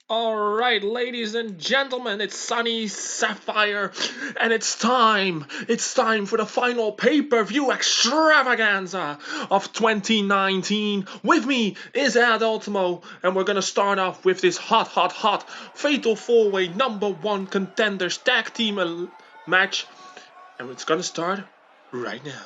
Alright, ladies and gentlemen, it's Sunny Sapphire, and it's time! It's time for the final pay-per-view extravaganza of 2019. With me is Ad Ultimo, and we're gonna start off with this hot Fatal 4-Way #1 Contenders Tag Team match, and it's gonna start right now.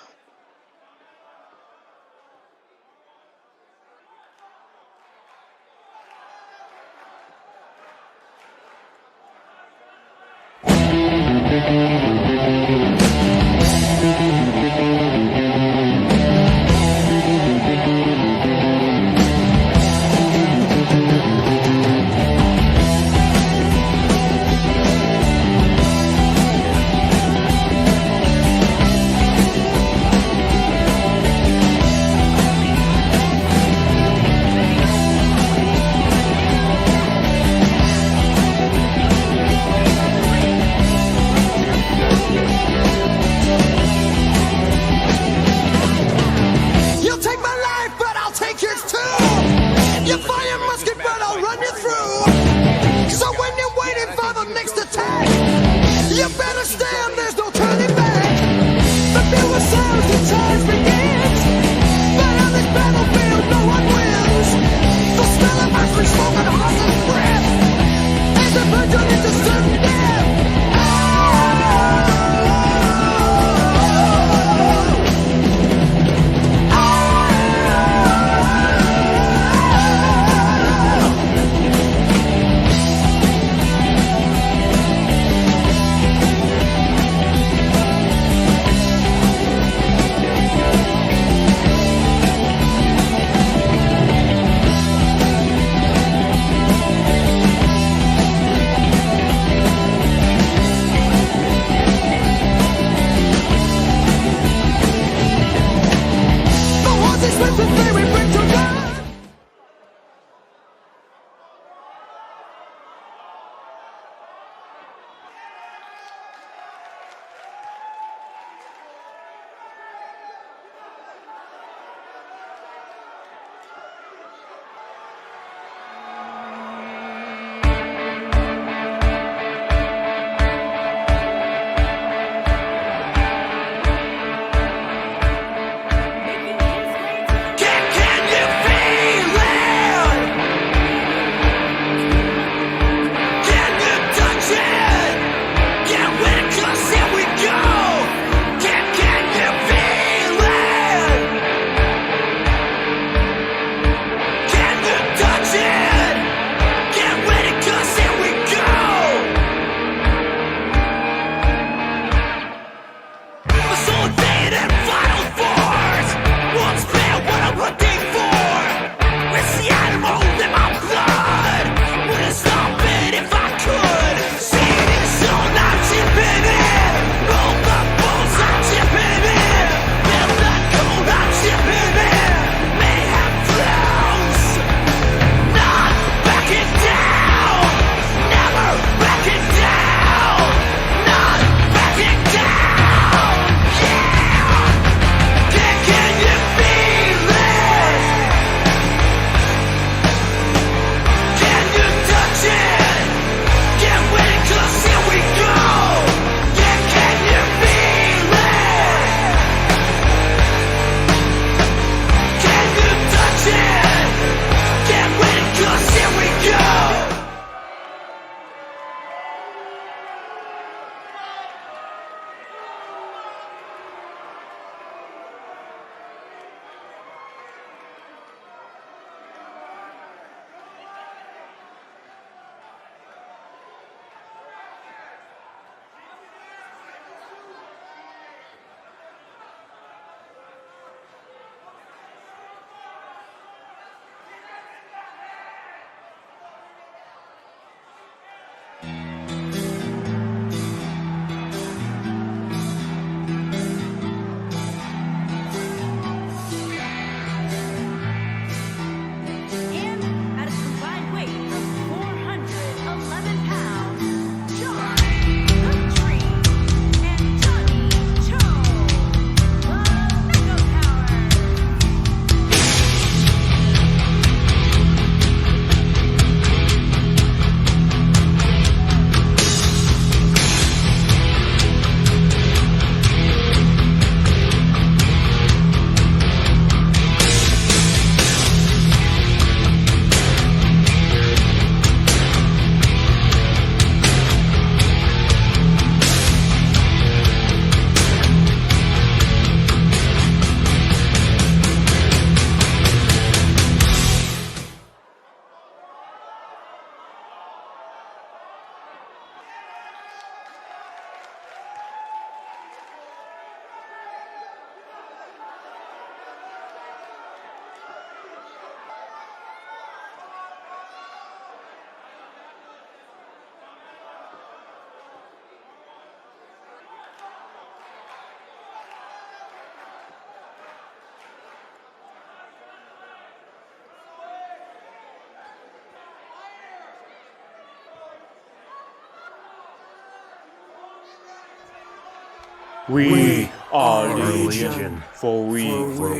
We are legion, for we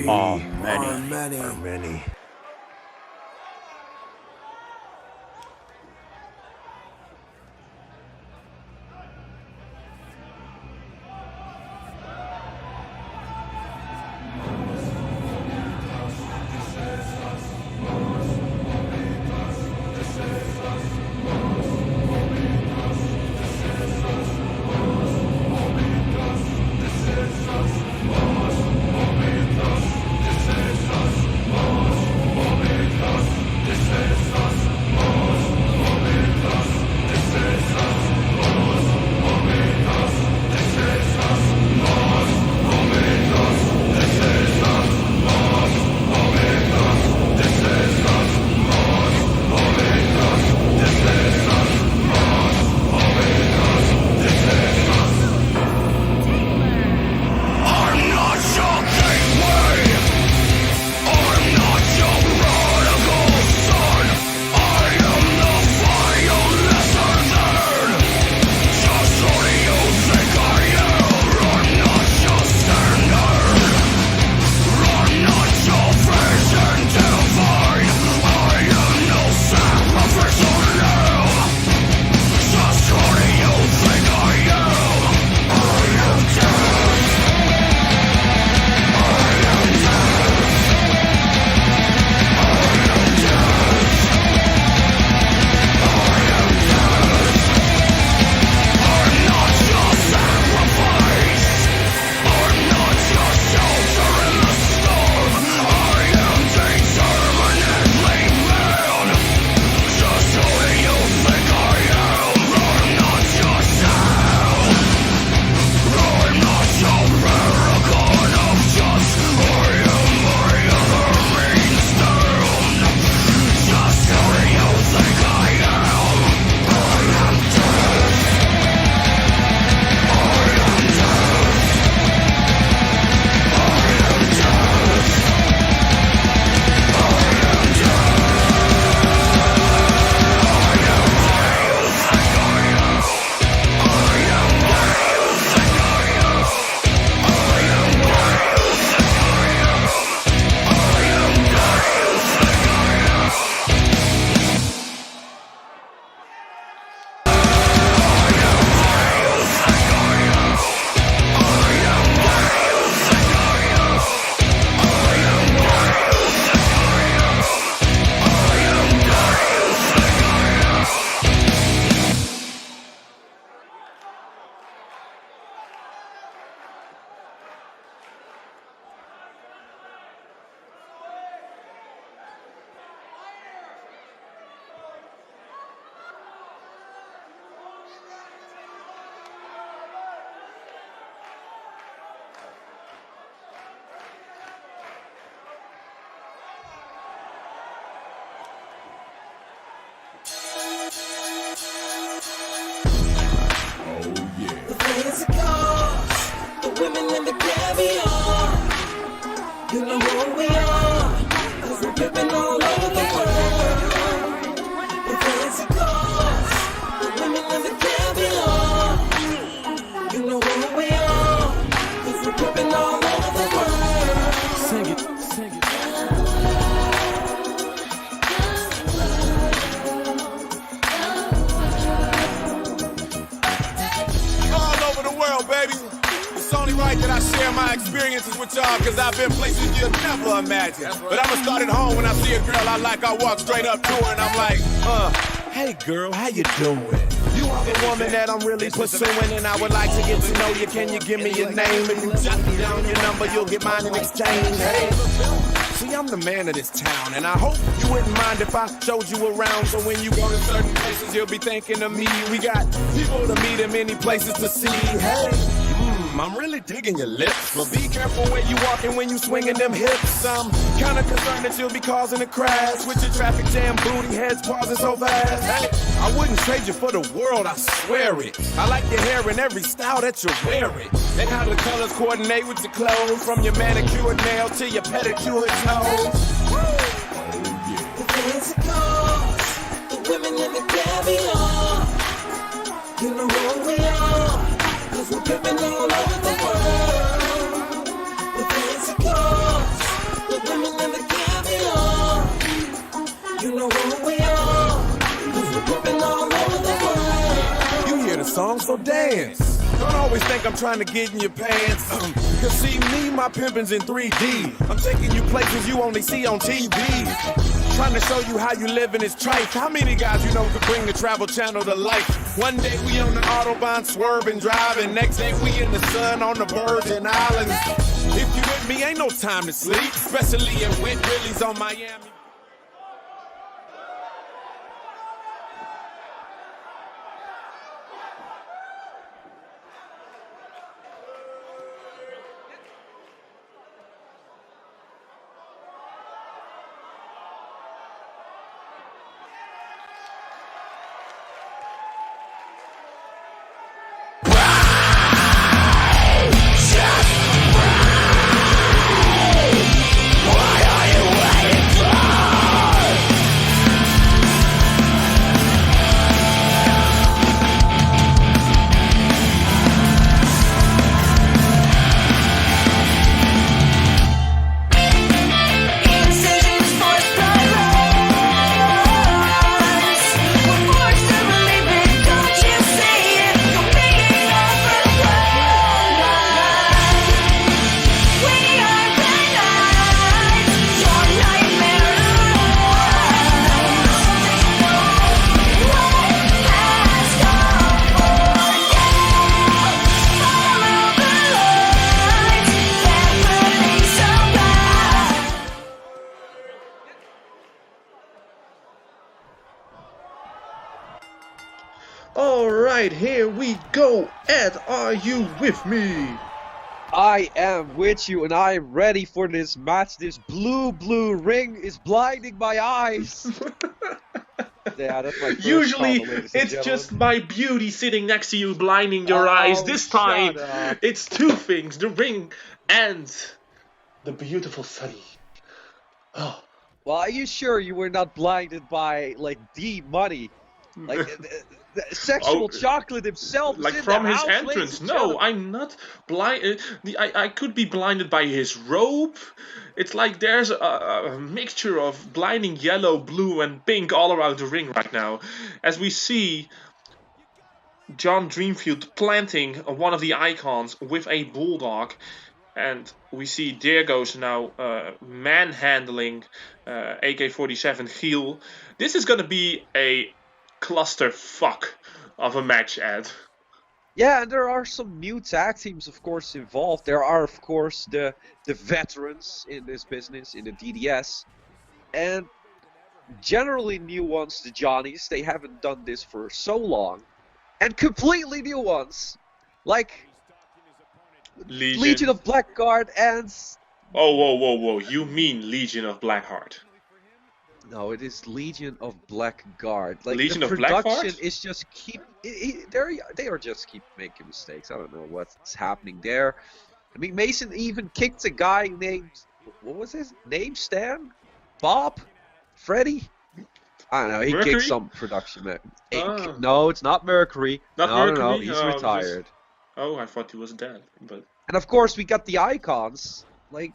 are many. Cause I've been places you'll never imagine. But I'ma start at home when I see a girl I like. I walk straight up to her and I'm like, hey girl, how you doing? You are the woman that I'm really pursuing, and I would like to get to know you. Can you give me your name? If you jot me down your number, you'll get mine in exchange. Hey, see, I'm the man of this town, and I hope you wouldn't mind if I showed you around. So when you go to certain places, you'll be thinking of me. We got people to meet and many places to see. Hey, I'm really digging your lips, but be careful when you walking, when you swinging them hips. I'm kinda concerned that you'll be causing a crash with your traffic jam booty heads pausing so fast. Hey, I wouldn't trade you for the world, I swear it. I like your hair in every style that you wear it, and how the colors coordinate with your clothes, from your manicured nails to your pedicured toes. The fancy cars, the women in the caviar. You know who we are, 'cause we're pimping all over the world. so dance. Don't always think I'm trying to get in your pants. Cause see me, my pimpin's in 3D. I'm taking you places you only see on TV. Trying to show you how you live in this trife. How many guys you know could bring the Travel Channel to life? One day we on the Autobahn swerving, driving. Next day we in the sun on the Virgin Islands. If you with me, ain't no time to sleep. Especially at Wet Willie's on Miami. Alright, here we go. Ed, are you with me? I am with you and I am ready for this match. This blue ring is blinding my eyes. Yeah, that's my first Usually, comment, ladies and it's gentlemen. just my beauty sitting next to you blinding your eyes. This time, shut up. it's two things, the ring and the beautiful Sunny. Oh. Well, are you sure you were not blinded by, like, the money? Like, the sexual chocolate himself is Like in from the his house, entrance. ladies and No, gentlemen. I'm not blind. I could be blinded by his robe. It's like there's a mixture of blinding yellow, blue, and pink all around the ring right now. As we see John Dreamfield planting one of the icons with a bulldog. And we see Dyrgos now manhandling AK-47 Chiel. This is going to be a clusterfuck of a match, Ed. Yeah, and there are some new tag teams, of course, involved. There are, of course, the veterans in this business, in the DDS. And generally new ones, the Johnnies. They haven't done this for so long. And completely new ones, like Legion of Blackguard and... Oh, whoa. You mean Legion of Blackheart? No, it is Legion of Blackguard. Like, Legion the of production Blackheart? is just they are just keep making mistakes. I don't know what's happening there. I mean, Mason even kicked a guy named... What was his name? Stan? Bob? Freddy? I don't know. He Mercury? kicked some production man. Ah. No, it's not Mercury. Not no, Mercury? No, he's Oh, retired. Oh, I thought he was dead. But And of course, we got the icons. Like,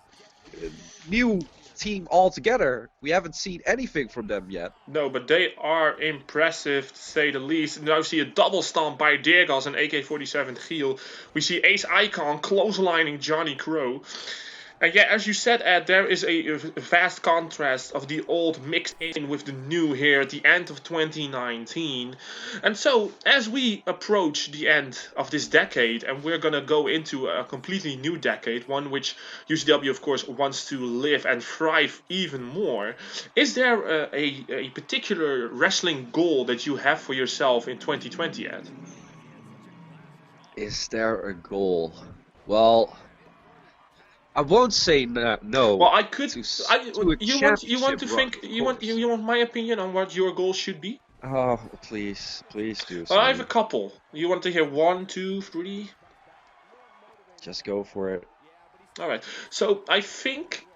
new team altogether. We haven't seen anything from them yet. no, but they are impressive to say the least. Now we see a double stomp by Dyrgos and AK-47 Chiel. We see Ace Icon closelining Johnny Crow. And yeah, as you said, Ed, there is a vast contrast of the old mixed in with the new here at the end of 2019. And so, as we approach the end of this decade, and we're gonna go into a completely new decade, one which UCW, of course, wants to live and thrive even more, is there a particular wrestling goal that you have for yourself in 2020, Ed? Is there a goal? Well, I won't say no. Well, I could. to You want to think? You want my opinion on what your goal should be? Oh, please do. Well, I have a Sonny. couple. You want to hear 1, 2, 3? Just go for it. All right. So I think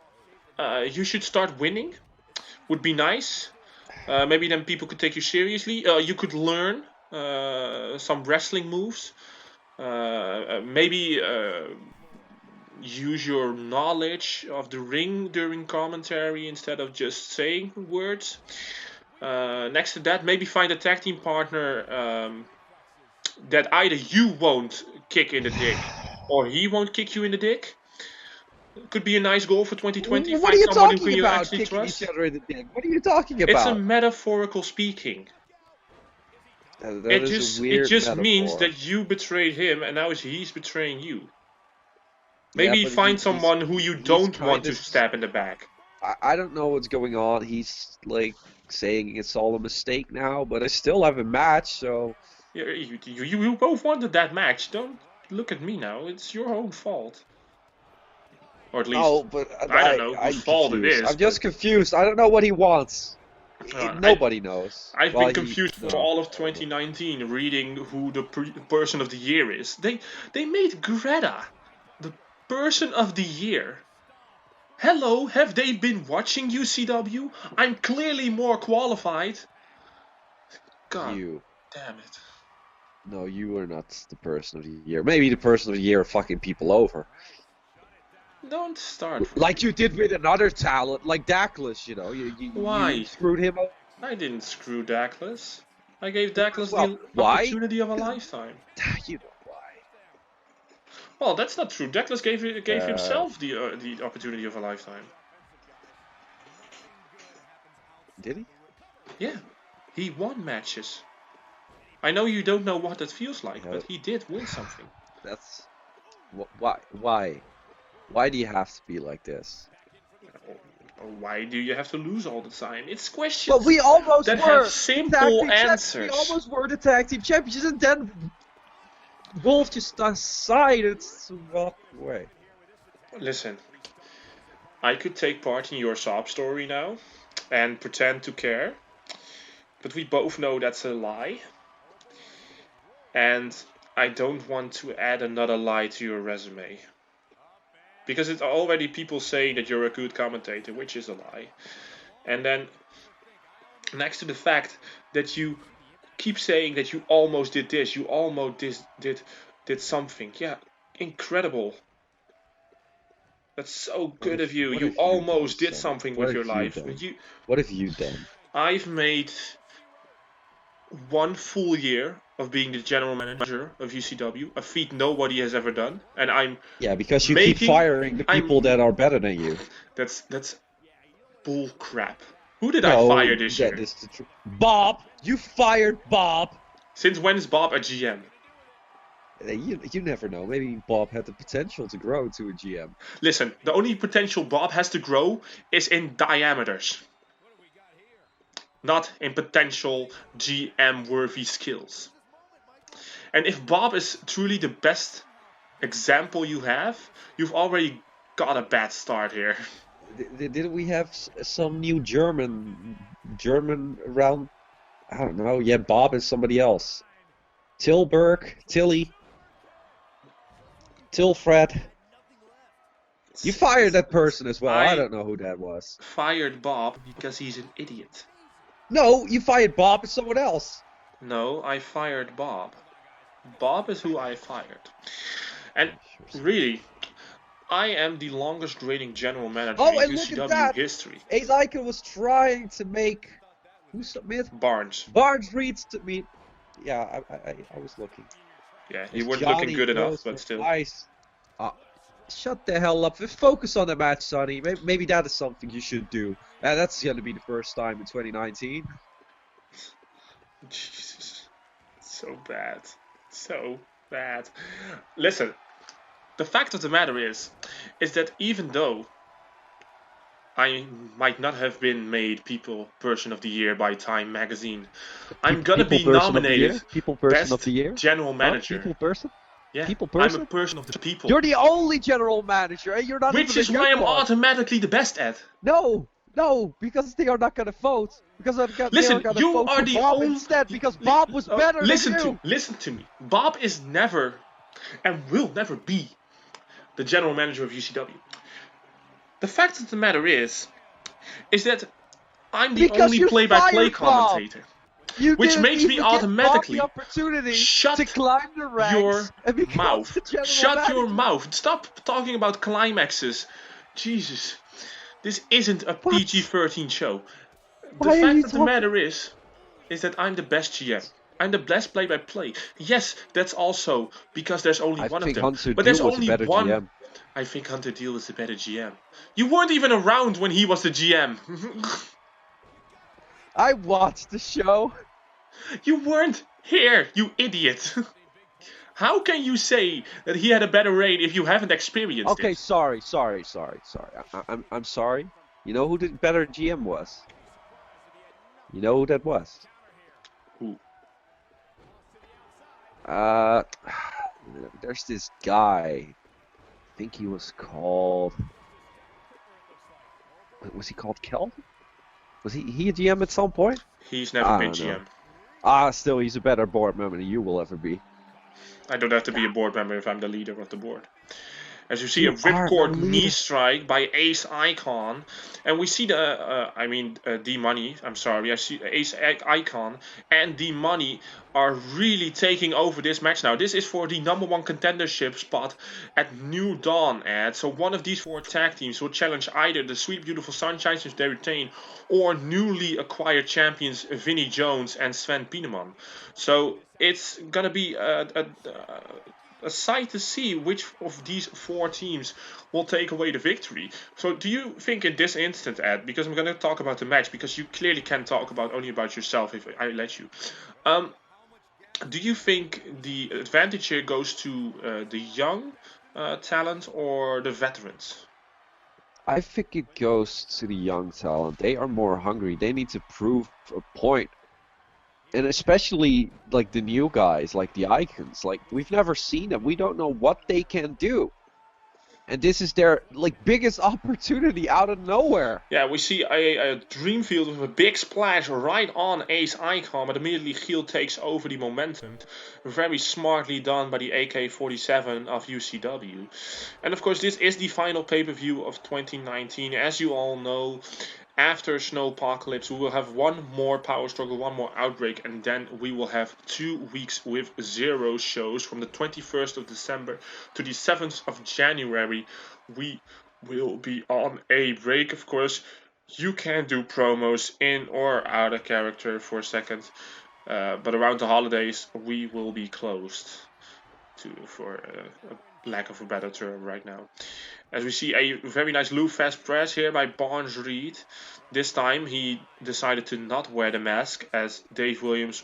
you should start winning. Would be nice. Maybe then people could take you seriously. You could learn some wrestling moves. Maybe use your knowledge of the ring during commentary instead of just saying words. Next to that, maybe find a tag team partner that either you won't kick in the dick or he won't kick you in the dick. Could be a nice goal for 2020. What are Find you someone who talking you about? actually Kicking trust. each other in the dick. What are you talking It's a about? metaphorical speaking. That It is just a weird means metaphor. that you betrayed him and now he's betraying you. Yeah, Maybe but find someone who you don't want to stab in the back. I don't know what's going on. He's like saying it's all a mistake now, but I still have a match, so You both wanted that match. Don't look at me now. It's your own fault. Or at least, no, but I don't know I'm whose fault confused. it is. I'm just confused. I don't know what he wants. Nobody knows. I've Well, been confused for all of 2019 reading who the person of the year is. They made Greta the person of the year. Hello, have they been watching UCW? I'm clearly more qualified. God You. damn it. No, you are not the person of the year. Maybe the person of the year fucking people over. Don't start. Like you did with another talent, like Dackless, you know. Why? You screwed him up. I didn't screw Dackless. I gave Dackless Well, the why? opportunity of a lifetime. You know why. Well, that's not true. Dackless gave himself the opportunity of a lifetime. Did he? Yeah, he won matches. I know you don't know what that feels like, but he did win something. That's... Why? Why do you have to be like this? Why do you have to lose all the time? It's questions But we almost that were have simple answers. We almost were the tag team champions, and then Wolf just decided to walk away. Listen, I could take part in your sob story now and pretend to care, but we both know that's a lie. And I don't want to add another lie to your resume. Because it's already people say that you're a good commentator, which is a lie. And then, next to the fact that you keep saying that you almost did this, you almost did something. Yeah, incredible. That's so good of you. You almost did something with your life. What have you done? I've made 1 full year of being the general manager of UCW, a feat nobody has ever done, and I'm because you keep firing the people that are better than you. That's bull crap. Who did I fire this year? Bob, you fired Bob. Since when is Bob a GM? You never know. Maybe Bob had the potential to grow to a GM. Listen, the only potential Bob has to grow is in diameters, not in potential GM-worthy skills. And if Bob is truly the best example you have, you've already got a bad start here. Didn't we have some new German around? I don't know. Yeah, Bob is somebody else. Tilburg, Tilly, Tilfred. You fired that person as well. I don't know who that was. Fired Bob because he's an idiot. No, you fired Bob as someone else. No, I fired Bob. Bob is who I fired. And really, I am the longest reigning general manager in UCW history. Lycan was trying to make... Who submit? Barnes. Barnes reads to me. Yeah, I was looking. Yeah, you weren't looking good enough, but still. Nice. Shut the hell up. Focus on the match, Sonny. Maybe that is something you should do. That's going to be the first time in 2019. Jesus. So bad. So bad. Listen, the fact of the matter is that even though I might not have been made Person of the Year by Time magazine, I'm gonna be nominated Person of the Year? General Manager. People Person? Yeah, People Person? I'm a person of the people. You're the only general manager, and you're not Which even is why I'm automatically the best at. No, because they are not gonna vote. Because listen, they are you vote are for the Bob only. instead. Because Bob was better than you. Listen to me. Bob is never, and will never be, the general manager of UCW. The fact of the matter is that I'm the only play-by-play commentator. Which makes me automatically shut your mouth. Shut your mouth. Stop talking about climaxes. Jesus. This isn't a PG-13 show. The fact of the matter is that I'm the best GM. I'm the best play-by-play. Yes, that's also because there's only one of them. Hunter But there's Deal was a only better one. GM. I think Hunter Deal is the better GM. You weren't even around when he was the GM. I watched the show. You weren't here, you idiot. How can you say that he had a better reign if you haven't experienced Okay, it? sorry. I'm sorry. You know who the better GM was? You know who that was? Who? There's this guy. I think he was called. Was he called Kelvin? Was he a GM at some point? He's never been don't know. GM. Still, he's a better board member than you will ever be. I don't have to be a board member if I'm the leader of the board. As you see, You a are ripcord the knee leader. strike by Ace Icon. And we see D-Money, I'm sorry, I see Ace Icon and D-Money are really taking over this match now. This is for the #1 contendership spot at New Dawn, Ed. So one of these 4 tag teams will challenge either the Sweet Beautiful Sunshines, if they retain, or newly acquired champions Vinnie Jones and Sven Pieneman. So it's gonna be a sight to see which of these 4 teams will take away the victory. So do you think in this instant, Ed, because I'm going to talk about the match, because you clearly can talk only about yourself if I let you. Do you think the advantage here goes to the young talent or the veterans? I think it goes to the young talent. They are more hungry. They need to prove a point. And especially like the new guys, like the Icons, like we've never seen them. We don't know what they can do. And this is their like biggest opportunity out of nowhere. Yeah, we see a Dreamfield with a big splash right on Ace Icon, but immediately Chiel takes over the momentum. Very smartly done by the AK-47 of UCW. And of course, this is the final pay-per-view of 2019. As you all know, after Snowpocalypse, we will have one more Power Struggle, one more Outbreak, and then we will have 2 weeks with 0 shows from the 21st of December to the 7th of January. We will be on a break, of course. You can do promos in or out of character for a second, but around the holidays we will be closed for lack of a better term right now. As we see a very nice Lou fast press here by Barnes Reed. This time he decided to not wear the mask as Dave Williams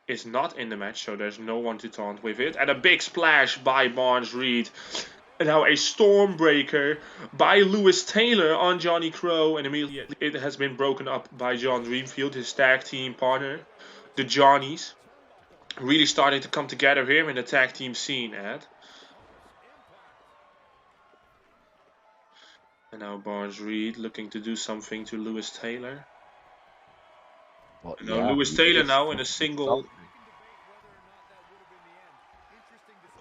is not in the match, so there's no one to taunt with it. And a big splash by Barnes Reed. And now a Stormbreaker by Lewis Taylor on Johnny Crow, and immediately it has been broken up by John Dreamfield, his tag team partner, the Johnnies. Really starting to come together here in the tag team scene, Ed. And now Barnes Reed looking to do something to Lewis Taylor. Well, And now Lewis Taylor now in a single.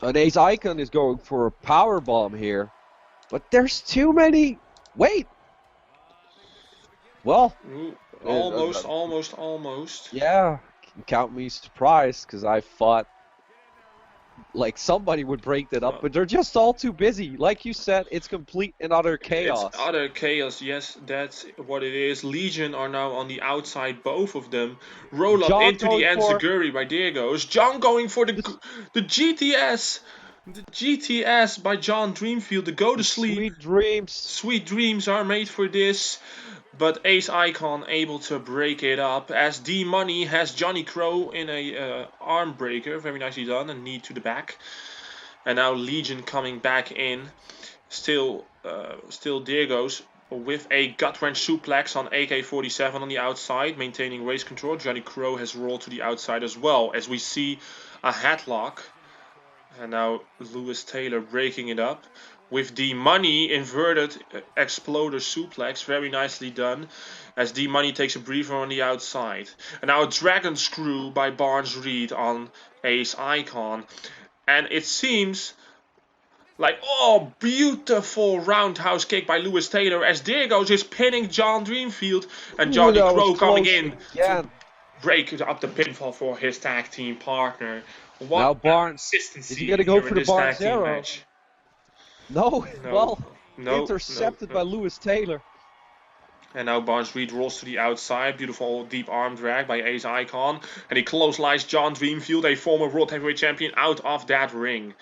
An Ace Icon is going for a power bomb here, but there's too many. Wait. Well, Ooh, almost. Yeah, count me surprised because I thought like somebody would break that up, but they're just all too busy. Like you said, it's complete and utter chaos. It's utter chaos, yes, that's what it is. Legion are now on the outside, both of them. Roll up John into the going for- Enziguri by Dyrgos. John going for the GTS. The GTS by John Dreamfield, the go to sleep. Sweet dreams. Sweet dreams are made for this. But Ace Icon able to break it up as D-Money has Johnny Crow in a arm breaker. Very nicely done. A knee to the back. And now Legion coming back in. Still Dyrgos with a gut wrench suplex on AK-47 on the outside. Maintaining race control. Johnny Crow has rolled to the outside as well. As we see a headlock. And now Lewis Taylor breaking it up. With D-Money inverted exploder suplex, very nicely done. As D-Money takes a breather on the outside. And now a dragon screw by Barnes Reed on Ace Icon. And it seems like, oh, beautiful roundhouse kick by Lewis Taylor as Dyrgos is pinning John Dreamfield. And Johnny Crow coming in to break up the pinfall for his tag team partner. What now Barnes, consistency is he gonna go for the Barnes tag team arrow? match. No, intercepted by Lewis Taylor. And now Barnes Reed rolls to the outside. Beautiful deep arm drag by Ace Icon. And he clotheslines John Dreamfield, a former World Heavyweight Champion, out of that ring.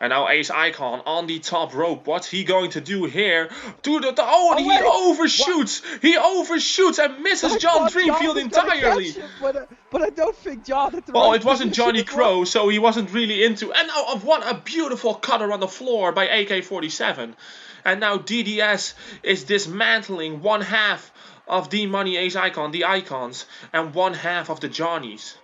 And now Ace Icon on the top rope. What's he going to do here? He overshoots! What? He overshoots and misses John Dreamfield entirely. But I don't think John had the Well, right it wasn't Johnny position. Crow, so he wasn't really into. And now what a beautiful cutter on the floor by AK-47. And now DDS is dismantling one half of D-Money Ace Icon, the Icons, and one half of the Johnnies.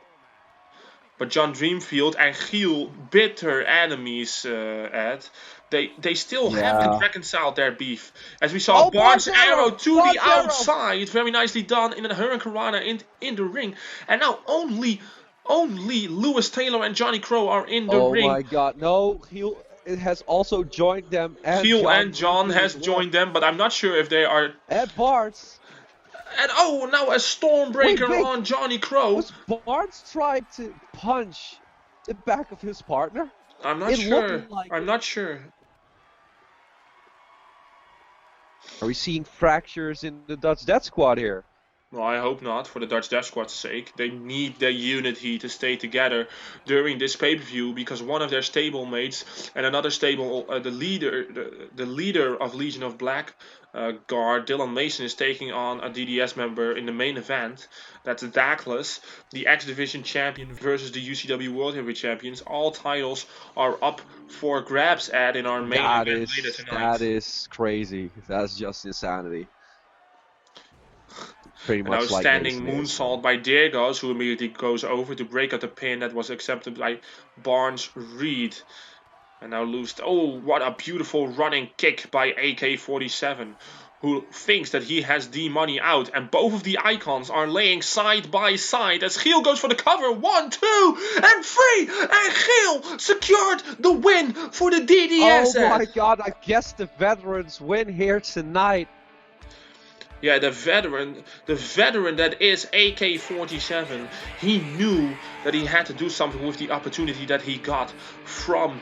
But John Dreamfield and Chiel, bitter enemies, Ed, they still haven't reconciled their beef. As we saw Barnes' arrow to the outside, very nicely done in a Hurricanrana in the ring. And now only Lewis Taylor and Johnny Crow are in the ring. Oh my god, no, Chiel has also joined them. And Chiel and John has joined them, but I'm not sure if they are... And Barnes. And now a Stormbreaker on Johnny Crow. Was Barnes trying to punch the back of his partner? I'm not sure. I'm not sure. Are we seeing fractures in the Dutch Death Squad here? Well, I hope not, for the Dutch Death Squad's sake. They need their unity to stay together during this pay-per-view, because one of their stablemates and another stable, the leader of Legion of Blackguard, Dylan Mason, is taking on a DDS member in the main event. That's Dyrgos, the X Division champion versus the UCW World Heavyweight Champions. All titles are up for grabs in our main event later tonight. That is crazy. That's just insanity. Pretty much now standing moonsault by Dyrgos, who immediately goes over to break up the pin that was accepted by Barnes Reed. And now loose. Oh, what a beautiful running kick by AK-47, who thinks that he has D-Money out. And both of the Icons are laying side by side as Chiel goes for the cover. 1, 2, and 3. And Chiel secured the win for the DDS. Oh my god, I guess the veterans win here tonight. Yeah, the veteran that is AK-47, he knew that he had to do something with the opportunity that he got from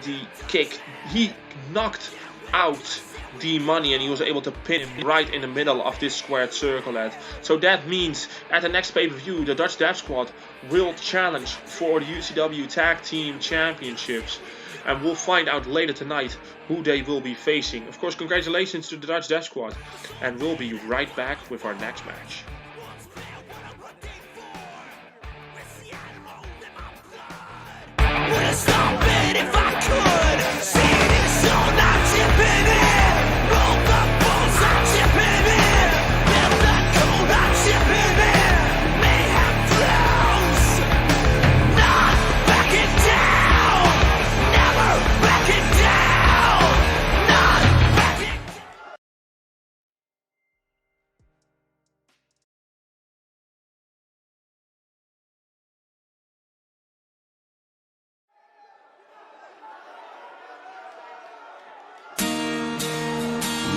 the kick. He knocked out D-Money and he was able to pin him right in the middle of this squared circle. So that means at the next pay-per-view, the Dutch Death Squad will challenge for the UCW Tag Team Championships. And we'll find out later tonight who they will be facing. Of course, congratulations to the Dutch Death Squad. And we'll be right back with our next match.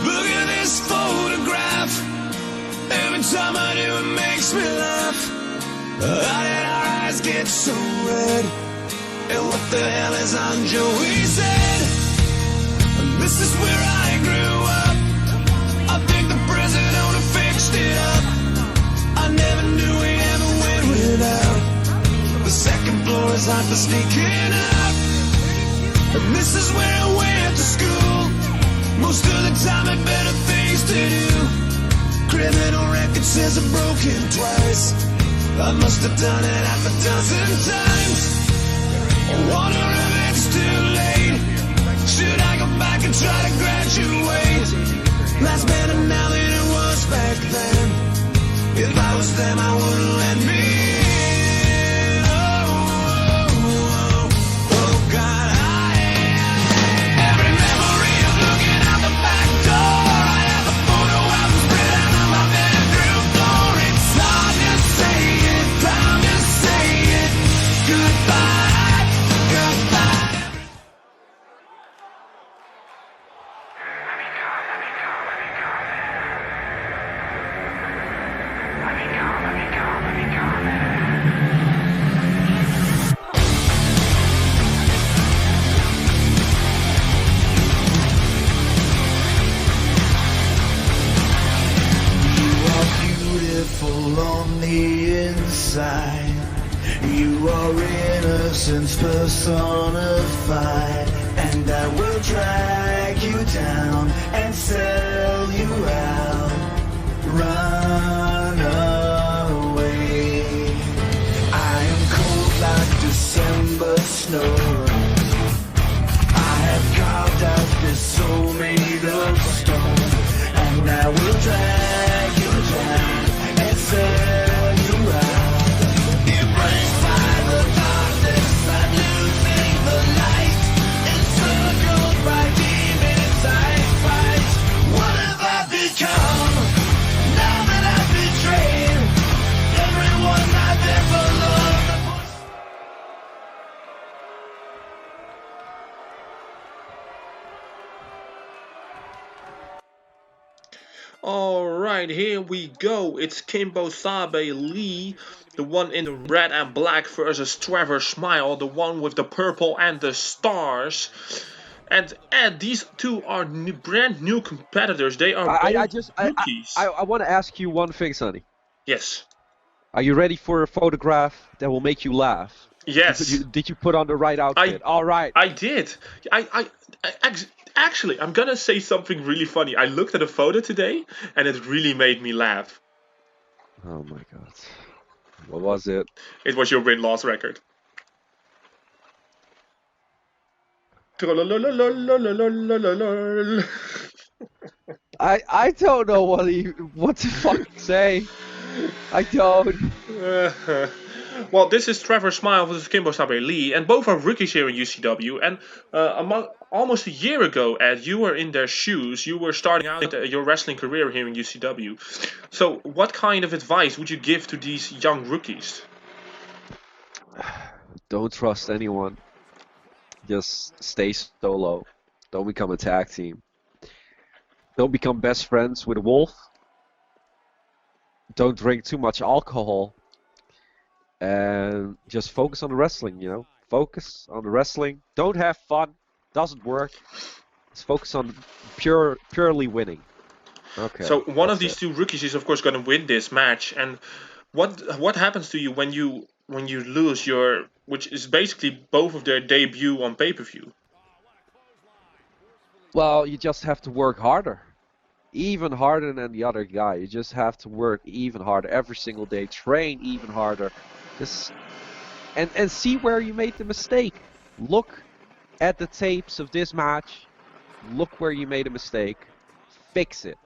Look at this photograph. Every time I do, it makes me laugh. How did our eyes get so red? And what the hell is on Joey's head? This is where I grew up. I think the president owner fixed it up. I never knew we ever went without. The second floor is hot for sneaking out. And this is where I went to school. Most of the time had better things to do. Criminal record says I've broken twice. I must have done it half a dozen times. I wonder if it's too late. Should I go back and try to graduate? Life's better now than it was back then. If I was them, I wouldn't let me in. Oh God, every memory of looking out the back door. I have a photo album spread out on my bedroom floor. It's hard to say it, proud to say it. Goodbye, goodbye. Let me go. me inside. You are innocence personified, and I will drag you down and sell you out. Run away. I am cold like December snow. I have carved out this soul made of stone, and I will drag you down and sell you out. Embraced by the darkness, I'm losing the light, encircled by demons I fight. What have I become now that I've betrayed everyone I've ever loved? Alright, here we go. It's Kimbosabe Lee, the one in the red and black versus Trevor Smile, the one with the purple and the stars. And these two are brand new competitors. They are both rookies. I want to ask you one thing, Sonny. Yes. Are you ready for a photograph that will make you laugh? Yes. Did you put on the right outfit? All right. I did. Actually, I'm gonna say something really funny. I looked at a photo today, and it really made me laugh. Oh my god. What was it? It was your win-loss record. I don't know what to fucking say. I don't. Well, this is Trevor Smile versus Kimbosabe Lee, and both are rookies here in UCW. And almost a year ago, Ed, you were in their shoes. You were starting out your wrestling career here in UCW. So, what kind of advice would you give to these young rookies? Don't trust anyone. Just stay solo. Don't become a tag team. Don't become best friends with a wolf. Don't drink too much alcohol. And just focus on the wrestling, you know. Focus on the wrestling. Don't have fun. Doesn't work. Just focus on purely winning. Okay. So one of these two rookies is of course going to win this match. And what happens to you when you lose your, which is basically both of their debut on pay-per-view? Well, you just have to work harder. Even harder than the other guy. You just have to work even harder every single day. Train even harder. Just and see where you made the mistake. Look at the tapes of this match. Look where you made a mistake. Fix it.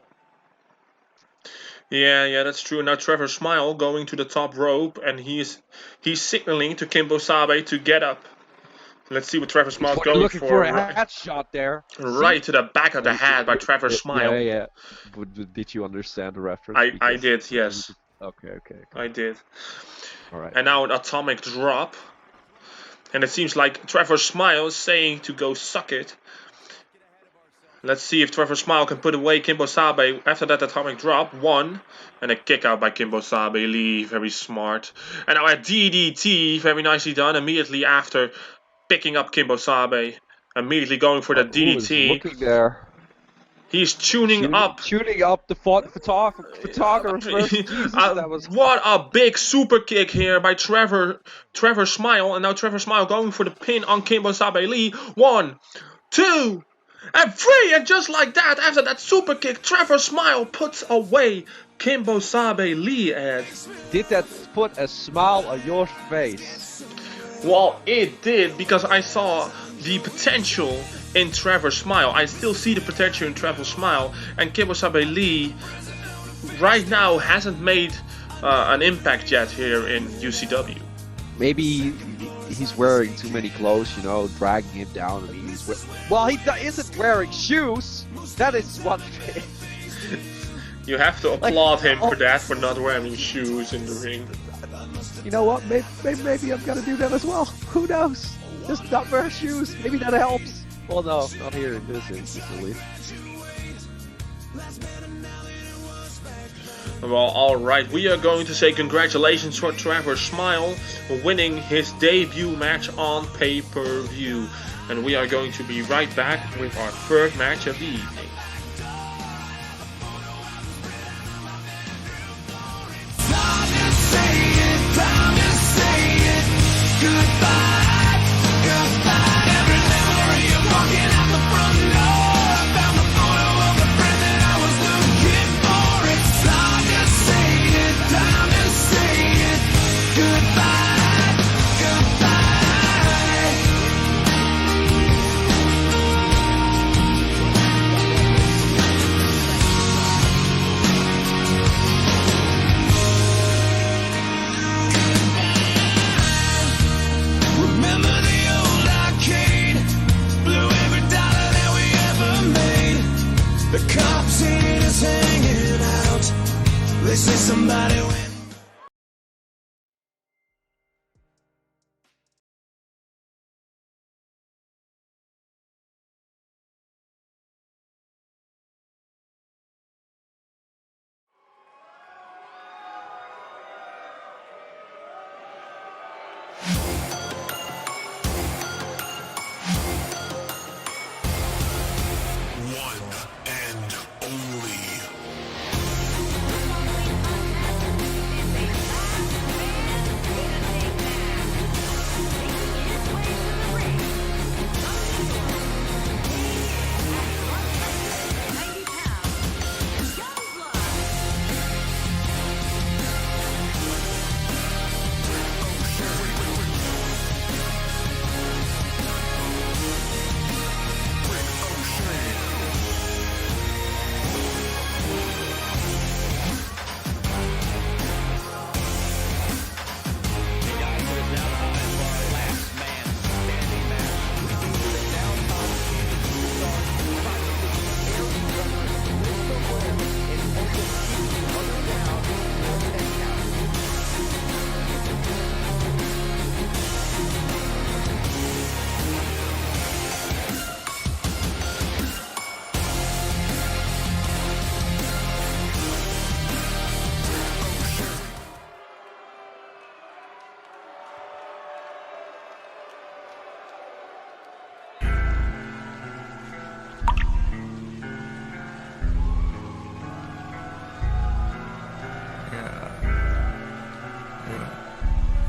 Yeah, that's true. Now Trevor Smile going to the top rope, and he's signaling to Kimbosabe to get up. Let's see what Trevor Smile's going looking for a headshot there. Right to the back of the head by Trevor Smile. Yeah. Did you understand the reference? I did, yes. Okay. I did. All right. And now an atomic drop. And it seems like Trevor Smile is saying to go suck it. Let's see if Trevor Smile can put away Kimbosabe after that atomic drop. One. And a kick out by Kimbosabe Lee. Very smart. And now a DDT. Very nicely done. Immediately after picking up Kimbosabe. Immediately going for the DDT. Looking there. He's tuning up the photographer. Jesus, that was... What a big super kick here by Trevor Smile. And now Trevor Smile going for the pin on Kimbosabe Lee. 1, 2, and 3. And just like that, after that super kick, Trevor Smile puts away Kimbosabe Lee, Ed. Did that put a smile on your face? Well, it did, because I saw the potential in Trevor Smile. I still see the potential in Trevor Smile, and Kimbosabe Lee right now hasn't made an impact yet here in UCW. Maybe he's wearing too many clothes, you know, dragging him down. I mean, he isn't wearing shoes. That is one thing. You have to applaud him for that, for not wearing shoes in the ring. You know what? Maybe I'm gonna do that as well. Who knows? Just not wear shoes. Maybe that helps. Well, no, not here in this instance, at least. Well, alright, we are going to say congratulations for Trevor Smile for winning his debut match on pay-per-view. And we are going to be right back with our third match of the evening. Stop Cops see us hanging out. They say somebody went.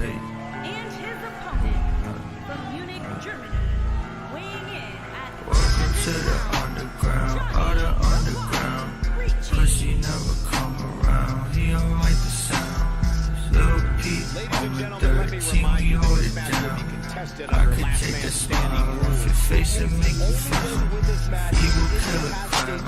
And his opponent from Munich, Germany, weighing in at To the underground, all the underground. Pussy never come around. He don't like the sound. Lil Pete on the 13, we hold it down. I could take the smile off your face and make you frown. Evil killer clown.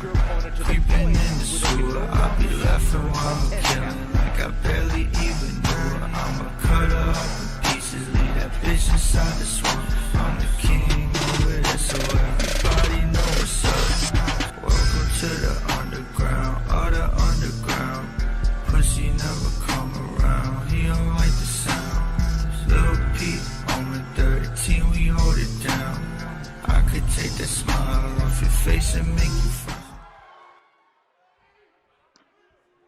Creeping in the sewer, I'll be laughing while I'm killing. Like I barely even knew her. I'ma cut her up in pieces, leave that bitch inside the swamp. I'm the king over there, so everybody know what's up. Welcome to the underground, all the underground. Pussy never come around, he don't like the sound. Lil Pete on the 13, we hold it down. I could take that smile off your face and make you frown.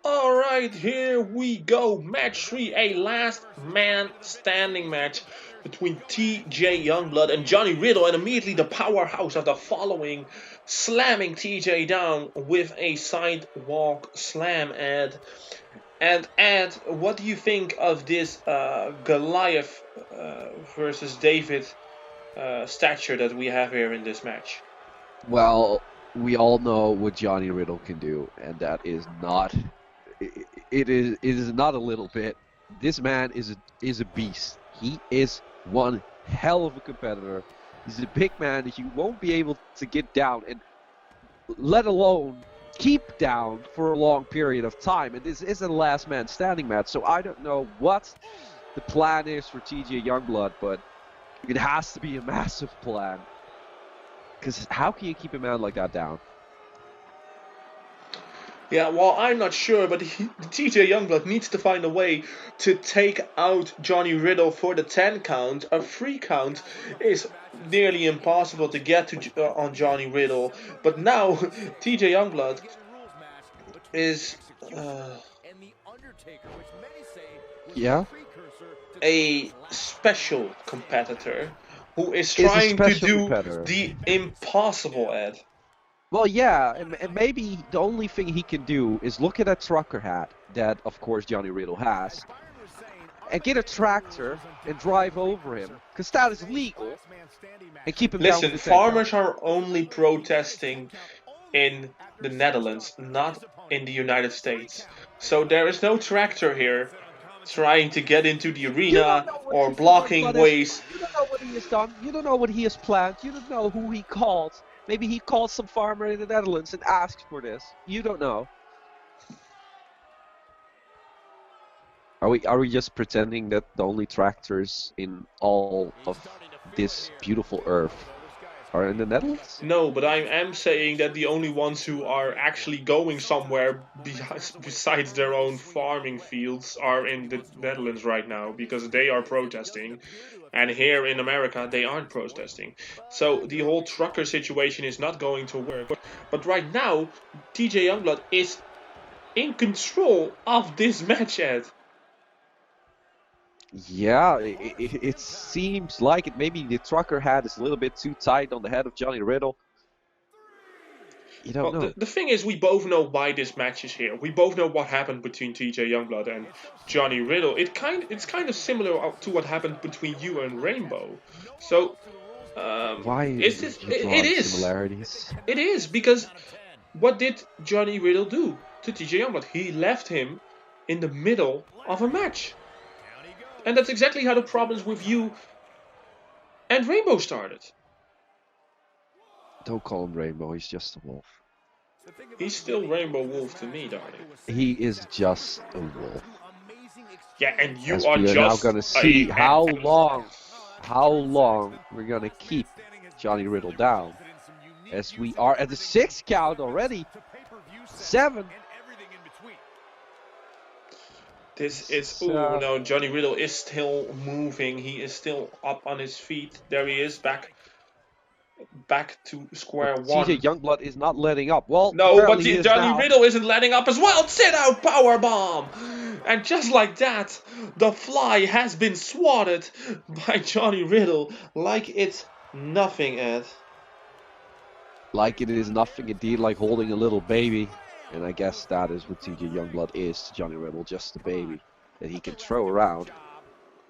Alright, here we go. Match 3, a last man standing match between TJ Youngblood and Johnny Riddle, and immediately the powerhouse of the following slamming TJ down with a sidewalk slam. And Ed, what do you think of this Goliath versus David stature that we have here in this match? Well, we all know what Johnny Riddle can do, and that is not. It is not a little bit. This man is a beast. He is one hell of a competitor. He's a big man that you won't be able to get down, and let alone keep down for a long period of time. And this is a last man standing match, so I don't know what the plan is for TJ Youngblood, but it has to be a massive plan. Because how can you keep a man like that down? Yeah, well, I'm not sure, but TJ Youngblood needs to find a way to take out Johnny Riddle for the 10 count. A 3 count is nearly impossible to get to on Johnny Riddle. But now, TJ Youngblood is a special competitor who is trying to do the impossible, Ed. Well, yeah, and maybe the only thing he can do is look at that trucker hat that, of course, Johnny Riddle has, and get a tractor and drive over him, because that is legal, and keep him down. Listen, farmers are only protesting in the Netherlands, not in the United States. So there is no tractor here trying to get into the arena or blocking ways. You don't know what he has done. You don't know what he has planned. You don't know who he called. Maybe he called some farmer in the Netherlands and asked for this. You don't know. Are we just pretending that the only tractors in all of this beautiful earth are in the Netherlands? No, but I am saying that the only ones who are actually going somewhere besides their own farming fields are in the Netherlands right now, because they are protesting. And here in America, they aren't protesting. So the whole trucker situation is not going to work. But right now, TJ Youngblood is in control of this match, Ed. Yeah, it seems like it. Maybe the trucker hat is a little bit too tight on the head of Johnny Riddle. You don't know. The thing is, we both know why this match is here. We both know what happened between TJ Youngblood and Johnny Riddle. It's kind of similar to what happened between you and Rainbow. So, Why is this? It is similarities? It is, because what did Johnny Riddle do to TJ Youngblood? He left him in the middle of a match. And that's exactly how the problems with you and Rainbow started. Don't call him Rainbow, he's just a wolf. He's still Rainbow Wolf to me, darling. He is just a wolf. Yeah, and you As are we are just now gonna see how long we're gonna keep Johnny Riddle down. As we are at the 6th count already. 7. This is, oh no, Johnny Riddle is still moving. He is still up on his feet. There he is, back to square one. TJ Youngblood is not letting up. Well, no, but Johnny Riddle isn't letting up as well. Sit out power bomb, and just like that, the fly has been swatted by Johnny Riddle like it's nothing, Ed. Like it is nothing indeed, like holding a little baby. And I guess that is what TJ Youngblood is to Johnny Riddle, just a baby that he can throw around.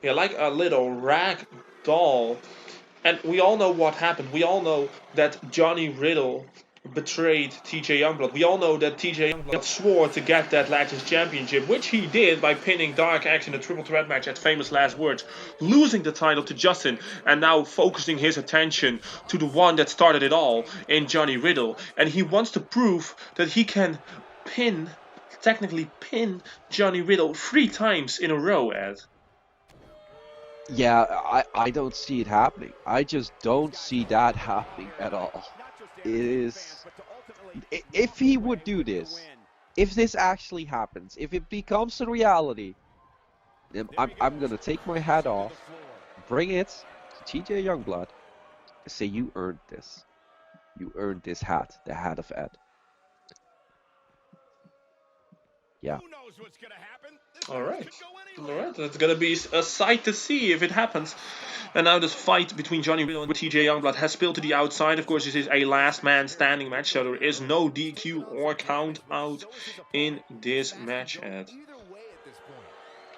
Yeah, like a little rag doll. And we all know what happened. We all know that Johnny Riddle betrayed TJ Youngblood. We all know that TJ Youngblood swore to get that Legends Championship, which he did by pinning Dark Axe in a triple threat match at Famous Last Words, losing the title to Justin, and now focusing his attention to the one that started it all, in Johnny Riddle. And he wants to prove that he can technically pin Johnny Riddle 3 times in a row, Ed. Yeah, I don't see it happening. I just don't see that happening at all. It is... If he would do this, if this actually happens, if it becomes a reality, then I'm gonna take my hat off, bring it to TJ Youngblood, and say, you earned this. You earned this hat, the hat of Ed. Yeah. Alright, that's gonna be a sight to see if it happens. And now this fight between Johnny Riddle and TJ Youngblood has spilled to the outside. Of course, this is a last man standing match, so there is no DQ or count out in this match, Ed.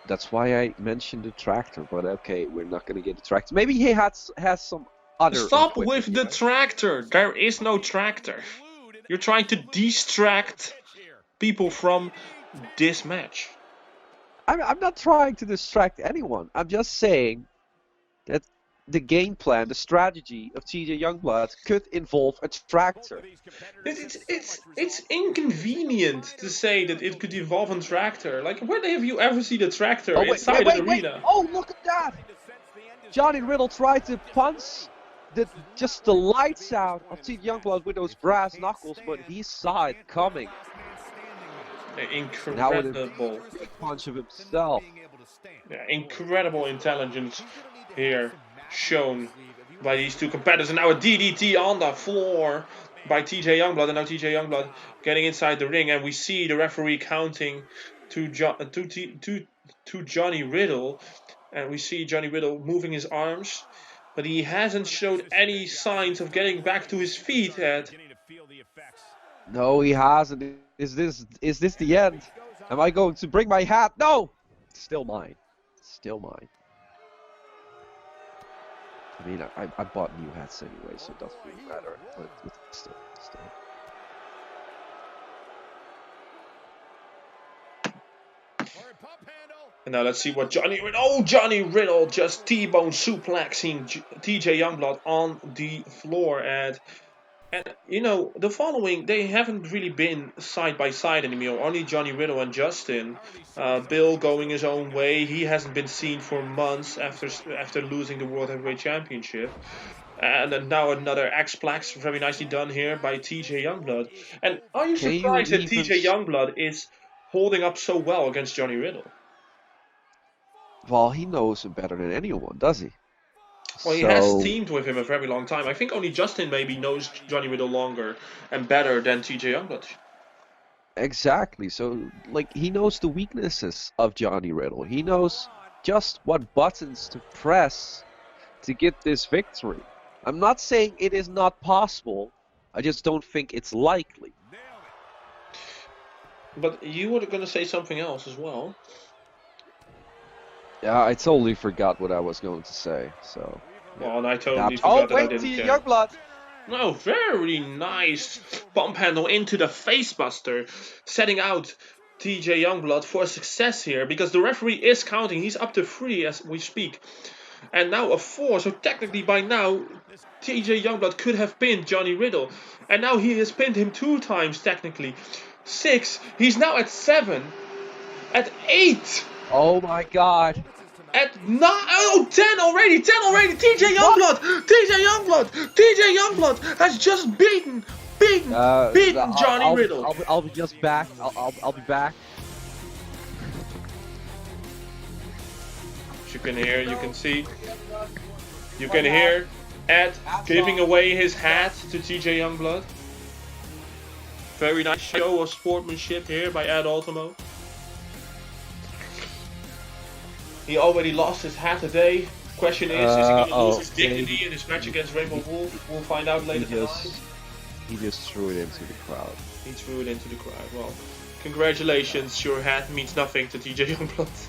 That's why I mentioned the tractor, but okay, we're not gonna get the tractor. Maybe he has some other... Stop with the tractor! There is no tractor. You're trying to distract people from this match. I'm not trying to distract anyone. I'm just saying that the game plan, the strategy of TJ Youngblood could involve a tractor. It's inconvenient to say that it could involve a tractor. Like, when have you ever seen a tractor inside an arena? Oh, look at that! Johnny Riddle tried to punch just the lights out of TJ Youngblood with those brass knuckles, but he saw it coming. Incredible punch of himself. Yeah, incredible intelligence here shown by these two competitors. And now a DDT on the floor by TJ Youngblood. And now TJ Youngblood getting inside the ring, and we see the referee counting to Johnny Riddle, and we see Johnny Riddle moving his arms, but he hasn't showed any signs of getting back to his feet yet. No, he hasn't. Is this the end? Am I going to bring my hat? No! Still mine. Still mine. I mean, I bought new hats anyway, so it doesn't really matter. But it's still. And now let's see what Johnny Riddle just T-bone suplexing TJ Youngblood on the floor. And you know, the following, they haven't really been side by side anymore. Only Johnny Riddle and Justin. Bill going his own way. He hasn't been seen for months after losing the World Heavyweight Championship. And then now another X-Plex, very nicely done here by TJ Youngblood. And are you Can you surprised that even TJ Youngblood is holding up so well against Johnny Riddle? Well, he knows him better than anyone, does he? Well, he has teamed with him a very long time. I think only Justin maybe knows Johnny Riddle longer and better than TJ Youngblood. Exactly. So, like, he knows the weaknesses of Johnny Riddle. He knows just what buttons to press to get this victory. I'm not saying it is not possible. I just don't think it's likely. But you were going to say something else as well. Yeah, I totally forgot what I was going to say. So. Yeah. Well, and I totally forgot that I didn't to care. Youngblood. No, very nice bump handle into the facebuster, setting out TJ Youngblood for success here, because the referee is counting. He's up to 3 as we speak. And now a 4, so technically by now, TJ Youngblood could have pinned Johnny Riddle. And now he has pinned him 2 times, technically. 6, he's now at 7. At 8! Oh my god. At 9, oh, 10 already, TJ Youngblood has just beaten Johnny Riddle. I'll be just back. I'll be back. As you can hear, you can see, you can hear Ed giving away his hat to TJ Youngblood. Very nice show of sportsmanship here by Ed Ultimo. He already lost his hat today. Question is he going to lose his dignity in his match against Rainbow Wolf? We'll find out later tonight. He just threw it into the crowd. He threw it into the crowd. Well, congratulations. Your hat means nothing to TJ Youngblood.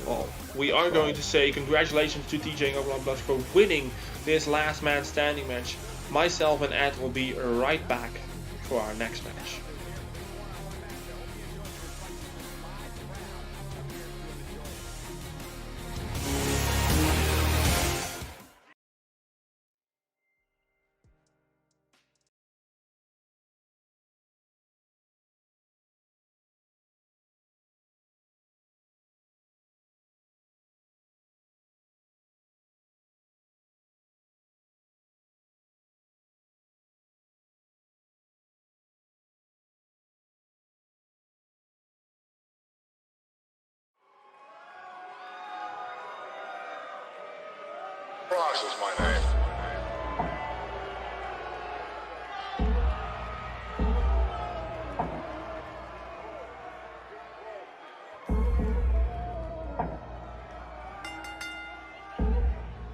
Well, we are going to say congratulations to TJ Youngblood for winning this last man standing match. Myself and Ed will be right back for our next match. Russ is my name.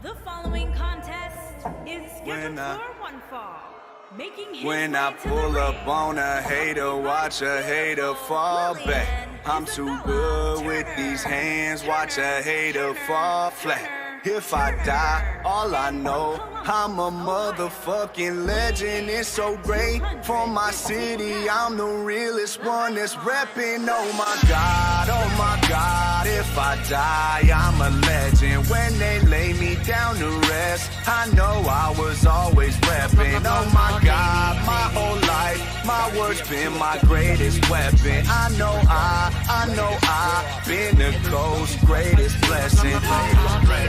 The following contest is scheduled for one fall. Making his When way I to the pull up ring, on a hater, watch a hater fall back. I'm too good with these hands, watch a hater fall flat. If I die, all I know, I'm a motherfucking legend. It's so great for my city. I'm the realest one that's reppin'. Oh my God, if I die, I'm a legend. When they lay me down to rest, I know I was always reppin'. Oh my God, my whole life, my words been my greatest weapon. I know I been the coast's greatest blessing.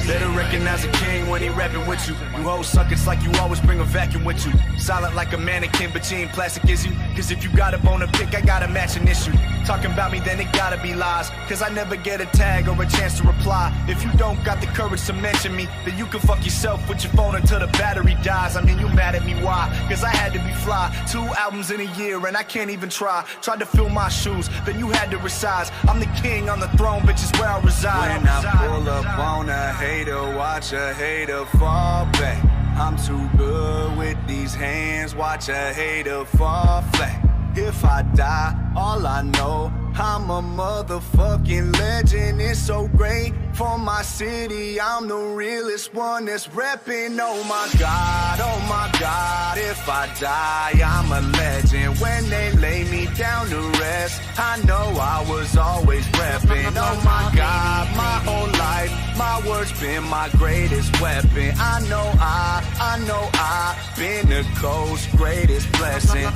Better recognize a king when he rapping with you. You hoes suck, it's like you always bring a vacuum with you. Solid like a mannequin, but you ain't plastic, is you? Cause if you got a bone to pick, I got a matching issue. Talking about me, then it gotta be lies. Cause I never get a tag or a chance to reply. If you don't got the courage to mention me, then you can fuck yourself with your phone until the battery dies. I mean, you mad at me, why? Cause I had to be fly. 2 albums in a year and I can't even try. Tried to fill my shoes, then you had to resize. I'm the king on the throne, bitch, is where I reside. When I pull up on a hater, watch a hater fall back. I'm too good with these hands, watch a hater fall flat. If I die, all I know, I'm a motherfucking legend. It's so great for my city. I'm the realest one that's reppin'. Oh my God, if I die, I'm a legend. When they lay me down to rest, I know I was always reppin'. Oh my God, my whole life, my words been my greatest weapon. I know I been the coast's greatest blessing.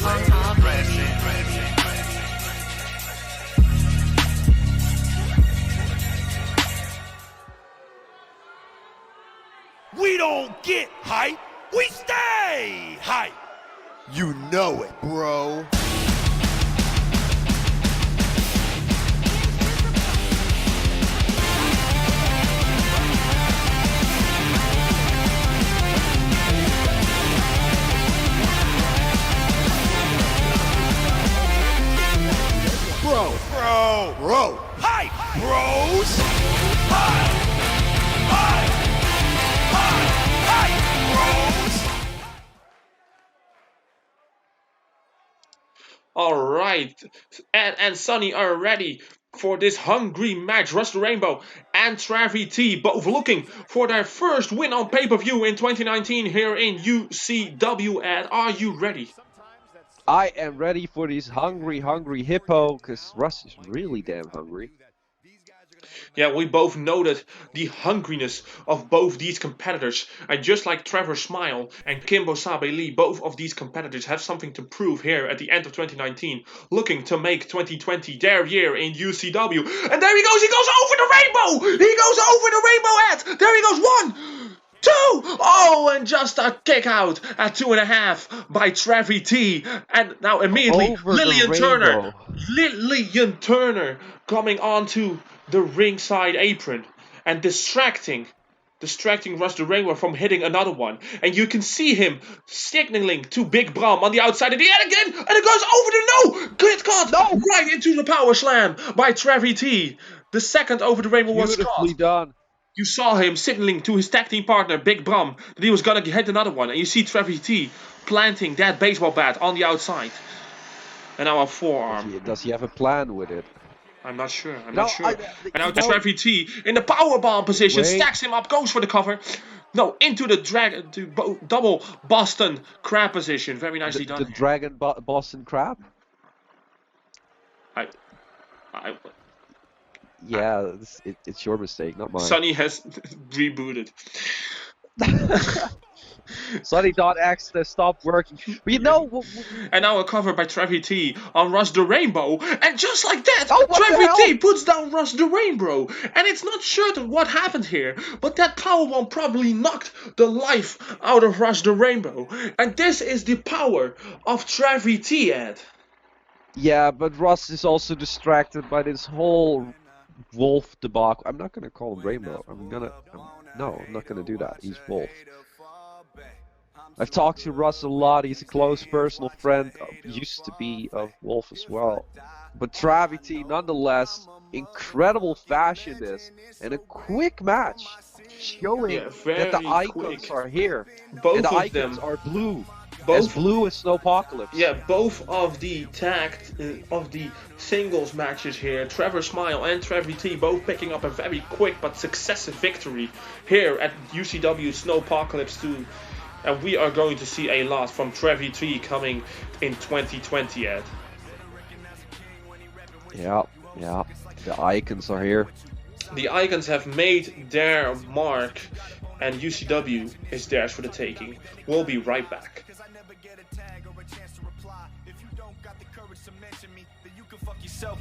don't get hype, we stay hype. You know it, bro. Bro. Hype, bros. Hype, bros. All right, and Sunny are ready for this hungry match. Russ the Rainbow and Travvy both looking for their first win on pay-per-view in 2019 here in UCW. And are you ready? I am ready for this hungry hippo, because Russ is really damn hungry. Yeah, we both noted the hungriness of both these competitors. And just like Trevor Smile and Kimbosabe Lee, both of these competitors have something to prove here at the end of 2019, looking to make 2020 their year in UCW. And there he goes over the rainbow! He goes over the rainbow at! There he goes, 1, 2! Oh, and just a kick out at 2.5 by Travvy. And now immediately Lillian Turner coming onto the ringside apron and distracting Russ the Rainbow from hitting another one. And you can see him signaling to Big Bram on the outside of the end again, and it goes over the Get caught! Right into the power slam by Travvy. The second over the Rainbow was caught. Beautifully done. You saw him signaling to his tag team partner, Big Bram, that he was gonna hit another one. And you see Travvy planting that baseball bat on the outside. And now a forearm. Does he have a plan with it? I'm not sure. And now Travvy in the powerbomb position, stacks him up, goes for the cover. No, into the double Boston crab position. Very nicely done. The Dragon Boston crab? Yeah, it's your mistake, not mine. Sunny has rebooted. Sunny.x stopped working. But you know... And now a cover by Travvy on Russ the Rainbow. And just like that, Travvy puts down Russ the Rainbow. And it's not certain what happened here, but that powerbomb probably knocked the life out of Russ the Rainbow. And this is the power of Travvy, Ed. Yeah, but Russ is also distracted by this whole wolf debacle. I'm not gonna call him Rainbow. I'm not gonna do that. He's Wolf. I've talked to Russ a lot. He's a close personal friend. Used to be of Wolf as well. But Travvy, nonetheless, incredible fashion this, and a quick match, showing that the icons are here. Both and the of icons them are blue. As blue as Snowpocalypse. Yeah, both of the singles matches here, Trevor Smile and Travvy both picking up a very quick but successive victory here at UCW Snowpocalypse II. And we are going to see a lot from Travvy coming in 2020, Ed. Yeah. The icons are here. The icons have made their mark, and UCW is theirs for the taking. We'll be right back.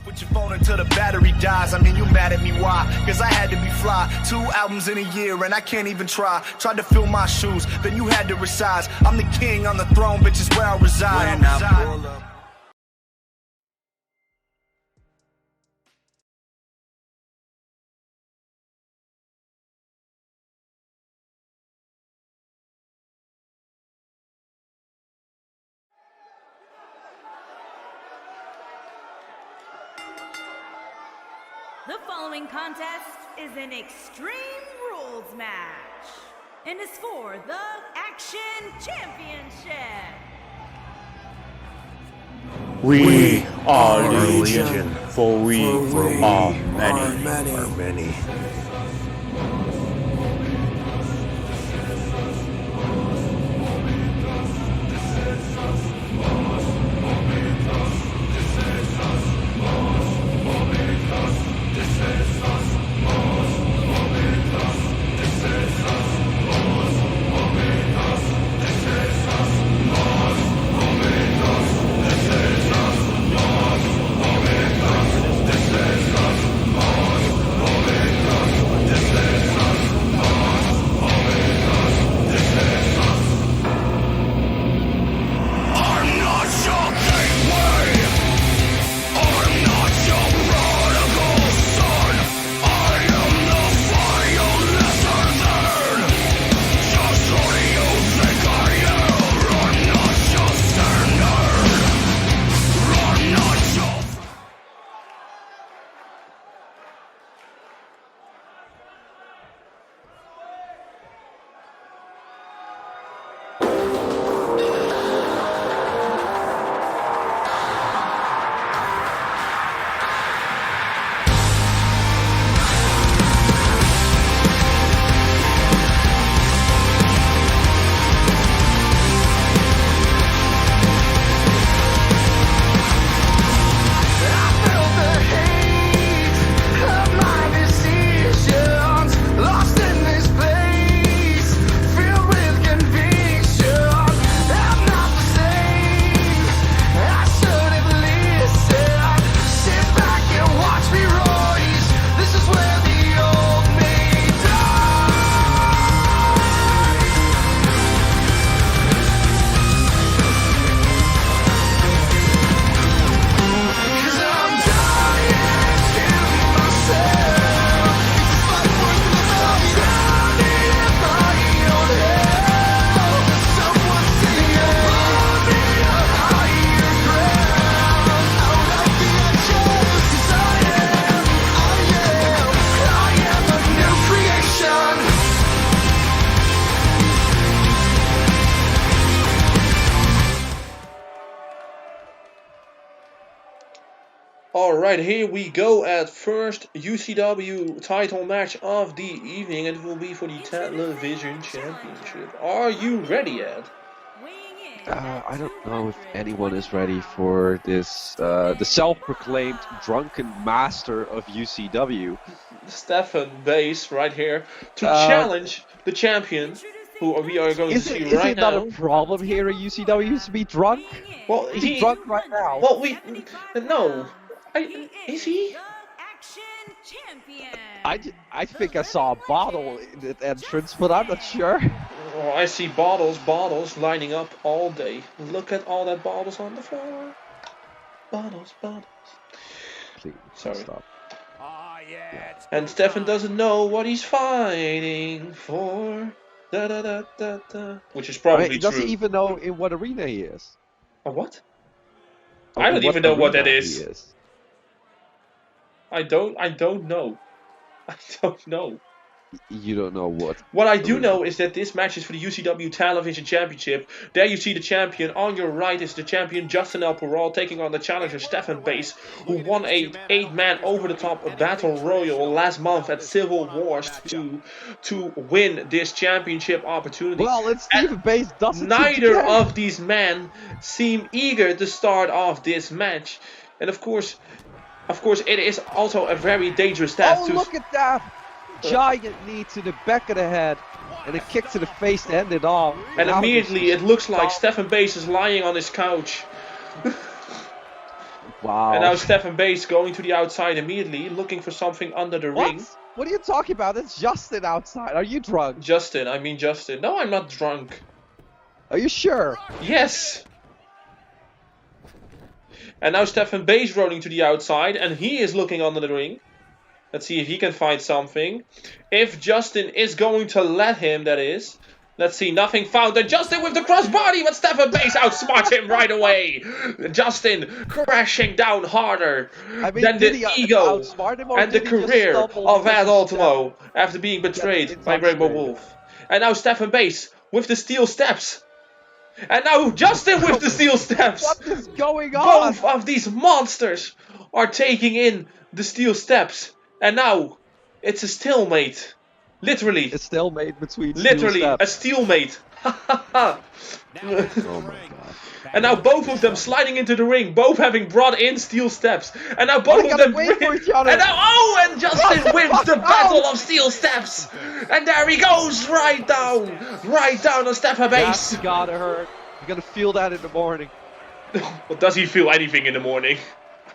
With your phone until the battery dies. I mean, you mad at me, why? Cause I had to be fly. 2 albums in a year and I can't even try. Tried to fill my shoes, then you had to resize. I'm the king on the throne, bitch, is where I reside. When I pull up. The following contest is an Extreme Rules match and is for the Action Championship. We are Legion, for we are many. Alright, here we go at first UCW title match of the evening, and it will be for the Television Championship. Are you ready, Ed? I don't know if anyone is ready for this, the self-proclaimed drunken master of UCW. Stephan Base right here to challenge the champion, who we are going to see right now. Is it not a problem here at UCW to be drunk? Well, he's drunk right now. Well, no. Is he? I think I saw a bottle in the entrance, but I'm not sure. Oh, I see bottles lining up all day. Look at all that bottles on the floor. Bottles. Please, sorry. Stop. And Stephan doesn't know what he's fighting for. Which is probably true. Does he even know in what arena he is? A what? I don't even know what that is. I don't know. I don't know. You don't know what? What I do know is that this match is for the UCW Television Championship. There you see the champion. On your right is the champion Justin Perreault taking on the challenger Stephan Base, who won a 8-man over-the-top battle royal last month at Civil Wars 2 to win this championship opportunity. Well, it's Stephan Base doesn't. Neither of these men seem eager to start off this match, and of course, it is also a very dangerous task. Oh, look at that! Giant knee to the back of the head and a kick to the face to end it off. And immediately it looks like Stephan Base is lying on his couch. Wow. And now Stephan Base going to the outside immediately, looking for something under the ring. What are you talking about? It's Justin outside. Are you drunk? Justin. No, I'm not drunk. Are you sure? Yes. And now Stephan Base rolling to the outside, and he is looking under the ring. Let's see if he can find something. If Justin is going to let him, that is. Let's see, nothing found. And Justin with the crossbody, but Stephan Base outsmarts him right away. Justin crashing down harder than the ego and the career of Ed Ultimo after being betrayed by Rainbow Wolf. And now Stephan Base with the steel steps. And now Justin with the steel steps. What is going on? Both of these monsters are taking in the steel steps. And now, it's a stalemate. Literally. A stalemate between literally, a stalemate. Oh my god. And now both of them sliding into the ring, both having brought in steel steps. And now both of them wait for each other. And now, and Justin wins the battle of steel steps. And there he goes, right down on Stephan Base. That's gotta hurt. You're gonna feel that in the morning. Well, does he feel anything in the morning?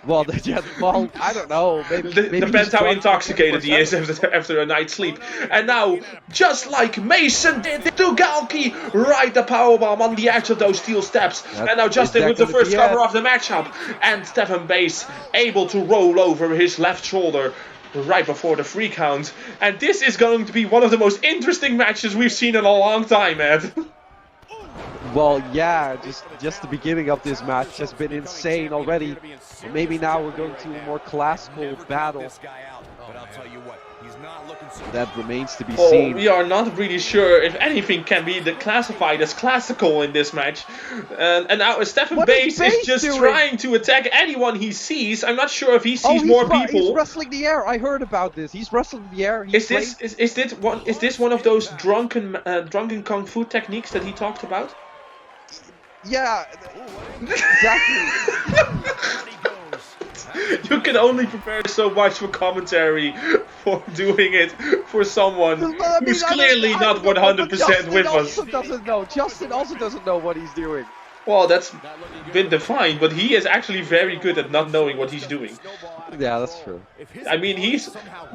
Well, I don't know. Maybe depends how intoxicated he is after a night's sleep. And now, just like Mason did to Galki, right the powerbomb on the edge of those steel steps. And now Justin with the first cover of the matchup. And Stephan Base able to roll over his left shoulder right before the 3 count. And this is going to be one of the most interesting matches we've seen in a long time, Ed. Well, yeah, just the beginning of this match has been insane already. Maybe now we're going to a more classical battle. That remains to be seen. We are not really sure if anything can be classified as classical in this match. And now Stephan Base is just trying to attack anyone he sees. I'm not sure if he sees more people. He's wrestling the air. I heard about this. He's wrestling the air. Is this one of those drunken kung fu techniques that he talked about? Yeah, exactly. You can only prepare so much for commentary for doing it for someone who's clearly not 100% with us. Justin also doesn't know what he's doing. Well, that's been defined, but he is actually very good at not knowing what he's doing. Yeah, that's true. I mean,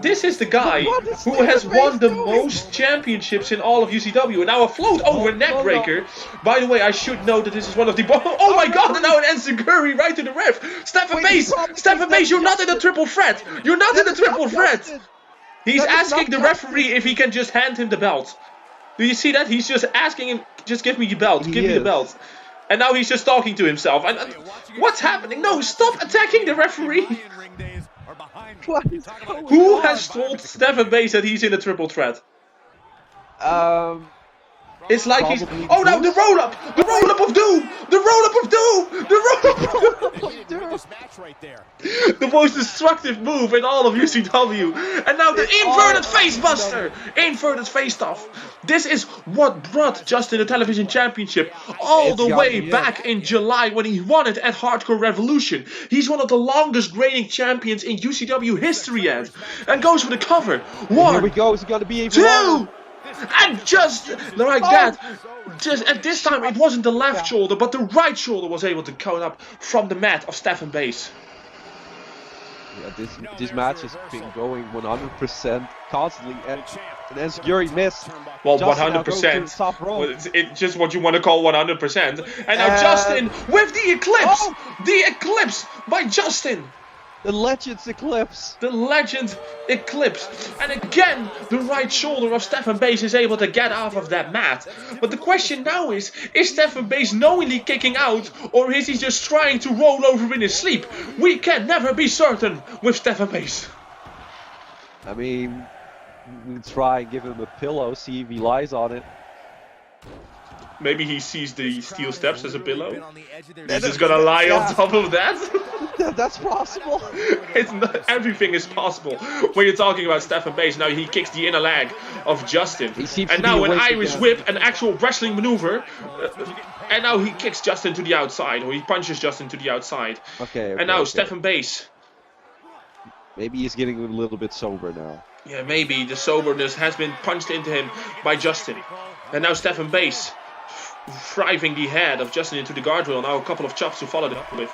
this is the guy who has won the most championships in all of UCW. And now a float over neckbreaker. By the way, I should know that this is one of the... Oh my god, and now an enziguri right to the ref. Stephan Base, you're not in the triple threat. You're not in the triple threat. He's asking the referee if he can just hand him the belt. Do you see that? He's just asking him, just give me the belt, give me the belt. And now he's just talking to himself. And what's happening? No, stop attacking the referee. Who has told Stephan Base that he's in a triple threat? It's like he's... Probably Oh no, the roll-up! The roll-up of doom! The roll-up of doom! The roll-up of doom! The most destructive move in all of UCW. And now the inverted facebuster! Inverted face stuff. This is what brought Justin the television championship all the way back in July when he won it at Hardcore Revolution. He's one of the longest reigning champions in UCW history yet. And goes for the cover. One, here we go. It's gonna be even two, longer. and just like that. Just at this time it wasn't the left shoulder, but the right shoulder was able to count up from the mat of Stephan Base. Yeah, this match has been going 100% constantly, and as Yuri missed. Well, Justin 100%. Well, it's just what you want to call 100%. And now Justin with the eclipse! The eclipse by Justin! The Legend's Eclipse. The Legend Eclipse. And again, the right shoulder of Stephan Base is able to get off of that mat. But the question now is Stephan Base knowingly kicking out, or is he just trying to roll over in his sleep? We can never be certain with Stephan Base. I mean, we try and give him a pillow, see if he lies on it. Maybe he sees the steel steps as a pillow. He's just gonna lie on top of that. That's possible. It's not, everything is possible when you're talking about Stephan Base. Now he kicks the inner leg of Justin. And now an Irish whip, an actual wrestling maneuver. And now he kicks Justin to the outside, or he punches Justin to the outside. Okay. And now Stephan Base. Maybe he's getting a little bit sober now. Yeah, maybe the soberness has been punched into him by Justin. And now Stephan Base driving the head of Justin into the guardrail. Now a couple of chops to follow it up with.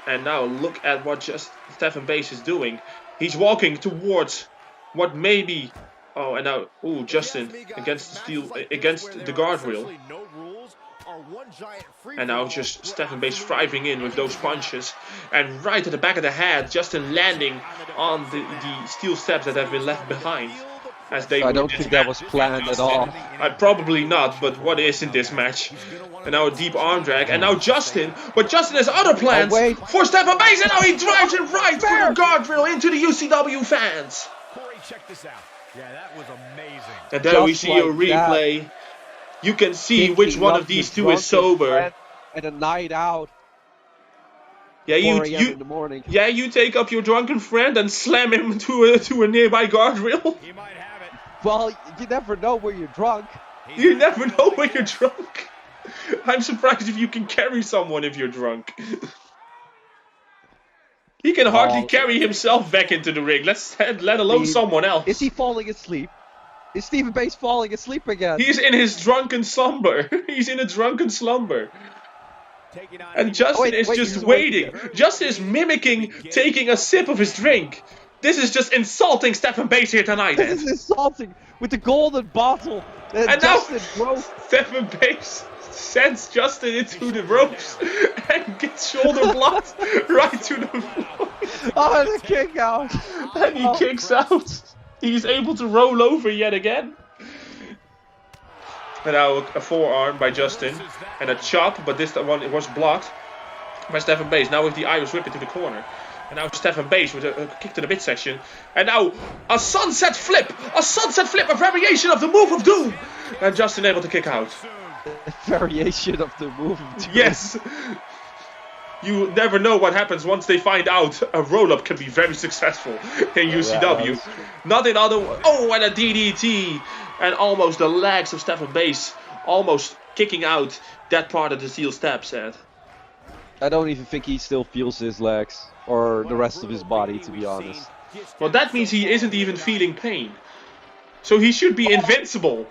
And now look at what Stephan Base is doing. He's walking towards what may be... Oh, and now, ooh, Justin against the steel, against the guardrail. And now just Stephan Base driving in with those punches. And right at the back of the head, Justin landing on the steel steps that have been left behind. As they I don't think that was planned at all. Probably not, but what is in this match? And now a deep arm drag, and now Justin, but Justin has other plans for Stephan Base, and now he drives it right through the guardrail into the UCW fans. Corey, check this out. Yeah, that was amazing. And there we see a replay. You can see which one of these two is sober. And a night out. Yeah, in the morning. Yeah, you take up your drunken friend and slam him to a nearby guardrail. He might have it. Well, you never know when you're drunk. You never know when you're drunk. I'm surprised if you can carry someone if you're drunk. He can hardly carry himself back into the ring. Let alone someone else. Is he falling asleep? Is Stephan Base falling asleep again? He's in his drunken slumber. He's in a drunken slumber. And Justin is just waiting. Justin is mimicking taking a sip of his drink. This is just insulting Stephan Base here tonight. This is insulting with the golden bottle. And Justin now Stephan Base sends Justin into the ropes and gets shoulder blocked right to the floor. Oh, the kick out. And he kicks out. He's able to roll over yet again. And now a forearm by Justin. And a chop, but this one it was blocked by Stephan Base. Now with the Irish whip into the corner. And now Stephan Base with a kick to the midsection. And now a sunset flip. A variation of the move of doom. And Justin able to kick out. A variation of the move of doom. Yes. You never know what happens once they find out a roll-up can be very successful in UCW. Not in other... Oh, and a DDT. And almost the legs of Stephan Base almost kicking out that part of the steel steps, Ed. I don't even think he still feels his legs or the rest of his body, to be honest. Well, that means he isn't even feeling pain. So he should be invincible.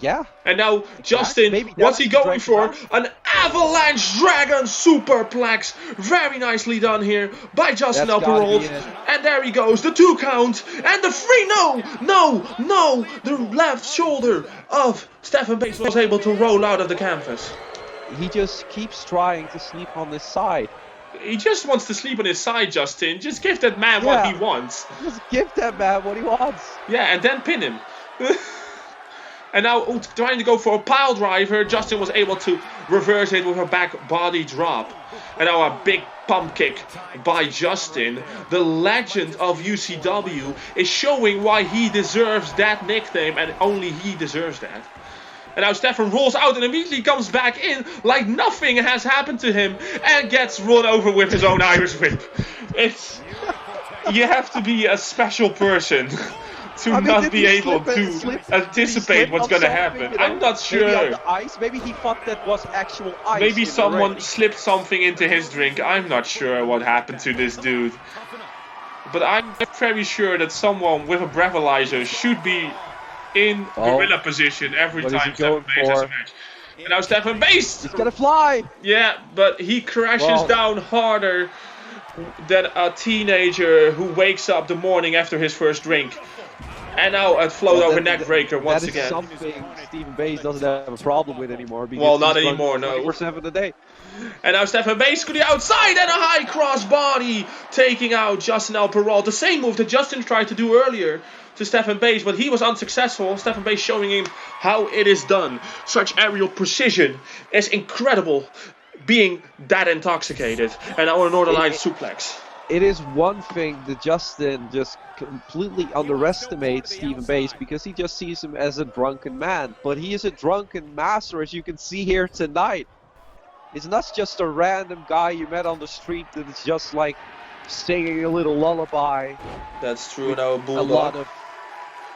Yeah. And now Justin, what's he going for? An avalanche dragon superplex. Very nicely done here by Justin Perreault. And there he goes, the 2 count and the 3. No. The left shoulder of Stephan Base was able to roll out of the canvas. He just keeps trying to sleep on this side. He just wants to sleep on his side, Justin. Just give that man what he wants. Just give that man what he wants. Yeah, and then pin him. And now trying to go for a pile driver, Justin was able to reverse it with a back body drop. And now a big pump kick by Justin. The legend of UCW is showing why he deserves that nickname, and only he deserves that. And now Stephan rolls out and immediately comes back in like nothing has happened to him and gets run over with his own Irish whip. You have to be a special person to not be able to anticipate what's going to happen. You know? I'm not sure. Maybe on the ice. Maybe he thought that was actual ice. Maybe someone slipped something into his drink. I'm not sure what happened to this dude. But I'm very sure that someone with a breathalyzer should be in gorilla position every time Stephan Bass has a match. And now Stephan Bass! He's gonna fly! Yeah, but he crashes down harder than a teenager who wakes up the morning after his first drink. And now a float over neck breaker once again. That is something Stephan Bass doesn't have a problem with anymore. Well, not anymore, no. 24/7 a day. And now Stephan Bass to the outside and a high cross body taking out Justin Perreault. The same move that Justin tried to do earlier to Stephan Bass, but he was unsuccessful. Stephan Bass showing him how it is done. Such aerial precision is incredible, being that intoxicated. And now a Northern Lights suplex. It is one thing that Justin just completely underestimates Stephan Bass because he just sees him as a drunken man. But he is a drunken master, as you can see here tonight. It's not just a random guy you met on the street that is just like singing a little lullaby. That's true. Now Bulldog.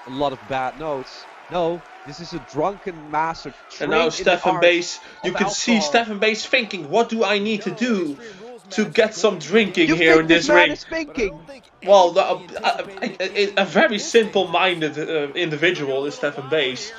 A lot of bad notes. No, this is a drunken master. And now Stephan Bass, you can see Stephan Bass thinking, what do I need to do to get some drinking here in this ring? Well, a very simple-minded individual is Stephan Bass.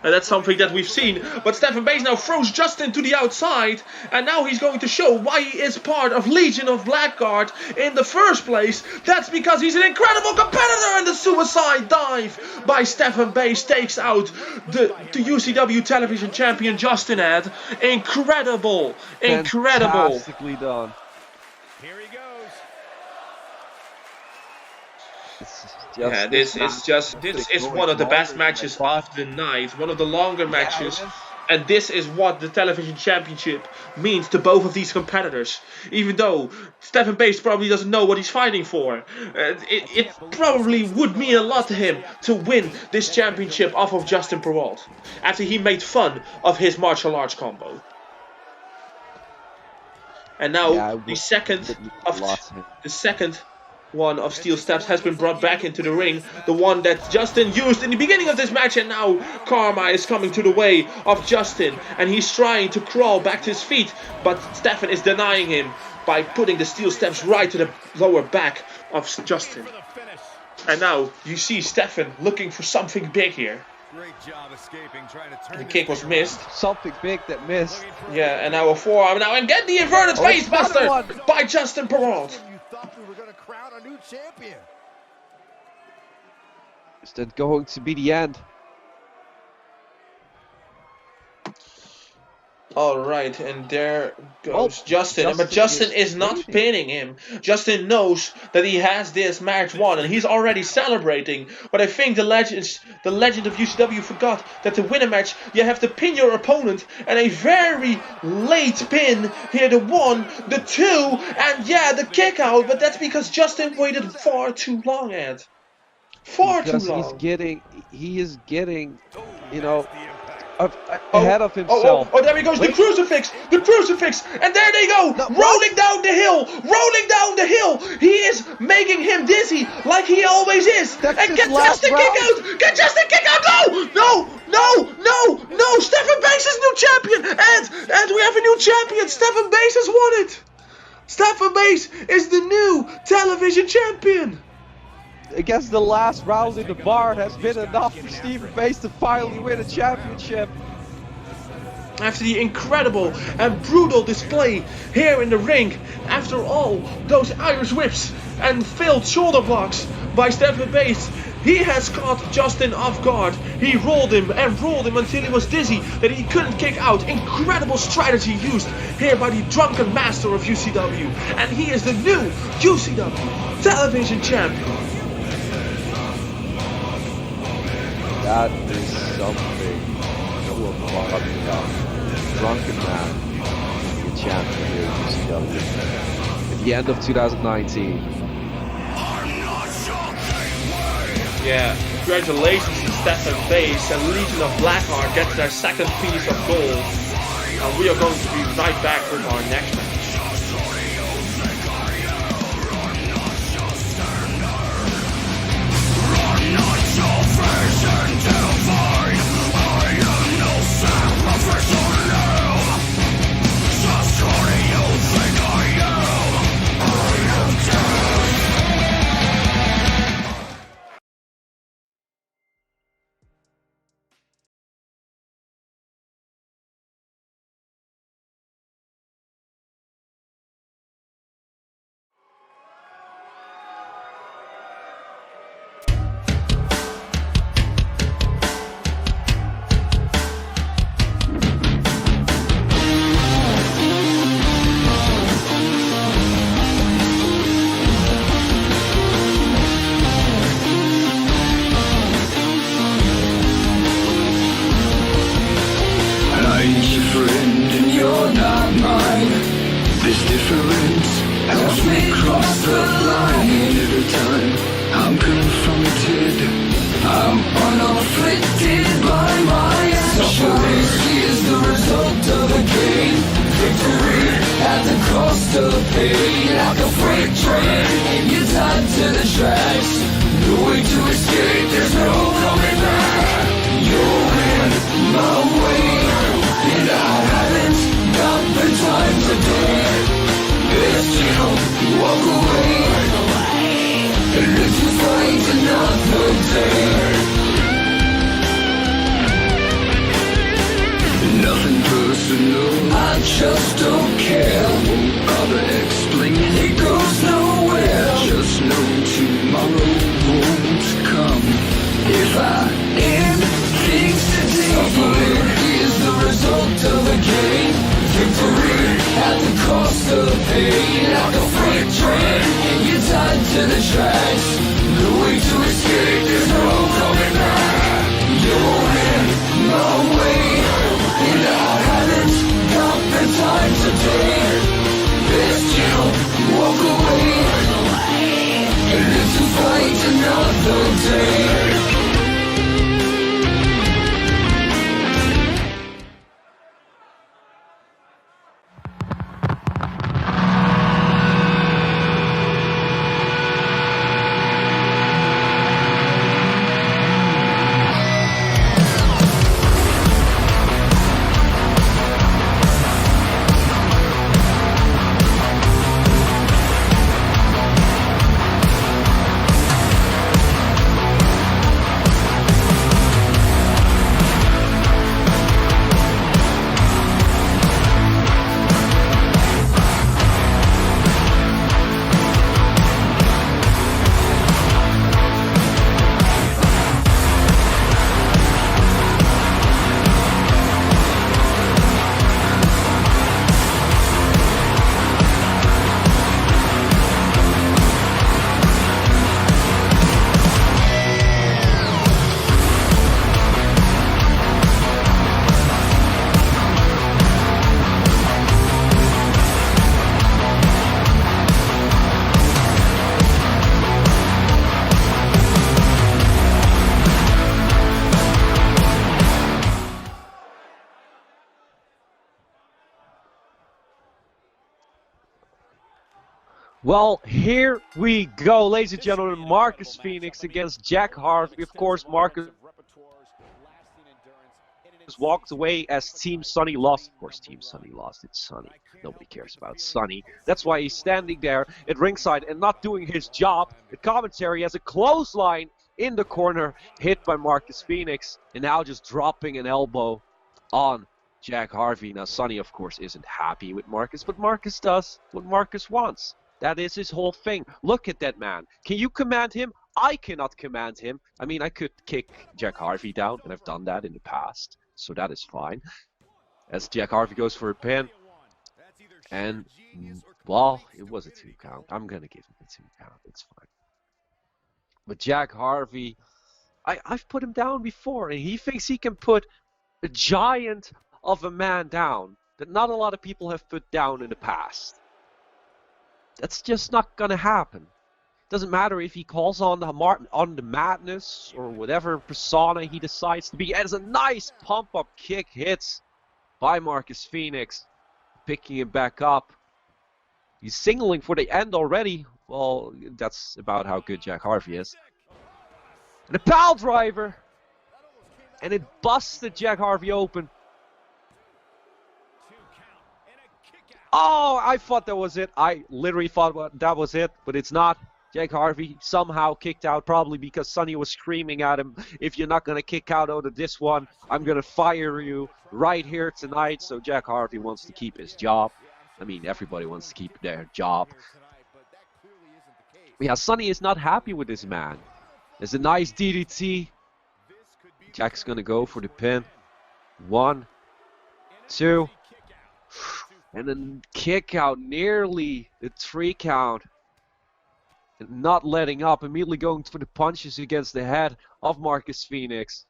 And that's something that we've seen. But Stephan Bass now throws Justin to the outside. And now he's going to show why he is part of Legion of Blackguard in the first place. That's because he's an incredible competitor, and the suicide dive by Stephan Bass takes out the UCW television champion Justin Ed. Incredible. Incredible. Fantastically done. Here he goes. This is one of the best matches of the night, one of the longer matches, and this is what the television championship means to both of these competitors. Even though Stephan Bass probably doesn't know what he's fighting for, it probably would mean a lot to him to win this championship off of Justin Perreault after he made fun of his martial arts combo. And now the second one of steel steps has been brought back into the ring, the one that Justin used in the beginning of this match, and now Karma is coming to the way of Justin, and he's trying to crawl back to his feet, but Stephan is denying him by putting the steel steps right to the lower back of Justin. And now you see Stephan looking for something big here. Great job escaping, trying to turn the kick was missed. Something big that missed. Yeah, and now a forearm now, and get the inverted face buster by Justin Perreault. You thought we were going to crown a new champion. Is that going to be the end? Alright, and there goes Justin. But Justin is not pinning him. Justin knows that he has this match won, and he's already celebrating. But I think the legend of UCW forgot that to win a match, you have to pin your opponent. And a very late pin here, the 1, the 2, and yeah, the kick out. But that's because Justin waited far too long, Ed. Far too long. He is getting, you know, ahead of himself. Oh, there he goes, the crucifix, and there they go, rolling down the hill, he is making him dizzy, like he always is, and get Justin kick out, no, Stephan Bass is new champion, and we have a new champion, Stephan Bass has won it, Stephan Bass is the new television champion. I guess the last round in the bar has been enough for Stephan Bass to finally win a championship. After the incredible and brutal display here in the ring, after all those Irish whips and failed shoulder blocks by Stephan Bass, he has caught Justin off guard. He rolled him until he was dizzy that he couldn't kick out. Incredible strategy used here by the drunken master of UCW. And he is the new UCW television champion. That is something. of a drunken man becoming a champion here at UCW. At the end of 2019. Yeah, congratulations to Stephan Face and Legion of Blackguard gets their second piece of gold. And we are going to be right back with our next match. Well, here we go, ladies and gentlemen. Marcus Fenix against Jack Harvey. Of course, Marcus walked away as Team Sunny lost. Of course, Team Sunny lost. It's Sunny. Nobody cares about Sunny. That's why he's standing there at ringside and not doing his job. The commentary has a clothesline in the corner, hit by Marcus Fenix, and now just dropping an elbow on Jack Harvey. Now, Sunny, of course, isn't happy with Marcus, but Marcus does what Marcus wants. That is his whole thing. Look at that man. Can you command him? I cannot command him. I mean, I could kick Jack Harvey down, and I've done that in the past, so that is fine. As Jack Harvey goes for a pin, and, well, it was a 2 count. I'm going to give him a 2 count. It's fine. But Jack Harvey, I've put him down before, and he thinks he can put a giant of a man down that not a lot of people have put down in the past. That's just not gonna happen. Doesn't matter if he calls on the madness or whatever persona he decides to be. As a nice pump-up kick hits by Marcus Fenix, picking him back up. He's signaling for the end already. Well, that's about how good Jack Harvey is. And a pile driver, and it busted Jack Harvey open. Oh, I thought that was it. I literally thought that was it, but it's not. Jack Harvey somehow kicked out, probably because Sonny was screaming at him, if you're not going to kick out out of this one, I'm going to fire you right here tonight. So Jack Harvey wants to keep his job. I mean, everybody wants to keep their job. Yeah, Sonny is not happy with this man. There's a nice DDT. Jack's going to go for the pin. 1, 2. And then kick out, nearly the 3 count. And not letting up, immediately going for the punches against the head of Marcus Fenix.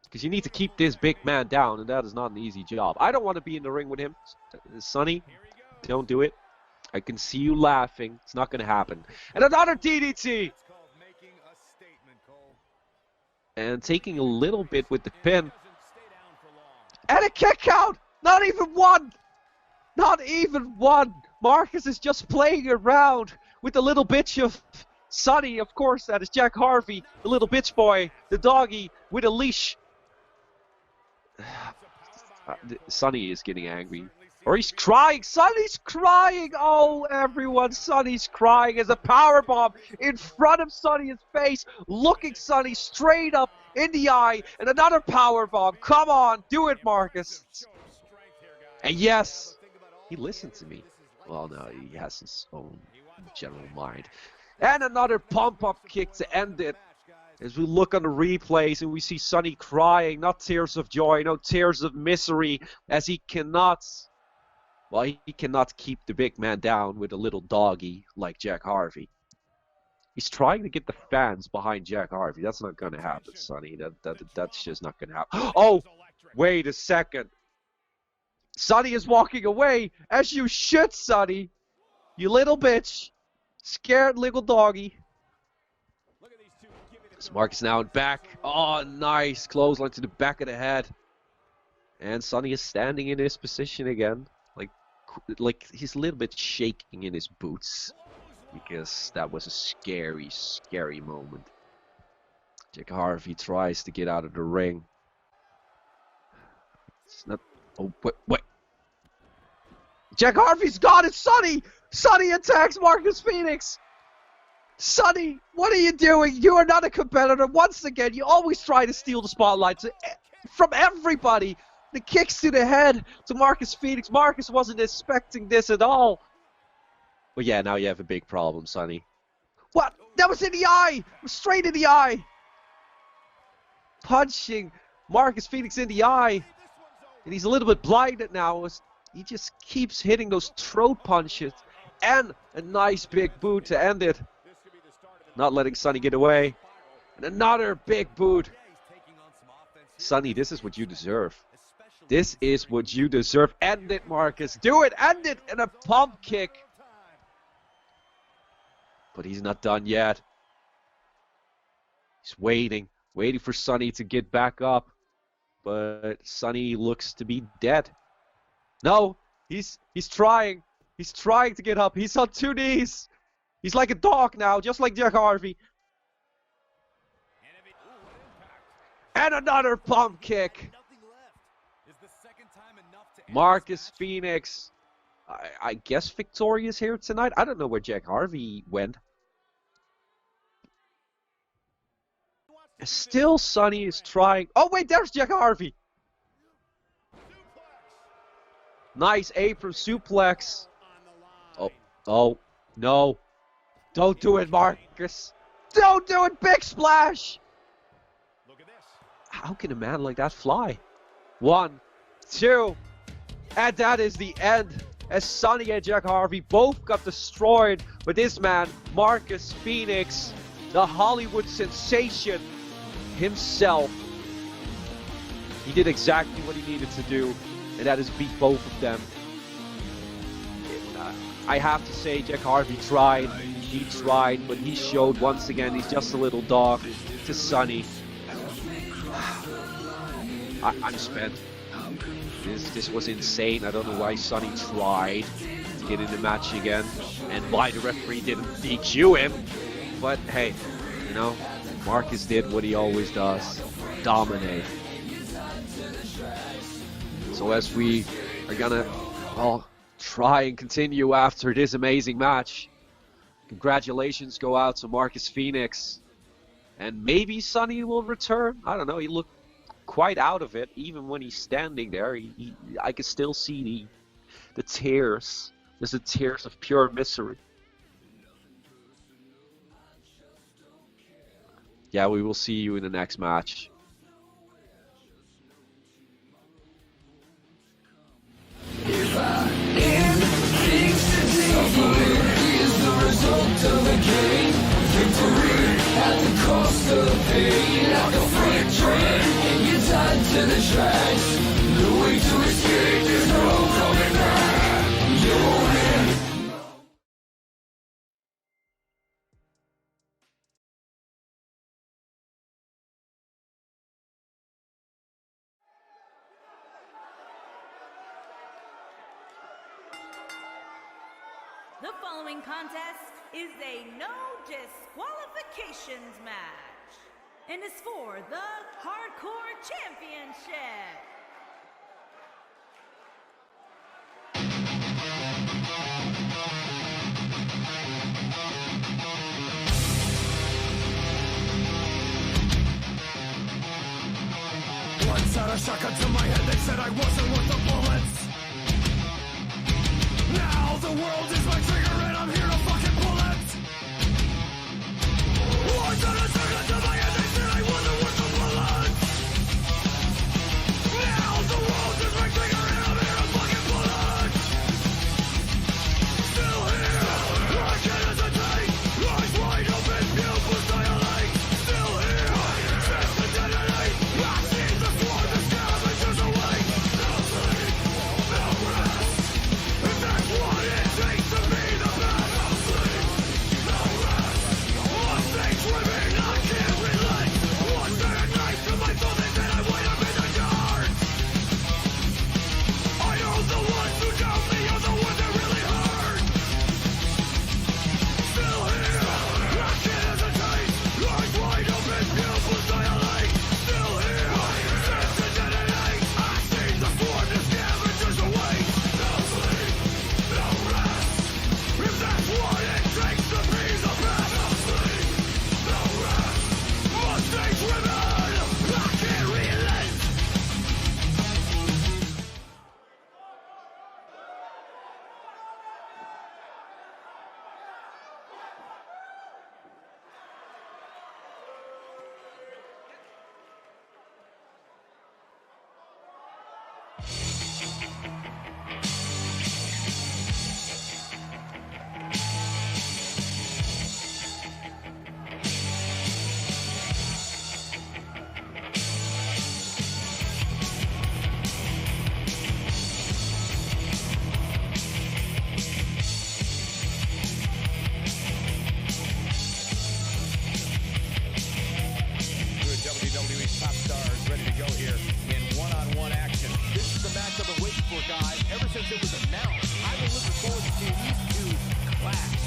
Because you need to keep this big man down, and that is not an easy job. I don't want to be in the ring with him. Sonny, don't do it. I can see you laughing. It's not going to happen. And another DDT! And taking a little bit with the pin. And a kick out! Not even one! Not even one! Marcus is just playing around with the little bitch of Sonny. Of course, that is Jack Harvey, the little bitch boy, the doggy with a leash. Sonny is getting angry. Or he's crying. Sonny's crying. Oh, everyone. Sonny's crying as a powerbomb in front of Sonny's face, looking Sonny straight up in the eye, and another powerbomb. Come on, do it, Marcus. And yes, he listened to me. Well, no, he has his own general mind. And another pump-up kick to end it. As we look on the replays and we see Sonny crying, not tears of joy, no tears of misery, as he cannot, well, he cannot keep the big man down with a little doggy like Jack Harvey. He's trying to get the fans behind Jack Harvey. That's not going to happen, Sonny. That's just not going to happen. Oh, wait a second. Sonny is walking away, as you should, Sonny. You little bitch. Scared little doggy. Marcus now back. Oh, nice. Clothesline to the back of the head. And Sonny is standing in his position again. Like he's a little bit shaking in his boots. Because that was a scary, scary moment. Jack Harvey tries to get out of the ring. It's not... Oh, wait. Jack Harvey's gone. It's Sonny. Sonny attacks Marcus Fenix. Sonny, what are you doing? You are not a competitor. Once again, you always try to steal the spotlight from everybody. The kicks to the head to Marcus Fenix. Marcus wasn't expecting this at all. Well, yeah, now you have a big problem, Sonny. What? That was in the eye. Straight in the eye. Punching Marcus Fenix in the eye. And he's a little bit blinded now. He just keeps hitting those throat punches. And a nice big boot to end it. Not letting Sonny get away. And another big boot. Sonny, this is what you deserve. This is what you deserve. End it, Marcus. Do it. End it. And a pump kick. But he's not done yet. He's waiting. Waiting for Sonny to get back up. But Sonny looks to be dead. No. He's trying. He's trying to get up. He's on 2 knees. He's like a dog now, just like Jack Harvey. And another pump kick. Marcus Fenix, I guess victorious here tonight. I don't know where Jack Harvey went. Still, Sonny is trying. Oh, wait, there's Jack Harvey. Nice apron suplex. Oh, no. Don't do it, Marcus. Don't do it, big splash. How can a man like that fly? 1, 2. And that is the end. As Sonny and Jack Harvey both got destroyed. But this man, Marcus Fenix, the Hollywood sensation himself, He did exactly what he needed to do, and that is beat both of them. I have to say, Jack Harvey tried. He tried, but he showed once again he's just a little dog to Sonny. I'm spent. This was insane. I don't know why Sonny tried to get in the match again, and why the referee didn't DQ him. But hey, you know, Marcus did what he always does: dominate. So as we are gonna, well, try and continue after this amazing match, congratulations go out to Marcus Fenix, and maybe Sonny will return. I don't know. He looked quite out of it, even when he's standing there. I can still see the tears. There's the tears of pure misery. Yeah, we will see you in the next match. If I am things today, is the result of a game. Victory at the cost of pain, like a freight train, and you're tied to the tracks. The way to escape, there's no coming back. You're in. The following contest is a no disqualifications match and is for the Hardcore Championship. Once had a shotgun to my head, they said I wasn't worth the bullets. Now the world is my trigger and I'm here to fucking pull it. Once had a shotgun to my head, they said I wasn't worth the bullets. Now the world is my trigger and I'm here to fucking pull it. Still here, I can't hesitate. Eyes wide open, pupils dilate. Still here, set to detonate. I see the sword, the scavengers awake. No sleep, no rest. If that's what it takes to be the best. No sleep, no rest. One thing's living, I can't relate. One day at night to my soul, they said I wait up in the dark. I know the ones who doubt me are the ones that really hurt. Still here, I can't hesitate. Eyes wide open, pupils dilate. Still here, set to detonate. I see the sword, the scavengers awake. No sleep, no rest. If that's what it takes to be the best. No sleep, no rest. Mistakes remain, I can't relent. Good WWE top stars ready to go here in one-on-one action. This is the match I've been waiting for, guys. Ever since it was announced, I've been looking forward to seeing these two clash.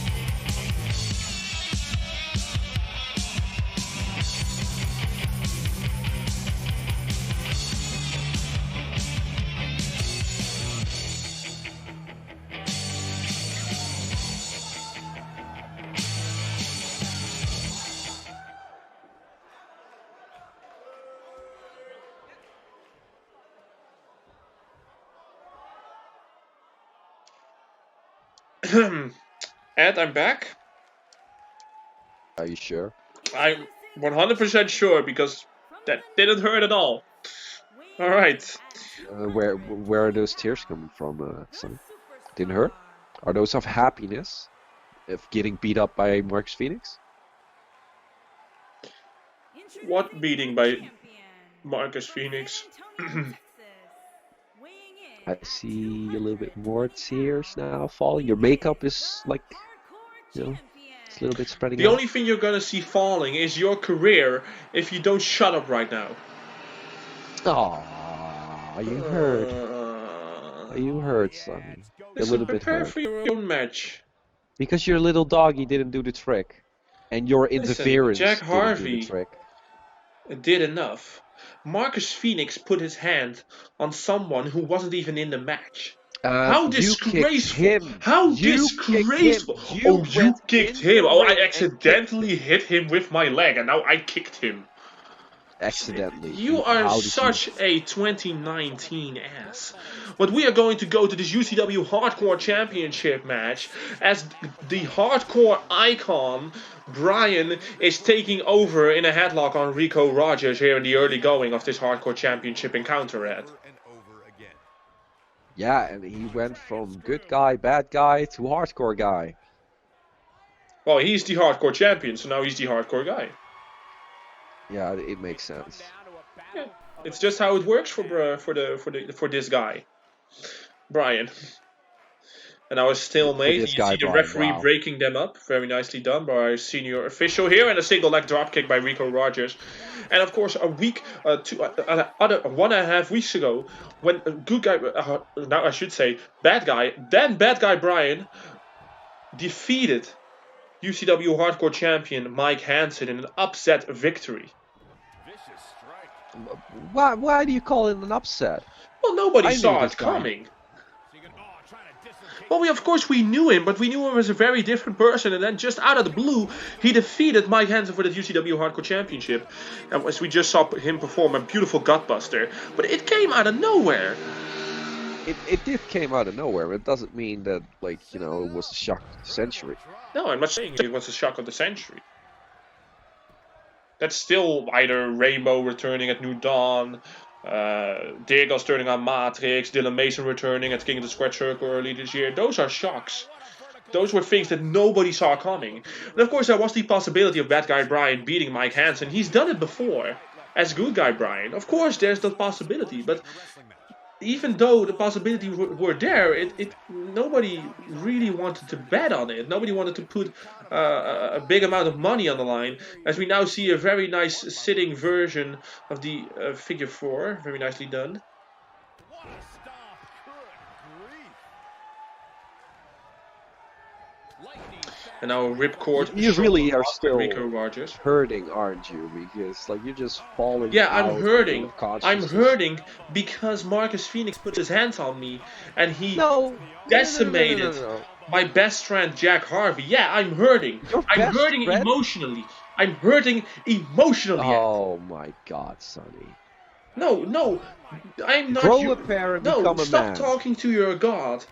Ed, I'm back. Are you sure? I'm 100% sure because that didn't hurt at all. Alright. Where are those tears coming from, Sonny? Didn't hurt? Are those of happiness? Of getting beat up by Marcus Fenix? What beating by Marcus Fenix. I see a little bit more tears now falling. Your makeup is like, you know, it's a little bit spreading The out. only thing you're gonna see falling is your career if you don't shut up right now. Aww, you hurt. You hurt, Sonny. A Listen, little bit prepare hurt. for your own match. Because your little doggy didn't do the trick. And your interference Jack didn't do Harvey the trick. did enough. Marcus Fenix put his hand on someone who wasn't even in the match. How disgraceful! Him. How You disgraceful! kicked him. You You went kicked in him! the Oh, I ring and accidentally hit him with my leg, and now I kicked him. Accidentally. You are such a 2019 ass. But we are going to go to this UCW Hardcore Championship match as the hardcore icon Brian is taking over in a headlock on Rico Rodgers here in the early going of this Hardcore Championship encounter at. Yeah, and he went from good guy, bad guy to hardcore guy. Well, he's the hardcore champion, so now he's the hardcore guy. Yeah, it makes sense. Yeah, it's just how it works for this guy, Brian. And our stalemate. You see the Brian, referee wow. breaking them up. Very nicely done by our senior official here, and a single leg dropkick by Rico Rodgers. And of course, a week, 1.5 weeks ago, when good guy, now I should say bad guy, then bad guy Brian defeated UCW Hardcore Champion Mike Hansen in an upset victory. Why do you call it an upset? Well, nobody I saw knew it this guy. coming. Well, of course we knew him, but we knew him as a very different person, and then just out of the blue, he defeated Mike Hansen for the UCW Hardcore Championship. And as we just saw him perform a beautiful gutbuster, but it came out of nowhere. It did came out of nowhere, but it doesn't mean that, like, you know, it was the shock of the century. No, I'm not saying it was a shock of the century. That's still either Rainbow returning at New Dawn, Dyrgos turning on Maartrix, Dylan Mason returning at King of the Square Circle early this year. Those are shocks. Those were things that nobody saw coming. And of course there was the possibility of Bad Guy Brian beating Mike Hansen. He's done it before as Good Guy Brian. Of course there's that possibility, but even though the possibility were there, nobody really wanted to bet on it. Nobody wanted to put a big amount of money on the line, as we now see a very nice sitting version of the figure 4. Very nicely done. And now a ripcord. You really are still Rico Rodgers. hurting, aren't you? Because, like, you're just falling. Yeah, out I'm hurting. of I'm consciousness. hurting because Marcus Fenix put his hands on me and he No. decimated No. my best friend Jack Harvey. Yeah, I'm hurting. Your I'm best hurting friend? emotionally. I'm hurting emotionally. Oh my God, Sonny. No, I'm not. Grow a pair and become a stop man. talking to your god.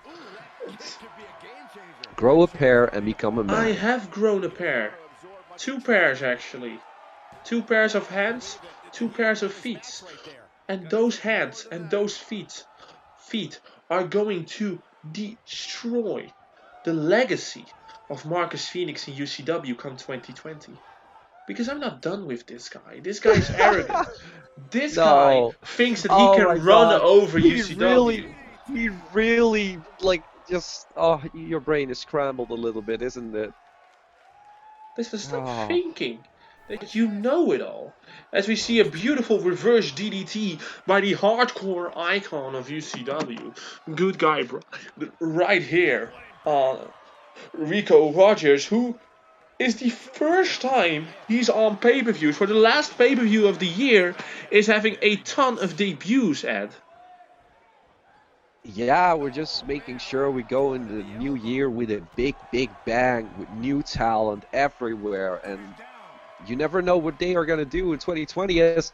Grow a pair and become a man. I have grown a pair. 2 pairs actually. 2 pairs of hands, 2 pairs of feet. And those hands and those feet are going to destroy the legacy of Marcus Fenix in UCW come 2020. Because I'm not done with this guy. This guy's arrogant. This guy thinks that he can run over UCW. He really, like, just, your brain is scrambled a little bit, isn't it? Listen, stop thinking that you know it all. As we see a beautiful reverse DDT by the hardcore icon of UCW. Good guy, right here. Rico Rodgers, who is the first time he's on pay-per-views. For the last pay-per-view of the year is having a ton of debuts, Ed. Yeah, we're just making sure we go into the new year with a big bang, with new talent everywhere, and you never know what they are going to do in 2020 as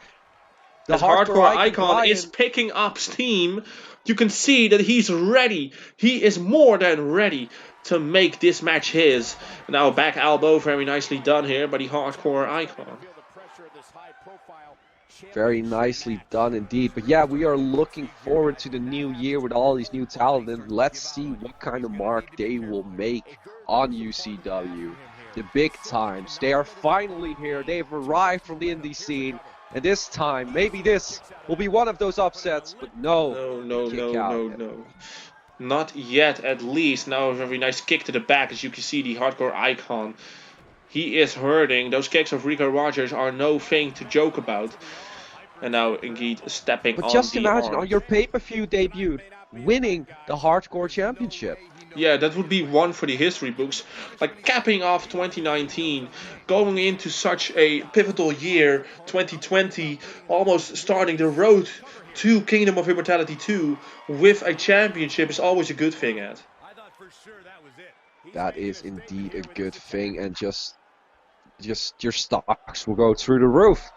the hardcore icon is picking up steam. You can see that he's ready. He is more than ready to make this match his. Now back elbow, very nicely done here by the hardcore icon. Very nicely done indeed. But yeah, we are looking forward to the new year with all these new talent, and let's see what kind of mark they will make on UCW. The big times. They are finally here. They've arrived from the indie scene. And this time, maybe this will be one of those upsets, but no. No. Not yet, at least. Now a very nice kick to the back, as you can see the hardcore icon. He is hurting. Those kicks of Rico Rodgers are no thing to joke about. And now indeed stepping on the But just imagine, arm. on your pay-per-view debut, winning the Hardcore Championship. Yeah, that would be one for the history books. Like capping off 2019, going into such a pivotal year, 2020, almost starting the road to Kingdom of Immortality 2 with a championship is always a good thing, Ed. That is indeed a good thing, and just your stocks will go through the roof.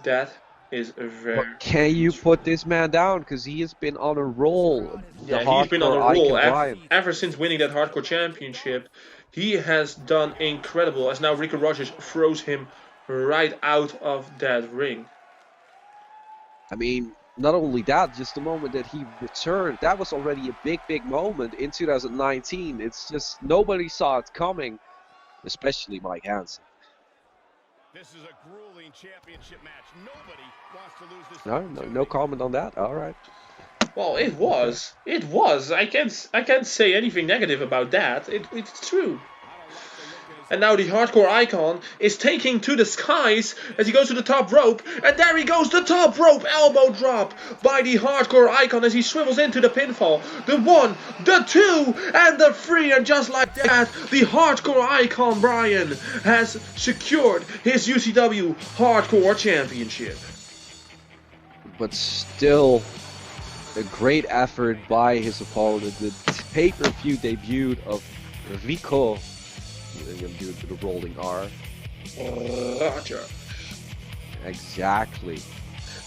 That is a very... But can you put this man down? Because he has been on a roll. Yeah, he's been on a roll ever since winning that Hardcore Championship. He has done incredible, as now Rico Rodgers throws him right out of that ring. I mean, not only that, just the moment that he returned, that was already a big moment in 2019. It's just nobody saw it coming, especially Mike Hansen. This is a grueling championship match. Nobody wants to lose this. No comment on that. All right. Well, it was. It was. I can't say anything negative about that. It's true. And now the hardcore icon is taking to the skies as he goes to the top rope. And there he goes, the top rope elbow drop by the hardcore icon as he swivels into the pinfall. The 1, the 2, and the 3. And just like that, the hardcore icon Brian has secured his UCW Hardcore Championship. But still, a great effort by his opponent. The pay-per-view debut of Rico. I'm going to do it with a rolling R. Roger. Exactly.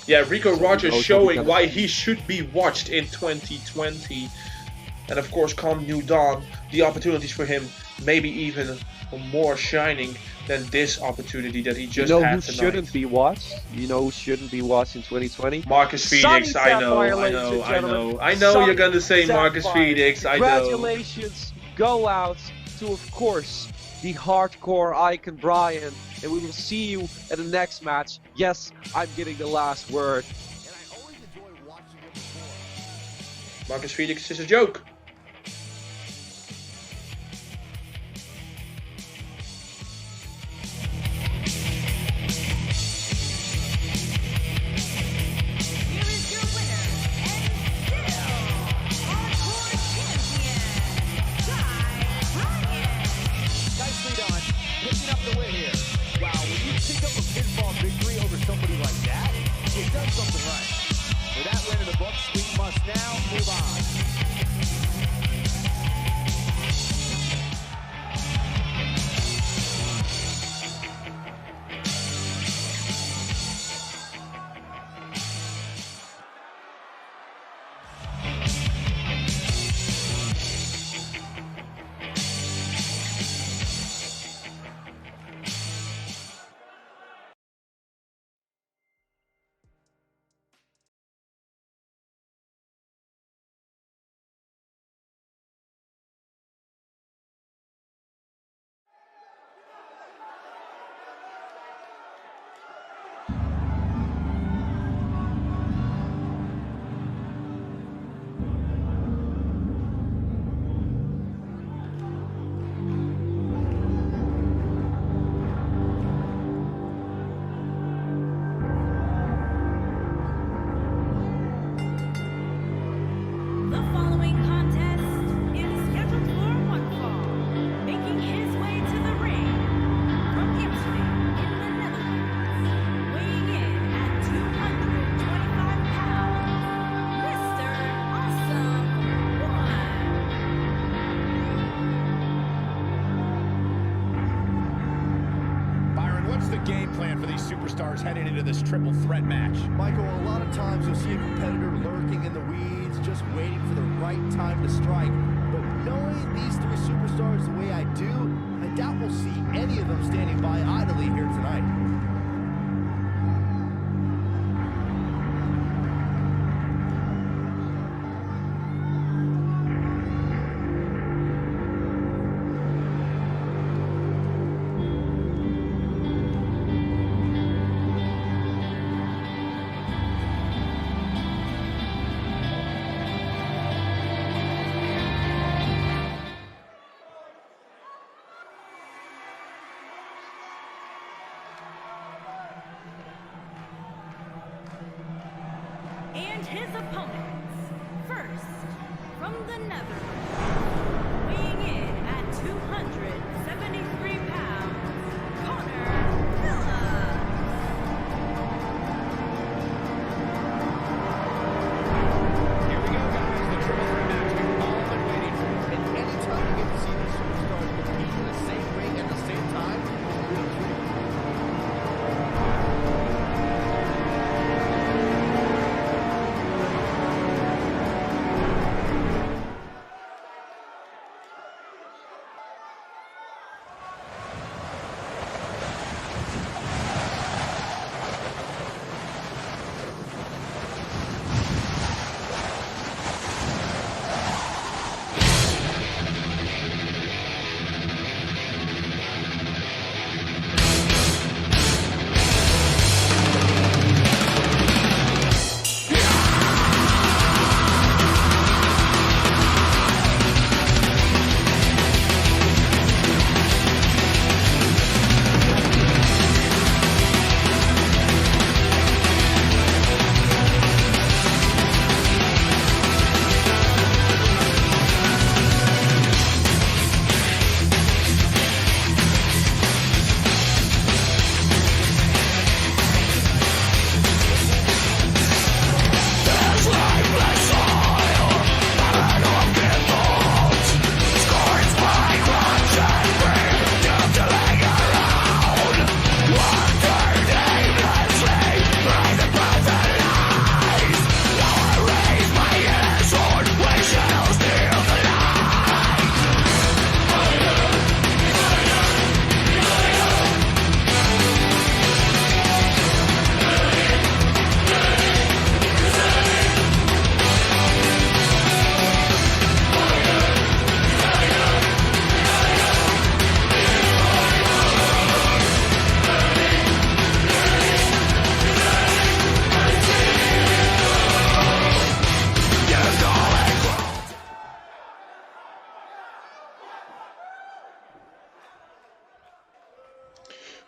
Yeah, Rico So Rodgers showing why he should be watched in 2020. And of course, come New Dawn, the opportunities for him maybe even more shining than this opportunity that he just had tonight. You know who shouldn't be watched? You know who shouldn't be watched in 2020? Marcus Phoenix, I know you're going to say Marcus Phoenix, I know. Congratulations go out to, of course, the hardcore icon Brian, and we will see you at the next match. Yes, I'm getting the last word. Marcus Phoenix is a joke. Game plan for these superstars heading into this triple threat match? Michael, a lot of times you'll see a competitor lurking in the weeds, just waiting for the right time to strike. But knowing these three superstars the way I do, I doubt we'll see any of them standing by idly here tonight.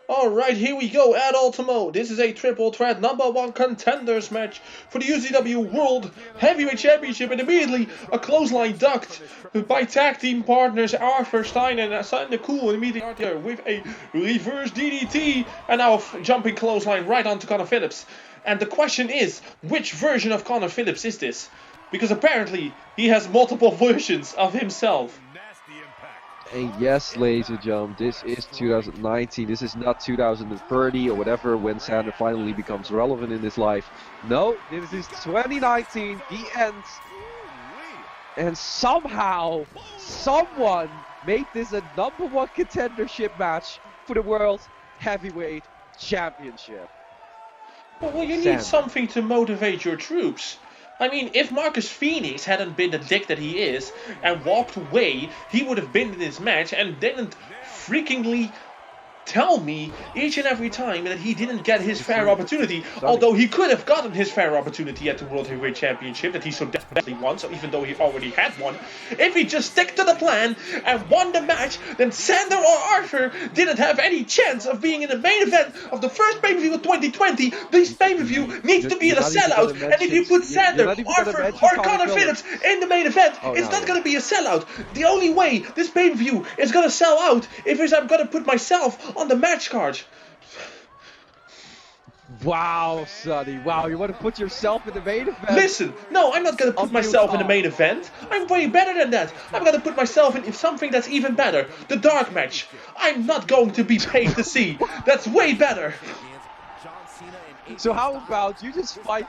Alright, here we go at Ultimo. This is a triple threat #1 contenders match for the UCW World Heavyweight Championship, and immediately a clothesline ducked by tag team partners Arthur, Stein and Sander Cool immediately with a reverse DDT, and now a jumping clothesline right onto Connor Phillips. And the question is, which version of Connor Phillips is this? Because apparently he has multiple versions of himself. And yes, ladies and gentlemen, this is 2019. This is not 2030 or whatever when Sander finally becomes relevant in his life. No, this is 2019, the end. And somehow, someone made this a #1 contendership match for the World Heavyweight Championship. Well, you need something to motivate your troops. I mean, if Marcus Fenix hadn't been the dick that he is and walked away, he would have been in this match and didn't freakingly tell me each and every time that he didn't get his fair opportunity, although he could have gotten his fair opportunity at the World Heavyweight Championship that he so desperately wants, so even though he already had one. If he just stick to the plan and won the match, then Sander or Arthur didn't have any chance of being in the main event of the first pay-per-view of 2020. This pay-per-view needs to be in a sellout, and if you put Sander, Arthur, or Connor Phillips in the main event, it's not going to be a sellout. The only way this pay-per-view is going to sell out if I'm going to put myself on the match card. Wow, Sonny. Wow, you want to put yourself in the main event? Listen, no, I'm not going to put myself in the main event. I'm way better than that. I'm going to put myself in something that's even better. The dark match. I'm not going to be paid to see. That's way better. So how about you just fight?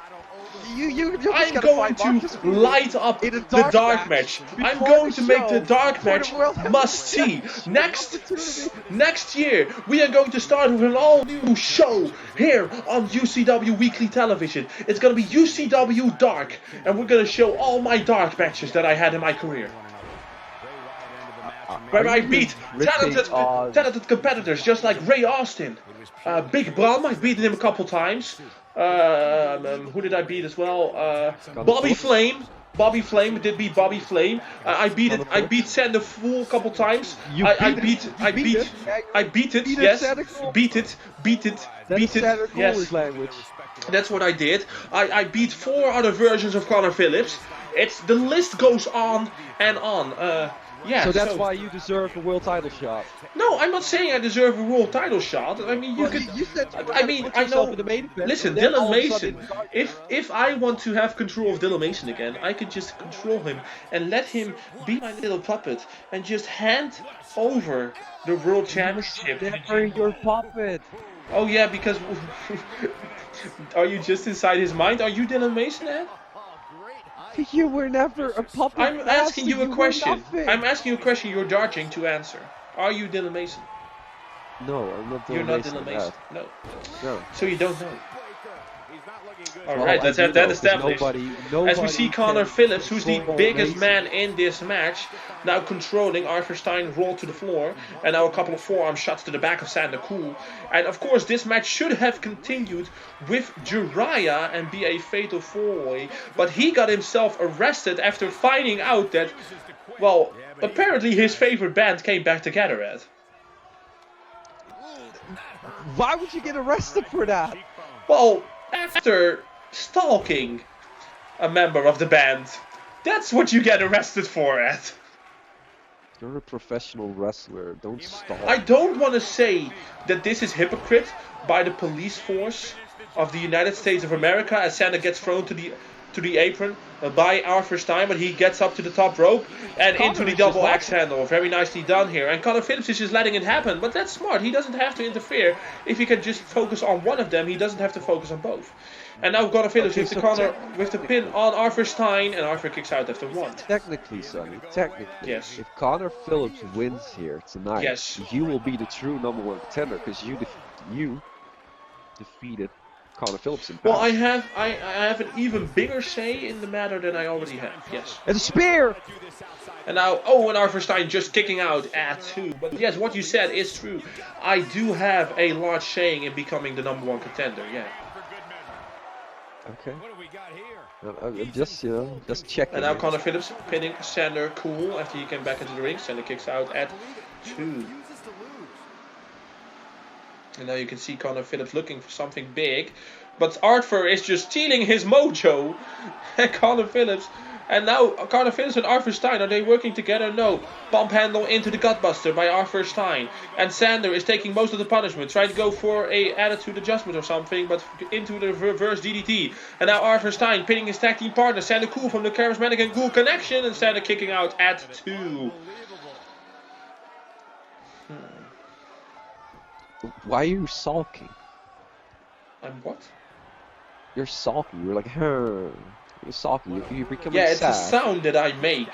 I'm going to light up the dark match. I'm going to make the dark match must see. Next year, we are going to start with an all-new show here on UCW Weekly Television. It's going to be UCW Dark, and we're going to show all my dark matches that I had in my career. Where I beat talented competitors just like Ray Austin. Big Bram, I've beaten him a couple times. Who did I beat as well? Bobby Flame. Bobby Flame, it did beat Bobby Flame. I beat Sander Fool a couple times. I beat it. Yes. That's what I did. I beat 4 other versions of Connor Phillips. The list goes on and on. Yeah, so that's why you deserve a world title shot. No, I'm not saying I deserve a world title shot. I mean, you said I mean, I know. Listen, Dylan Mason. If I want to have control of Dylan Mason again, I could just control him and let him be my little puppet and just hand over the world championship. Never your puppet. Oh yeah, because are you just inside his mind? Are you Dylan Mason, Ed? You were never a puppet. I'm asking you a question. I'm asking you a question you're dodging to answer. Are you Dylan Mason? No, I'm not Dylan Mason. You're not Dylan Mason. No. So you don't know. Alright, let's have that established. As we see Connor Phillips, who's the biggest man in this match, now controlling Arthur Stein, rolled to the floor, and now a couple of forearm shots to the back of Sander Cool. And of course, this match should have continued with Jiraiya and be a fatal 4-way, but he got himself arrested after finding out that, well, apparently his favorite band came back together, Ed. Why would you get arrested for that? Well, after stalking a member of the band. That's what you get arrested for, Ed. You're a professional wrestler. Don't stalk. I don't want to say that this is hypocrite by the police force of the United States of America as Sander gets thrown to the apron by Arthur Stein, but he gets up to the top rope and into the double axe handle. Very nicely done here. And Connor Phillips is just letting it happen, but that's smart. He doesn't have to interfere. If he can just focus on one of them, he doesn't have to focus on both. And now Connor Phillips with the pin on Arthur Stein, and Arthur kicks out after 1. Technically, Sonny, yes. If Connor Phillips wins here tonight, yes, you will be the true #1 contender because you defeated Connor Phillips in Well, I have an even bigger say in the matter than I already have. Yes. And a spear. And now, and Arthur Stein just kicking out at 2. But yes, what you said is true. I do have a large saying in becoming the #1 contender. Yeah. Okay. Just checking. And now Connor Phillips pinning Sander Cool after he came back into the ring. Sander kicks out at 2. And now you can see Connor Phillips looking for something big. But Arthur is just stealing his mojo. And Connor Phillips. And now Connor Phillips and Arthur Stein, are they working together? No. Bump handle into the Gutbuster by Arthur Stein. And Sander is taking most of the punishment. Trying to go for a attitude adjustment or something, but into the reverse DDT. And now Arthur Stein pinning his tag team partner, Sander Cool, from the Charismatic and Cool connection. And Sander kicking out at 2. Why are you sulking? I'm what? You're sulking. You're like, huh. You're sulking. You're becoming Yeah, it's sad. a sound that I make.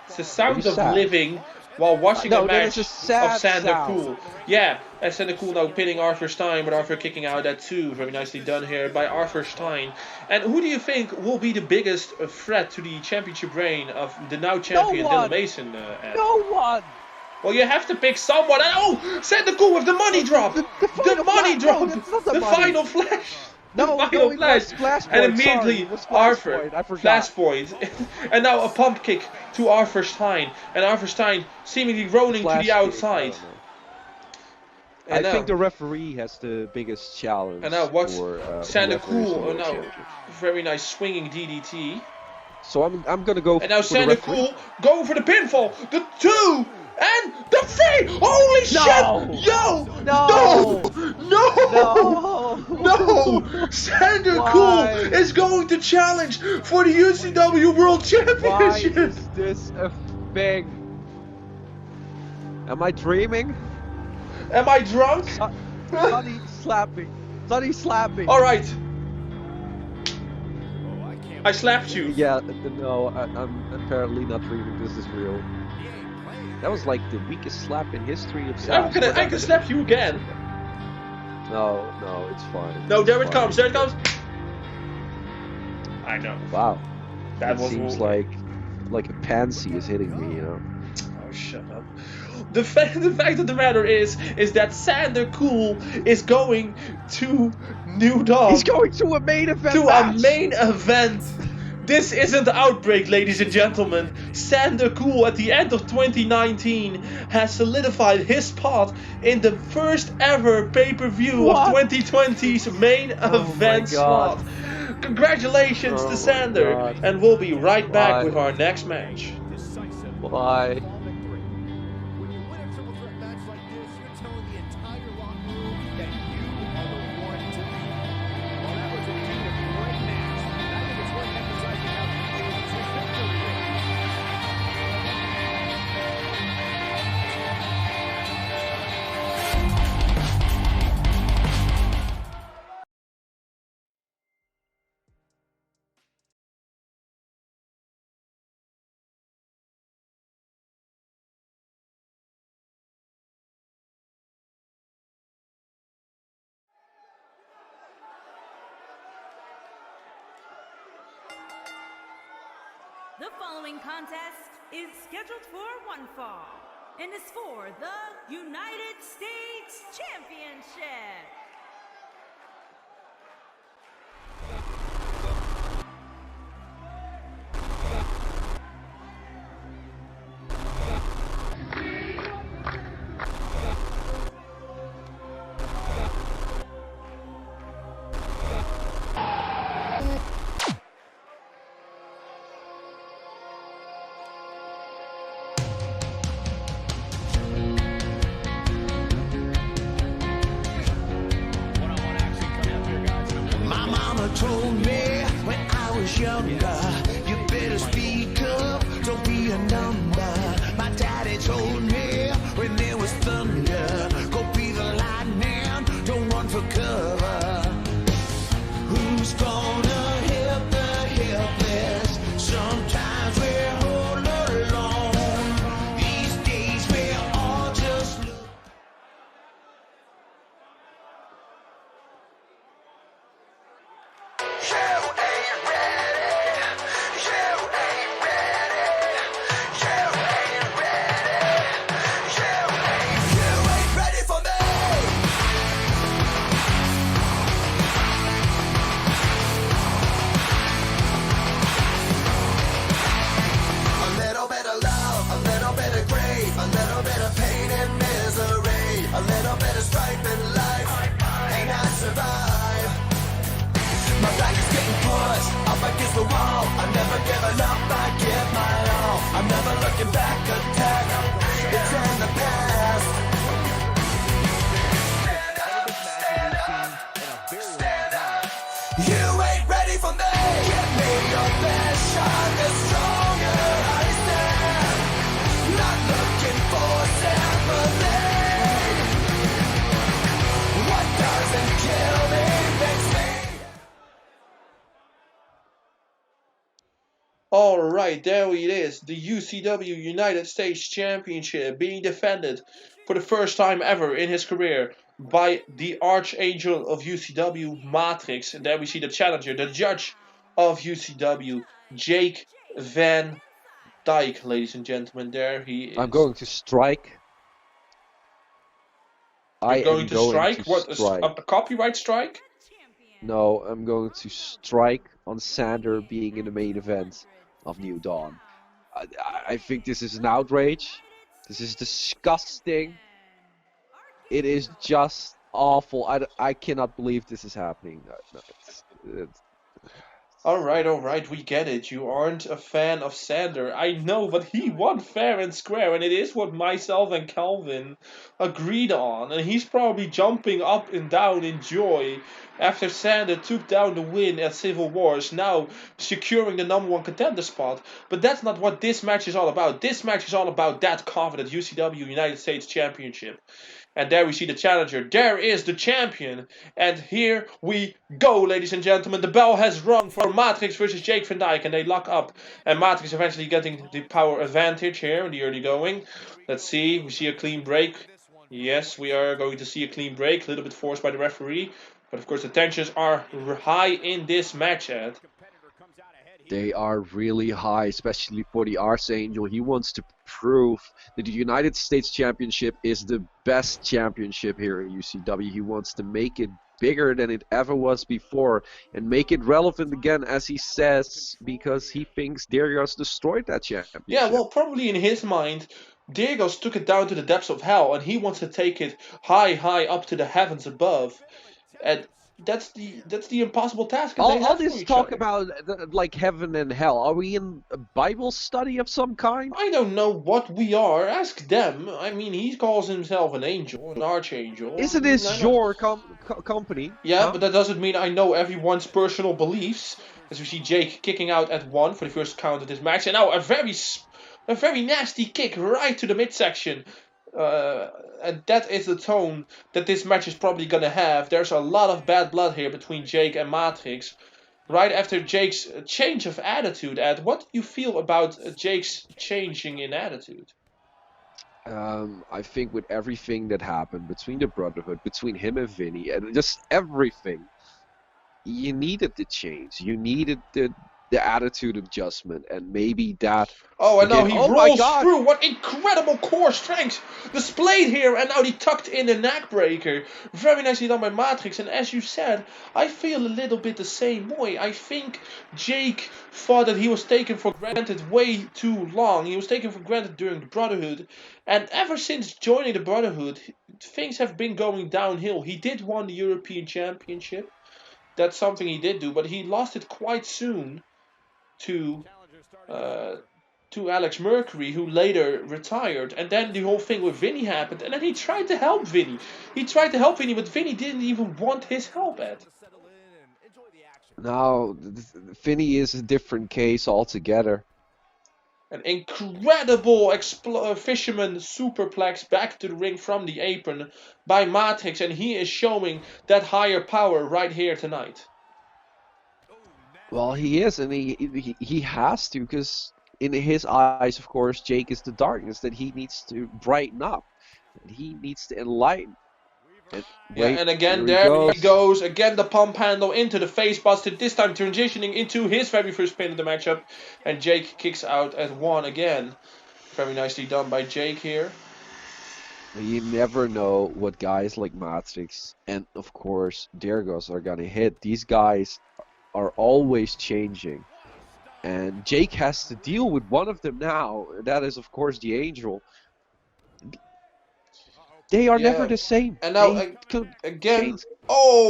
It's the sound of sad? living while watching a match a of sad Sander sound. Cool. Yeah, and Sander Cool now pinning Arthur Stein, but Arthur kicking out at 2. Very nicely done here by Arthur Stein. And who do you think will be the biggest threat to the championship reign of the now champion Dylan Mason? No one! Well, you have to pick someone. And oh, Sander Cool with the money drop! The money drop! The final flash! No, final flash, and immediately Arthur flashpoint, and now a pump kick to Arthur Stein, and Arthur Stein seemingly rolling to the outside. I think the referee has the biggest challenge. And now watch Sander Cool, World now Championship. very nice swinging DDT. So I'm gonna go. And now for the Sander referee. Cool going for the pinfall, the 2. And the 3! Holy shit! Yo! No! No! Sander Cool is going to challenge for the UCW World Why Championship! is this a thing? Am I dreaming? Am I drunk? Sonny slapped me. Sonny slapped me. Alright. I slapped you. Yeah, no, I'm apparently not dreaming. This is real. That was like the weakest slap in history of slaps. I can slap you again. No, it's fine. No, there it It's comes. fine. There it comes. I know. Wow. That It was seems like a pansy is hitting me, you know. Oh, shut up. The fact of the matter is that Sander Cool is going to New Dawn. He's going to a main event a main event. This isn't Outbreak, ladies and gentlemen. Sander Cool at the end of 2019 has solidified his spot in the first ever pay-per-view of 2020's main event slot. Congratulations to Sander, and we'll be right back with our next match. Why? When you win a triple threat match like this, you're telling the entire locker room that you are the one to beat. Well, that was indeed a great match. And I think it's worth emphasizing how it was his victory. The following contest is scheduled for one fall and is for the United States Championship. My mama told me when I was younger, you better speak up, don't be a number. My daddy told me when there was thunder, go be the lightning, don't run for cover. Who's gonna help the helpless? Sometimes we're all alone. These days we're all just look. Alright, there it is. The UCW United States Championship being defended for the first time ever in his career by the Archangel of UCW, Maartrix. And there we see the challenger, the judge of UCW, Jake Van Dijk, ladies and gentlemen. There he is. I'm going to strike. You're going to strike? What, a copyright strike? No, I'm going to strike on Sander being in the main event of New Dawn. I think this is an outrage. This is disgusting. It is just awful. I cannot believe this is happening. Alright, we get it. You aren't a fan of Sander. I know, but he won fair and square, and it is what myself and Calvin agreed on. And he's probably jumping up and down in joy after Sander took down the win at Civil Wars, now securing the #1 contender spot. But that's not what this match is all about. This match is all about that coveted UCW United States Championship. And there we see the challenger. There is the champion. And here we go, ladies and gentlemen. The bell has rung for Maartrix versus Jake Van Dijk. And they lock up. And Maartrix eventually getting the power advantage here in the early going. Let's see. We see a clean break. Yes, we are going to see a clean break. A little bit forced by the referee. But of course the tensions are high in this match, Ed. They are really high, especially for the Archangel. He wants to prove that the United States Championship is the best championship here in UCW. He wants to make it bigger than it ever was before and make it relevant again, as he says, because he thinks Dyrgos destroyed that championship. Yeah, well, probably in his mind, Dyrgos took it down to the depths of hell, and he wants to take it high up to the heavens above. And that's the impossible task. All this talk about like heaven and hell. Are we in a Bible study of some kind? I don't know what we are. Ask them. I mean, he calls himself an angel, an archangel. Isn't this your company? Yeah, huh? But that doesn't mean I know everyone's personal beliefs. As we see Jake kicking out at 1 for the first count of this match, and now a very nasty kick right to the midsection. And that is the tone that this match is probably going to have. There's a lot of bad blood here between Jake and Maartrix. Right after Jake's change of attitude, Ed, what do you feel about Jake's changing in attitude? I think with everything that happened between the Brotherhood, between him and Vinny, and just everything, you needed the change. You needed the attitude adjustment, and maybe that. Oh, and now he rolls through. What incredible core strength displayed here, and now he tucked in a neck breaker. Very nicely done by Maartrix, and as you said, I feel a little bit the same way. I think Jake thought that he was taken for granted way too long. He was taken for granted during the Brotherhood, and ever since joining the Brotherhood, things have been going downhill. He did win the European Championship. That's something he did do, but he lost it quite soon to Alex Mercury, who later retired. And then the whole thing with Vinny happened, and then he tried to help Vinny. But Vinny didn't even want his help, Ed. Now, Vinny is a different case altogether. An incredible fisherman superplex back to the ring from the apron by Maartrix, and he is showing that higher power right here tonight. Well, he is, and he has to, because in his eyes, of course, Jake is the darkness that he needs to brighten up. He needs to enlighten. And again, there he goes. Again, the pump handle into the face buster, this time transitioning into his very first pin of the matchup. And Jake kicks out at 1 again. Very nicely done by Jake here. You never know what guys like Maartrix and, of course, Dyrgos are going to hit. These guys are always changing, and Jake has to deal with one of them now. That is, of course, the Angel. They are never the same. And now again,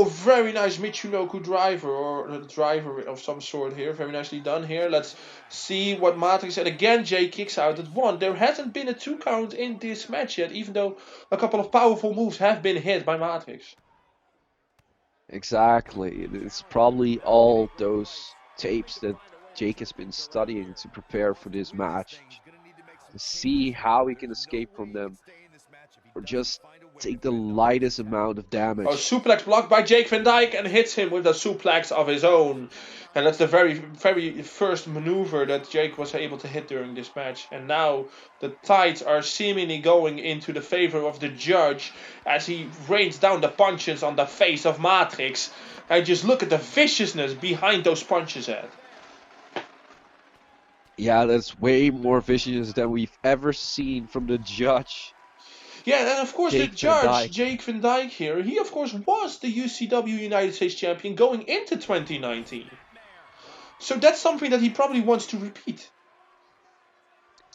very nice Michinoku driver, or a driver of some sort here. Very nicely done here. Let's see what Maartrix said. Again, Jake kicks out at 1. There hasn't been a 2 count in this match yet, even though a couple of powerful moves have been hit by Maartrix. Exactly. It's probably all those tapes that Jake has been studying to prepare for this match, to see how he can escape from them, or just take the lightest amount of damage. Oh, suplex blocked by Jake Van Dijk and hits him with a suplex of his own. And that's the very, very first maneuver that Jake was able to hit during this match. And now the tides are seemingly going into the favor of the judge as he rains down the punches on the face of Maartrix. And just look at the viciousness behind those punches, Ed. Yeah, that's way more vicious than we've ever seen from the judge. Yeah, and of course Jake the judge, Van Dijk. Jake Van Dijk here, he of course was the UCW United States Champion going into 2019. So that's something that he probably wants to repeat.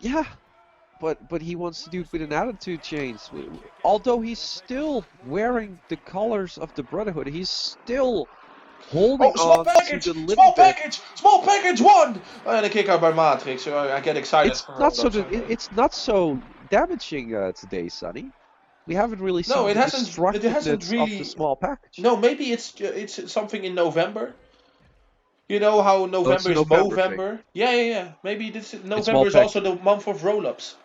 Yeah, but he wants to do it with an attitude change. Although he's still wearing the colors of the Brotherhood, he's still holding on to the little bit. Small package, one! And a kick out by Maartrix, so I get excited. It's not so damaging today, Sonny. We haven't really seen the destructiveness of the small package. No, maybe it's something in November. You know how November is Movember? Yeah. Maybe November is also the month of roll-ups.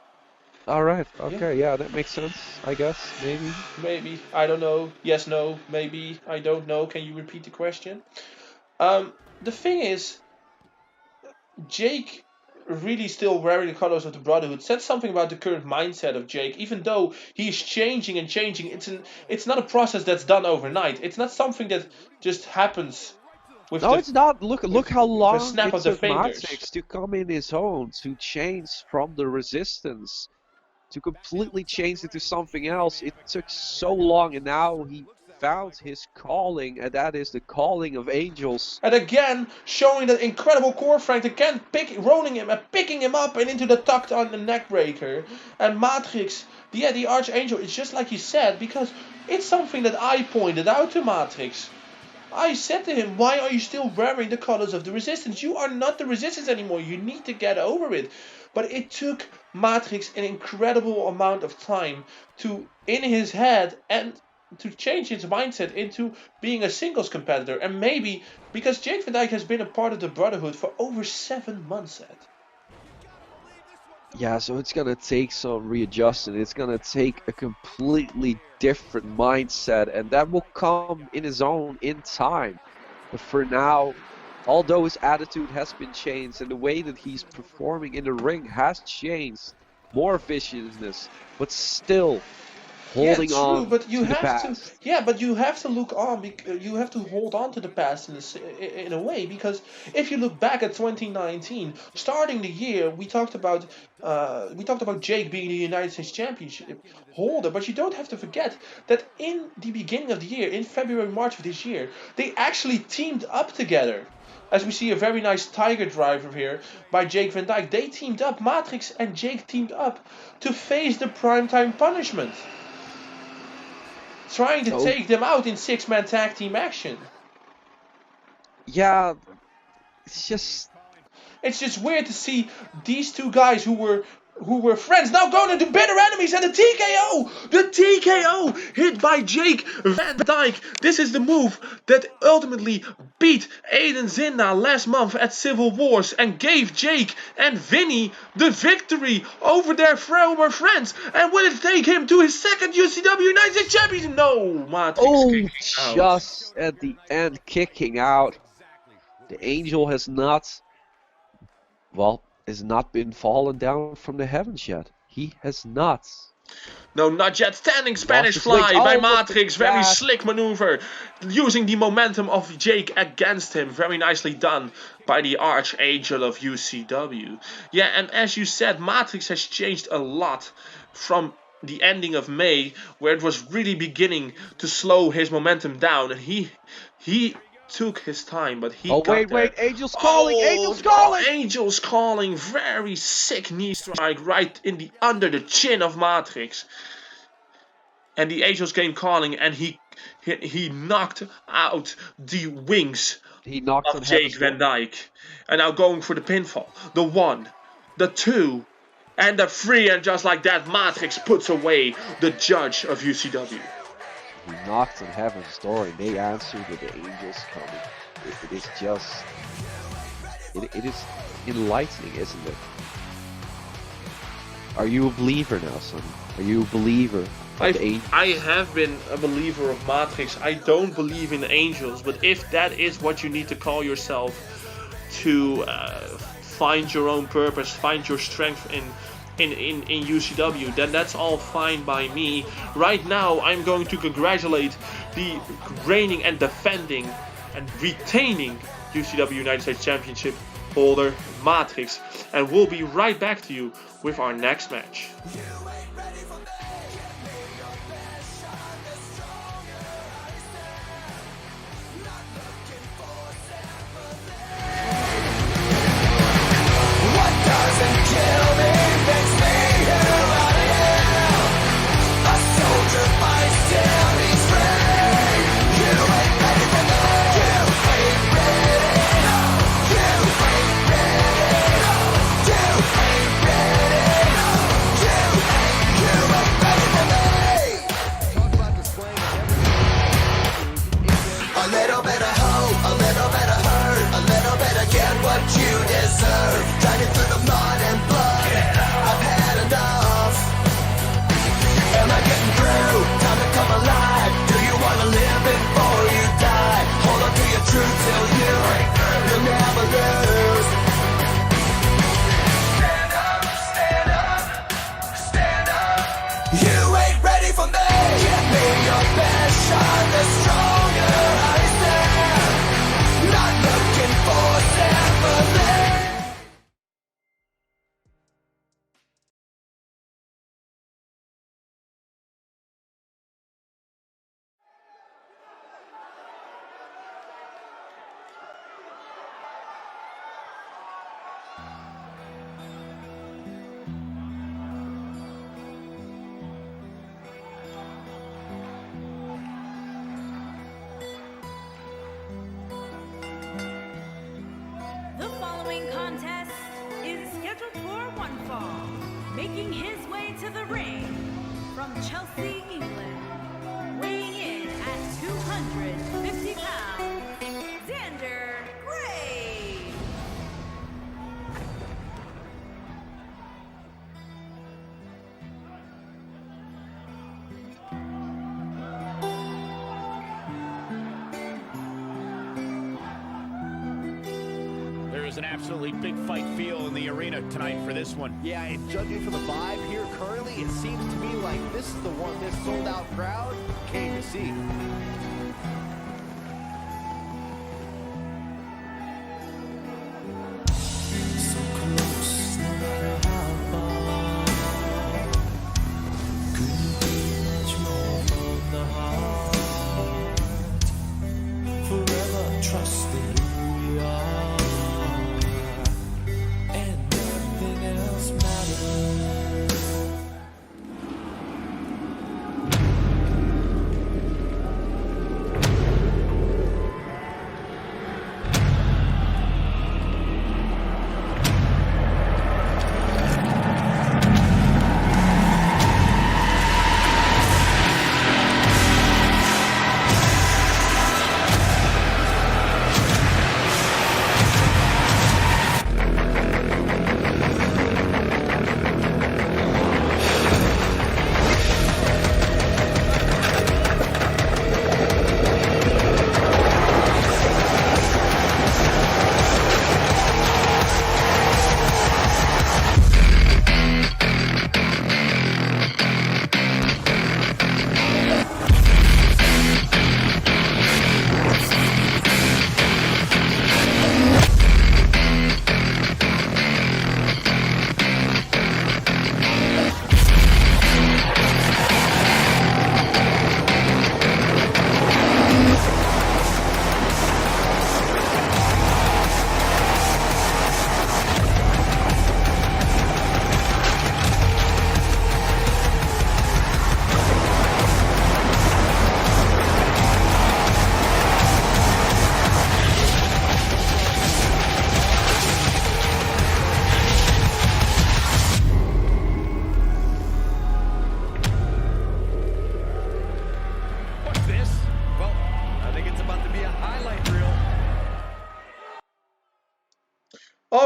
Alright, okay, yeah, that makes sense, I guess, maybe. Maybe, I don't know. Yes, no, maybe, I don't know. Can you repeat the question? The thing is, Jake really still wearing the colors of the Brotherhood said something about the current mindset of Jake. Even though he's changing, it's not a process that's done overnight. It's not something that just happens. It's not. Look how long it snap of the took fingers Maartrix to come in his own, to change from the Resistance, to completely change it to something else. It took so long, and now he found his calling, and that is the calling of angels. And again, showing that incredible core strength, again rolling him and picking him up and into the tucked on the neck breaker. And Maartrix, the Archangel, it's just like you said, because it's something that I pointed out to Maartrix. I said to him, why are you still wearing the colors of the Resistance? You are not the Resistance anymore. You need to get over it. But it took Maartrix an incredible amount of time to, in his head, and to change his mindset into being a singles competitor. And maybe, because Jake Van Dijk has been a part of the Brotherhood for over 7 months, Ed. Yeah, so it's gonna take some readjusting. It's gonna take a completely different mindset, and that will come in his own in time. But for now, although his attitude has been changed and the way that he's performing in the ring has changed, more viciousness, but still holding on but you to the have past. but you have to look on. You have to hold on to the past in a way, because if you look back at 2019, starting the year, we talked about Jake being the United States Championship holder, but you don't have to forget that in the beginning of the year, in February, March of this year, they actually teamed up together. As we see a very nice Tiger driver here by Jake Van Dijk, they teamed up. Maartrix and Jake teamed up to face the Primetime Punishment, trying to take them out in 6-man tag team action. Yeah, it's just weird to see these two guys who were friends now going into bitter enemies, and the TKO hit by Jake Van Dijk. This is the move that ultimately beat Aiden Zinda last month at Civil Wars and gave Jake and Vinny the victory over their former friends. And will it take him to his second UCW United States Championship? No, Maartrix kicking out. Just at the end, kicking out. The Angel has not been fallen down from the heavens yet. He has not. No, not yet. Standing Spanish fly by Maartrix. Very slick maneuver. Using the momentum of Jake against him. Very nicely done by the Archangel of UCW. Yeah, and as you said, Maartrix has changed a lot from the ending of May, where it was really beginning to slow his momentum down. And he took his time, but he wait, Angel's calling, Angel's calling! Angel's calling, very sick knee strike right under the chin of Maartrix. And the Angels came calling, and he knocked out the wings of Jake Van Dijk. And now going for the pinfall. The 1, the 2, and the 3, and just like that, Maartrix puts away the judge of UCW. He knocked on heaven's door, and they answered with the Angels coming. It is just... It is enlightening, isn't it? Are you a believer now, son? Are you a believer I have been a believer of Maartrix. I don't believe in angels, but if that is what you need to call yourself to find your own purpose, find your strength in UCW, then that's all fine by me. Right now, I'm going to congratulate the reigning and defending and retaining UCW United States Championship holder, Maartrix, and we'll be right back to you with our next match. Making his way to the ring from Chelsea, England, weighing in at 250 pounds, Xander Gray. There's an absolutely big fight feel in the arena tonight for this one. Yeah, and judging from the vibe here currently, it seems to me like this is the one this sold-out crowd came to see. So close, no matter how far. Couldn't be much more from the heart. Forever trusting who we are.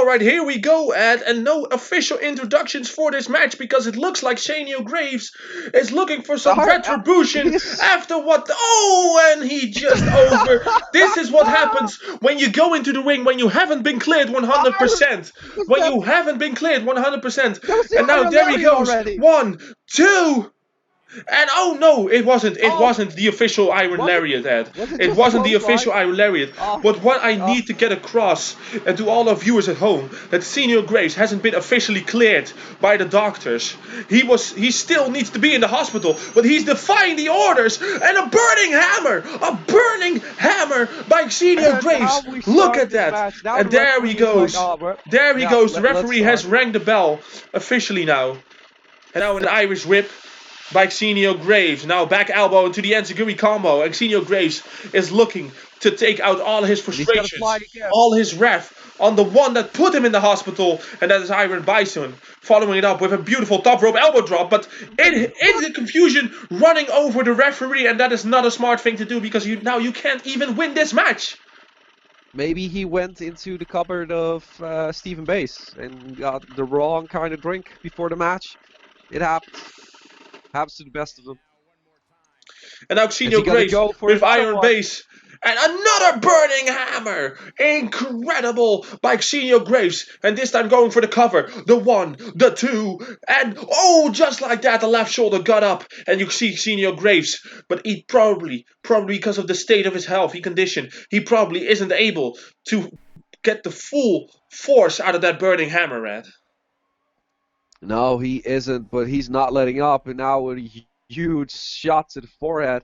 Alright, here we go, Ed, and no official introductions for this match because it looks like Shania Graves is looking for some retribution after what... Oh, and he just over... This is what happens when you go into the ring when you haven't been cleared 100%. When you haven't been cleared 100%. And now there he goes. Already. 1, 2... And oh no, it wasn't. It wasn't the official Iron Lariat, Ed. It wasn't the official Iron Lariat. But what I need to get across to all our viewers at home, that Senior Graves hasn't been officially cleared by the doctors. He still needs to be in the hospital, but he's defying the orders. And a burning hammer by Senior Graves. Look at that. And there he goes. There he goes. The referee has rang the bell officially now. And now an Irish whip by Xenio Graves. Now back elbow into the Enziguri combo. And Xenio Graves is looking to take out all his frustrations, all his wrath on the one that put him in the hospital, and that is Iron Bison. Following it up with a beautiful top rope elbow drop, but in the confusion, running over the referee, and that is not a smart thing to do because now you can't even win this match. Maybe he went into the cupboard of Stephen Bass and got the wrong kind of drink before the match. It happens. Happens to the best of them. And now Xenio Graves with Iron Base. And another burning hammer. Incredible by Xenio Graves. And this time going for the cover. The 1, the 2. And oh, just like that, the left shoulder got up. And you see Xenio Graves. But he probably because of the state of his health, condition, he probably isn't able to get the full force out of that burning hammer, Red. No, he isn't, but he's not letting up, and now with a huge shot to the forehead.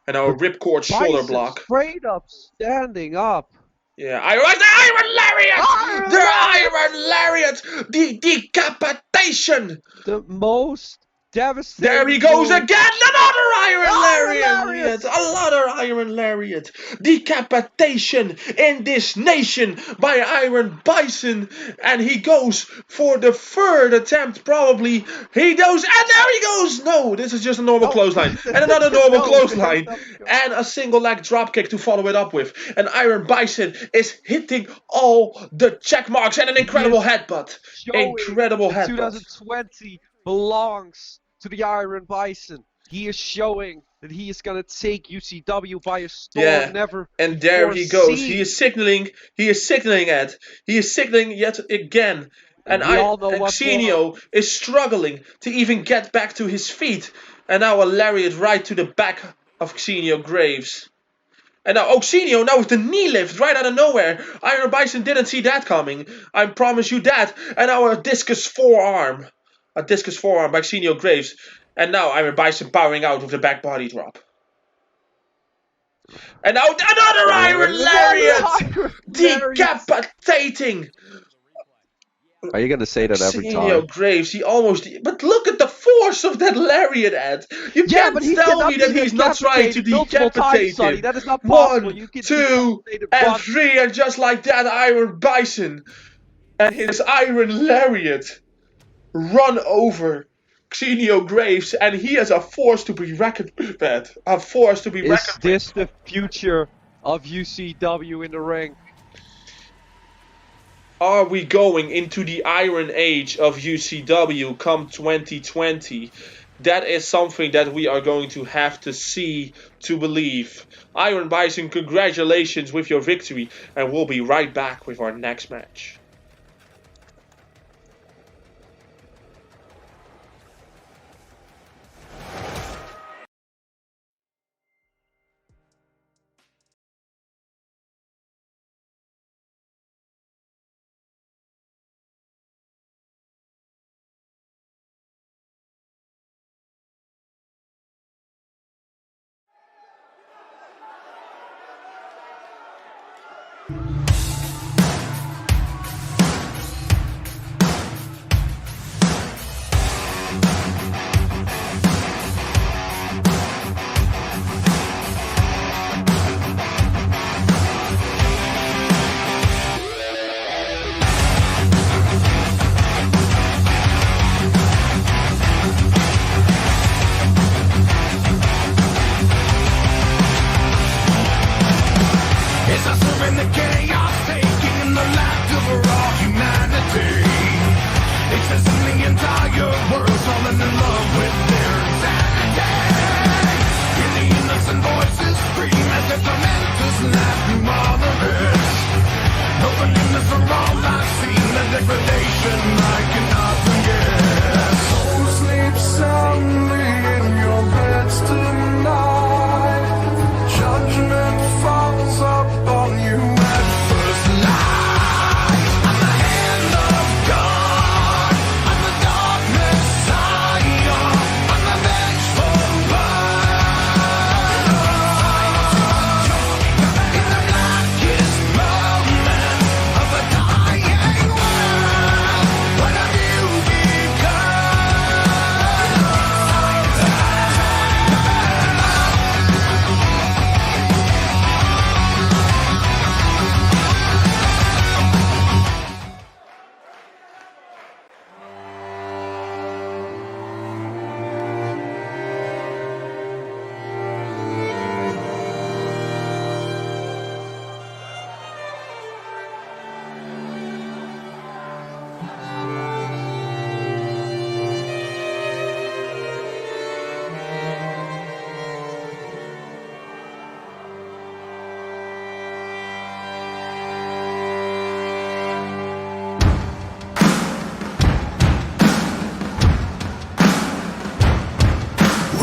And now a ripcord shoulder block. Straight up, standing up. Yeah, Iron Lariat! The Iron Lariat! The decapitation! The most devastating. There he goes again! Another Iron Lariat! Another Iron Lariat! Decapitation in this nation by Iron Bison. And he goes for the third attempt, probably. He goes, and there he goes! No, this is just a normal clothesline. And another normal clothesline. And a single leg dropkick to follow it up with. And Iron Bison is hitting all the check marks and an incredible headbutt. Incredible headbutt. 2020 belongs to the Iron Bison. He is showing that he is going to take UCW by a storm. Yeah, and there he goes. He is signaling, Ed. He is signaling yet again. And Xenio is struggling to even get back to his feet. And now a lariat right to the back of Xenio Graves. And now Xenio now with the knee lift right out of nowhere. Iron Bison didn't see that coming. I promise you that. And now a discus forearm. A discus forearm by Xenio Graves. And now Iron Bison powering out with the back body drop. And now another Iron Lariat! Decapitating! Are you going to say that every time? Xenio Graves, he almost... But look at the force of that Lariat, Ed! You can't tell me that he's not trying to decapitate him. That is not possible. 1, 2, and 3, and just like that, Iron Bison and his Iron Lariat run over Xenio Graves, and he is a force to be reckoned with, Ed. A force to be reckoned with. Is this the future of UCW in the ring? Are we going into the Iron Age of UCW come 2020? That is something that we are going to have to see to believe. Iron Bison, congratulations with your victory, and we'll be right back with our next match.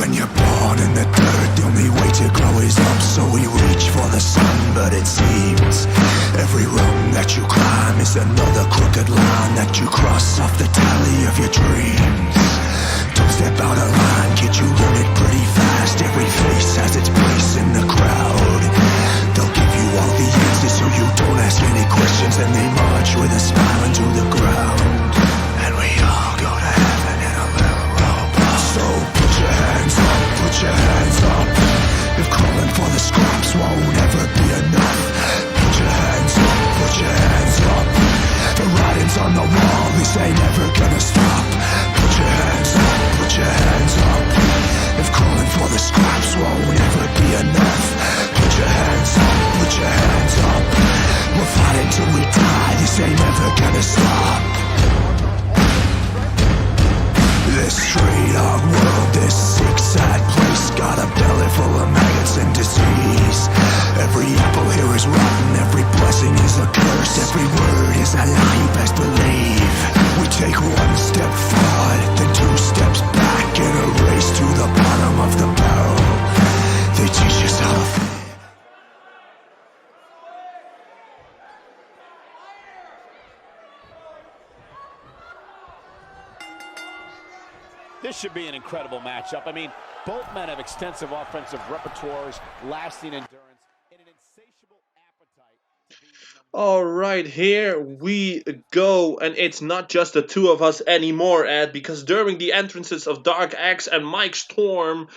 When you're born in the dirt, the only way to grow is up. So we reach for the sun, but it seems every rung that you climb is another crooked line that you cross off the tally of your dreams. Don't step out of line, kid, you learn it pretty fast. Every face has its place in the crowd. They'll give you all the answers so you don't ask any questions. And they march with a smile into the ground. And we all go to heaven in a little robot. So put your hands up, put your hands up. If calling for the scraps won't ever be enough, put your hands up, put your hands up. The writing's on the wall, this ain't ever gonna stop. Put your hands up, put your hands up. If calling for the scraps won't ever be enough, put your hands up, put your hands up. We'll fight until we die, this ain't ever gonna stop. This straight hog world, this sick sad place, got a belly full of maggots and disease. Every apple here is rotten, every blessing is a curse, every word is a lie, you best believe. We take one step forward, then two steps back, in a race to the bottom of the barrel. They teach us how to This should be an incredible matchup. I mean, both men have extensive offensive repertoires, lasting endurance, and an insatiable appetite to be the number. All right, here we go, and it's not just the two of us anymore, Ed, because during the entrances of Dark X and Mike Storm,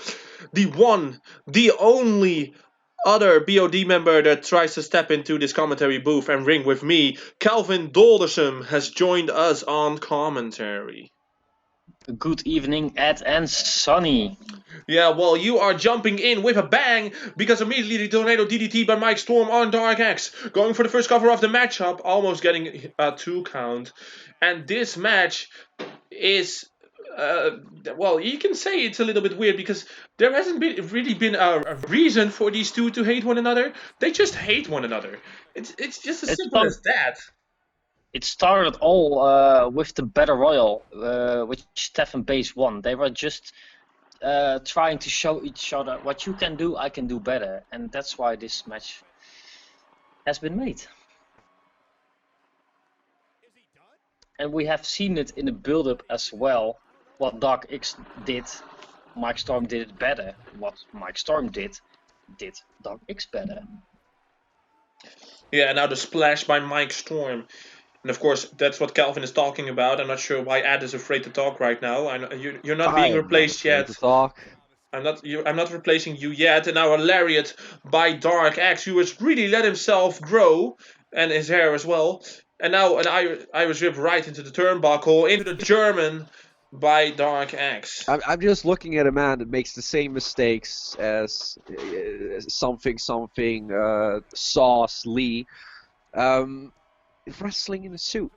the one, the only other BOD member that tries to step into this commentary booth and ring with me, Calvin Doldersham, has joined us on commentary. Good evening, Ed and Sonny. Yeah, well, you are jumping in with a bang because immediately the Tornado DDT by Mike Storm on Dark X, going for the first cover of the matchup, almost getting a 2 count. And this match is, well, you can say it's a little bit weird because there hasn't really been a reason for these two to hate one another. They just hate one another. It's just as simple as that. It started all with the Battle Royal, which Stephan Base won. They were just trying to show each other what you can do, I can do better. And that's why this match has been made. And we have seen it in the build-up as well. What Dark X did, Mike Storm did it better. What Mike Storm did Dark X better. Yeah, and now the splash by Mike Storm. And of course, that's what Calvin is talking about. I'm not sure why Ed is afraid to talk right now. You're not being replaced yet. To talk. I'm not replacing you yet. And now a lariat by Dark X, who has really let himself grow, and his hair as well. And now an Irish whip right into the turnbuckle, into the German by Dark X. I'm just looking at a man that makes the same mistakes as something Sauce Lee. Wrestling in a suit.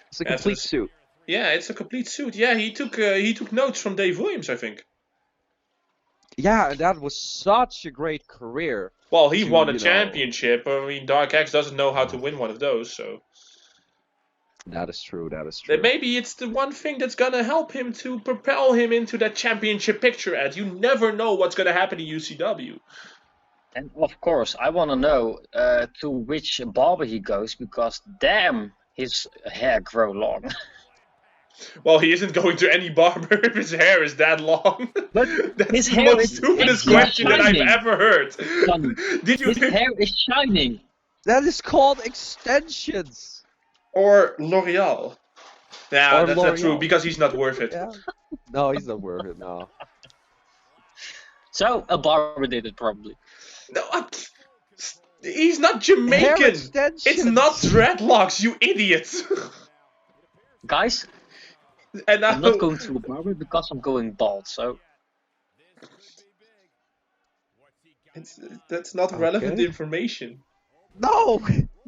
It's a complete suit. Yeah, it's a complete suit. Yeah, he took notes from Dave Williams, I think. Yeah, and that was such a great career. Well, he won a championship. I mean, Dark X doesn't know how to win one of those, so. That is true. That is true. Maybe it's the one thing that's gonna help him to propel him into that championship picture. Ed, you never know what's gonna happen in UCW. And of course, I want to know to which barber he goes, because damn, his hair grow long. Well, he isn't going to any barber if his hair is that long. But that's his the hair most stupidest question that I've ever heard. His hair is shining. That is called extensions. Or L'Oreal. Yeah, Or that's L'Oreal. not true, because he's not worth it. Yeah. No, he's not worth it, no. So, a barber did it probably. No, he's not Jamaican. It's not dreadlocks, you idiots. Guys, and I'm not going to a barber because I'm going bald, so... That's not relevant information. No!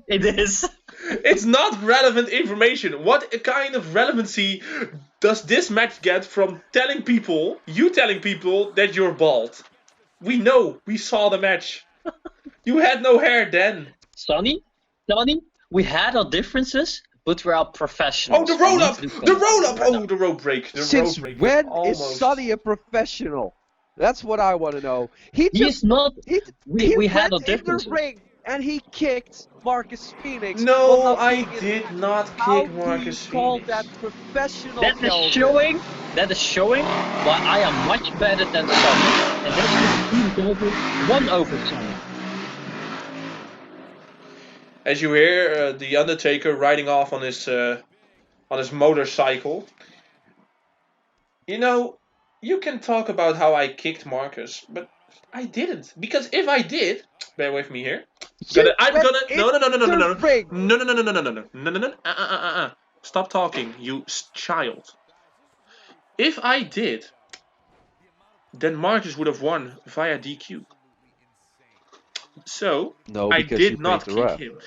It is. It's not relevant information. What kind of relevancy does this match get from you telling people that you're bald? We know. We saw the match. You had no hair then. Sonny, we had our differences, but we are professionals. Oh, the roll We up! need to do The roll up! combat. Oh, the rope break. The Since rope break. when Almost. is Sonny a professional? That's what I want to know. He He is not. he We had went a in the difference. ring and he kicked Marcus Fenix. No, while not I being in did the match. not How kick do Marcus you call Fenix. that professional? That is Kelvin? showing. That is showing why I am much better than Sonny, and that's why Team Kelvin won over Sonny. As you hear, the Undertaker riding off on his motorcycle. You know, you can talk about how I kicked Marcus, but I didn't. Because if I did, bear with me here. I'm gonna. No. Stop talking, you child. If I did, then Marcus would have won via DQ. So No, I because you did not paid the kick ref. him.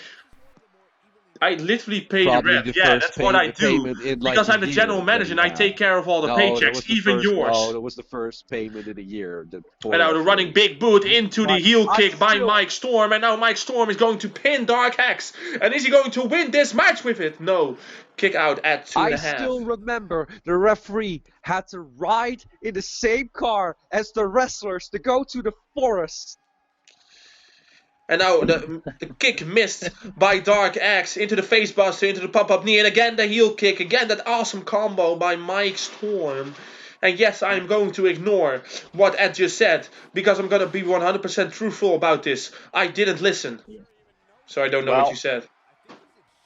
I literally pay Probably the ref. the Yeah, first that's what I do. payment in like Because a I'm the general year manager and that I he take had. care of all the No, that paychecks, was the even first, yours. No, that was the first payment in a year. And now the running big boot into the heel kick by Mike Storm. And now Mike Storm is going to pin Dark Axe. And is he going to win this match with it? No. Kick out at 2.5. I still remember the referee had to ride in the same car as the wrestlers to go to the forest. And now the kick missed by Dark Axe into the facebuster, into the pop-up knee. And again the heel kick. Again that awesome combo by Mike Storm. And yes, I'm going to ignore what Ed just said. Because I'm going to be 100% truthful about this. I didn't listen. So I don't know what you said.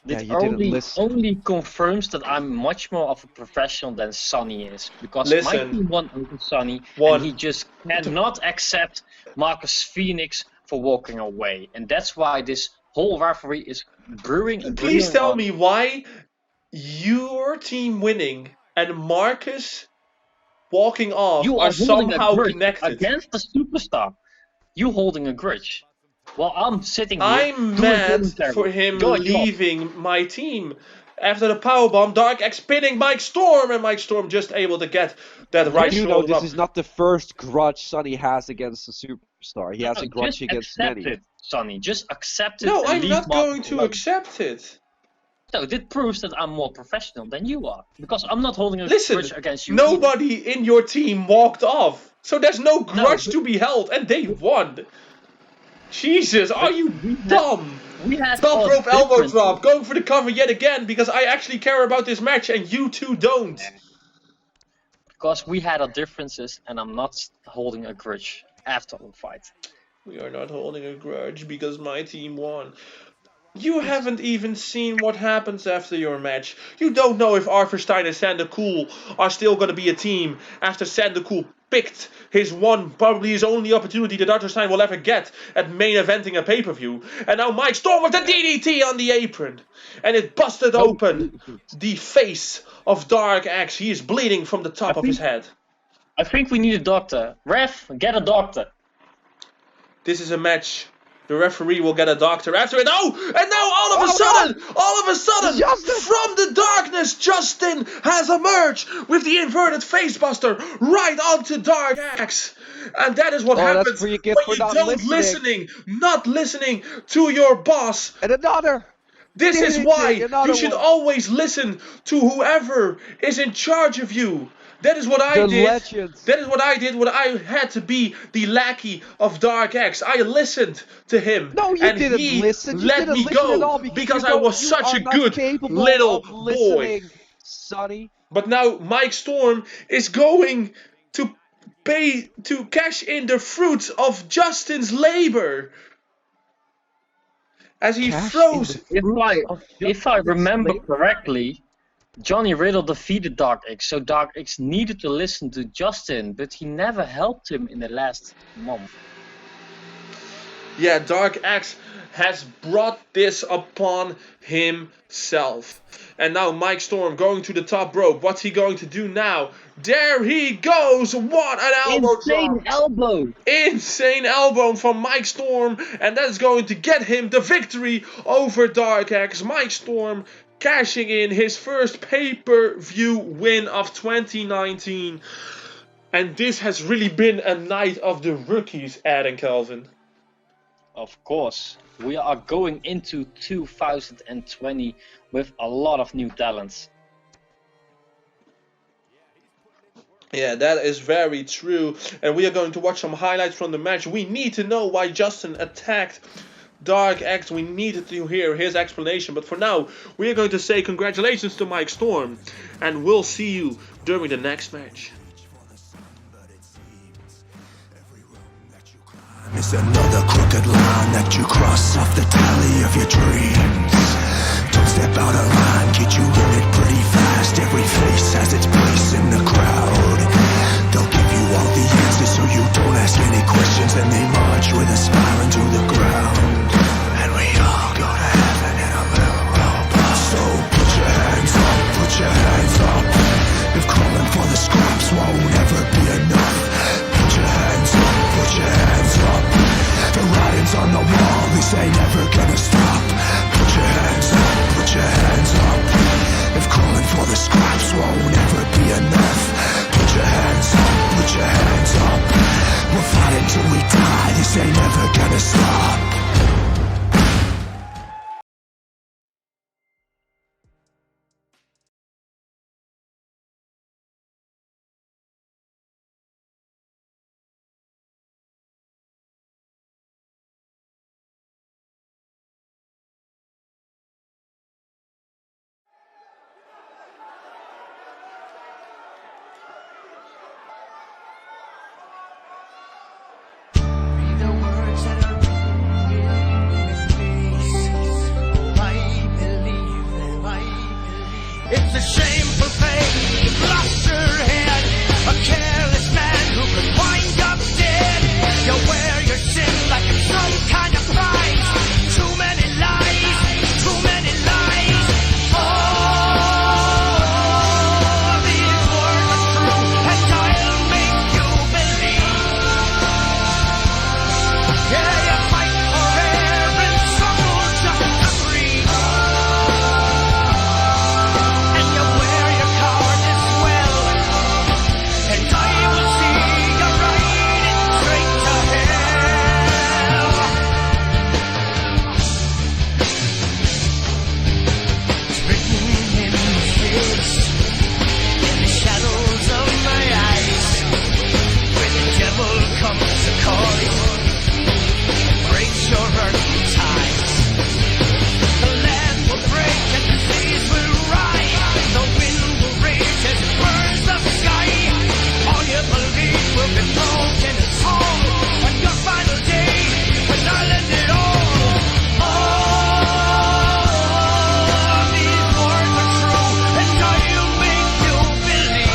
This you didn't listen. only confirms that I'm much more of a professional than Sonny is. Because my team won over Sonny, and he just cannot accept Marcus Fenix for walking away. And that's why this whole rivalry is brewing. Please tell me why your team winning and Marcus walking off you are somehow connected. Against the superstar. You holding a grudge. While I'm sitting here. I'm mad for him leaving my team. After the powerbomb, Dark Axe pinning Mike Storm, and Mike Storm just able to get that right shoulder You know, this up. is not the first grudge Sonny has against a superstar. He has a grudge against many. It, Sonny. Just accept it. No, and I'm leave not Marcus going to alone. accept it. No, this proves that I'm more professional than you are. Because I'm not holding a grudge against you. Nobody in your team walked off. So there's no grudge to be held, and they won. Jesus, are you dumb? Top rope elbow drop, going for the cover yet again, because I actually care about this match and you two don't. Because we had our differences, and I'm not holding a grudge after the fight. We are not holding a grudge because my team won. You haven't even seen what happens after your match. You don't know if Arthur Stein and Sander Cool are still going to be a team after Sander Cool picked probably his only opportunity that Arthur Stein will ever get at main eventing a pay-per-view. And now Mike Storm with the DDT on the apron. And it busted open the face of Dark Axe. He is bleeding from the top of his head. I think we need a doctor. Ref, get a doctor. This is a match. The referee will get a doctor after it. Oh! And now all of a sudden, from the darkness, Justin has emerged with the inverted facebuster right onto Dark Axe. And that is what happens when you don't not listening to your boss. And another. This is why you should always listen to whoever is in charge of you. That is what I did. Legends. That is what I did when I had to be the lackey of Dark Axe. I listened to him. No, you didn't listen. You let didn't me listen at all go because I was such a good little boy. Sonny. But now Mike Storm is going to cash in the fruits of Justin's labor. As he throws. If I remember correctly, Johnny Riddle defeated Dark Axe, so Dark Axe needed to listen to Justin, but he never helped him in the last month. Yeah, Dark Axe has brought this upon himself. And now Mike Storm going to the top rope. What's he going to do now? There he goes! What an elbow drop! Insane elbow from Mike Storm, and that's going to get him the victory over Dark Axe. Mike Storm cashing in his first pay-per-view win of 2019. And this has really been a night of the rookies, Ed and Kelvin. Of course, we are going into 2020 with a lot of new talents. Yeah, that is very true. And we are going to watch some highlights from the match. We need to know why Justin attacked Dark X. We needed to hear his explanation. But for now, we are going to say congratulations to Mike Storm. And we'll see you during the next match. It's another crooked line that you cross off the tally of your dreams. Don't step out of line, get you in it pretty fast. Every face has its place in the crowd. They'll give you all the answers so you don't ask any questions. And they march with a smile into the ground. And we all go to heaven in a little robot. So put your hands up, put your hands up. If calling for the scraps won't ever be enough, put your hands up, put your hands up. The writing's on the wall, this ain't ever gonna stop. Put your hands up, put your hands up. If calling for the scraps won't ever be enough, put your hands up, put your hands up. We'll fight until we die, this ain't ever gonna stop. It's a shameful fate, you've lost your head. A careless man who could wind up dead. You wear your sin like it's some kind of prize. Too many lies, too many lies. Oh, these words are true, and I'll make you believe. Yeah, you fight for air and some will just agree. And you wear your cowardice well, and I will see you riding straight to hell. It's written in the face, in the shadows of my eyes, when the devil comes to call you, breaks your earthly ties. The land will break and the seas will rise. The wind will rage as it burns the sky. All you believe will be broken and small. On your final day, when I'll end it all. Oh, these words are true, and I'll make you believe.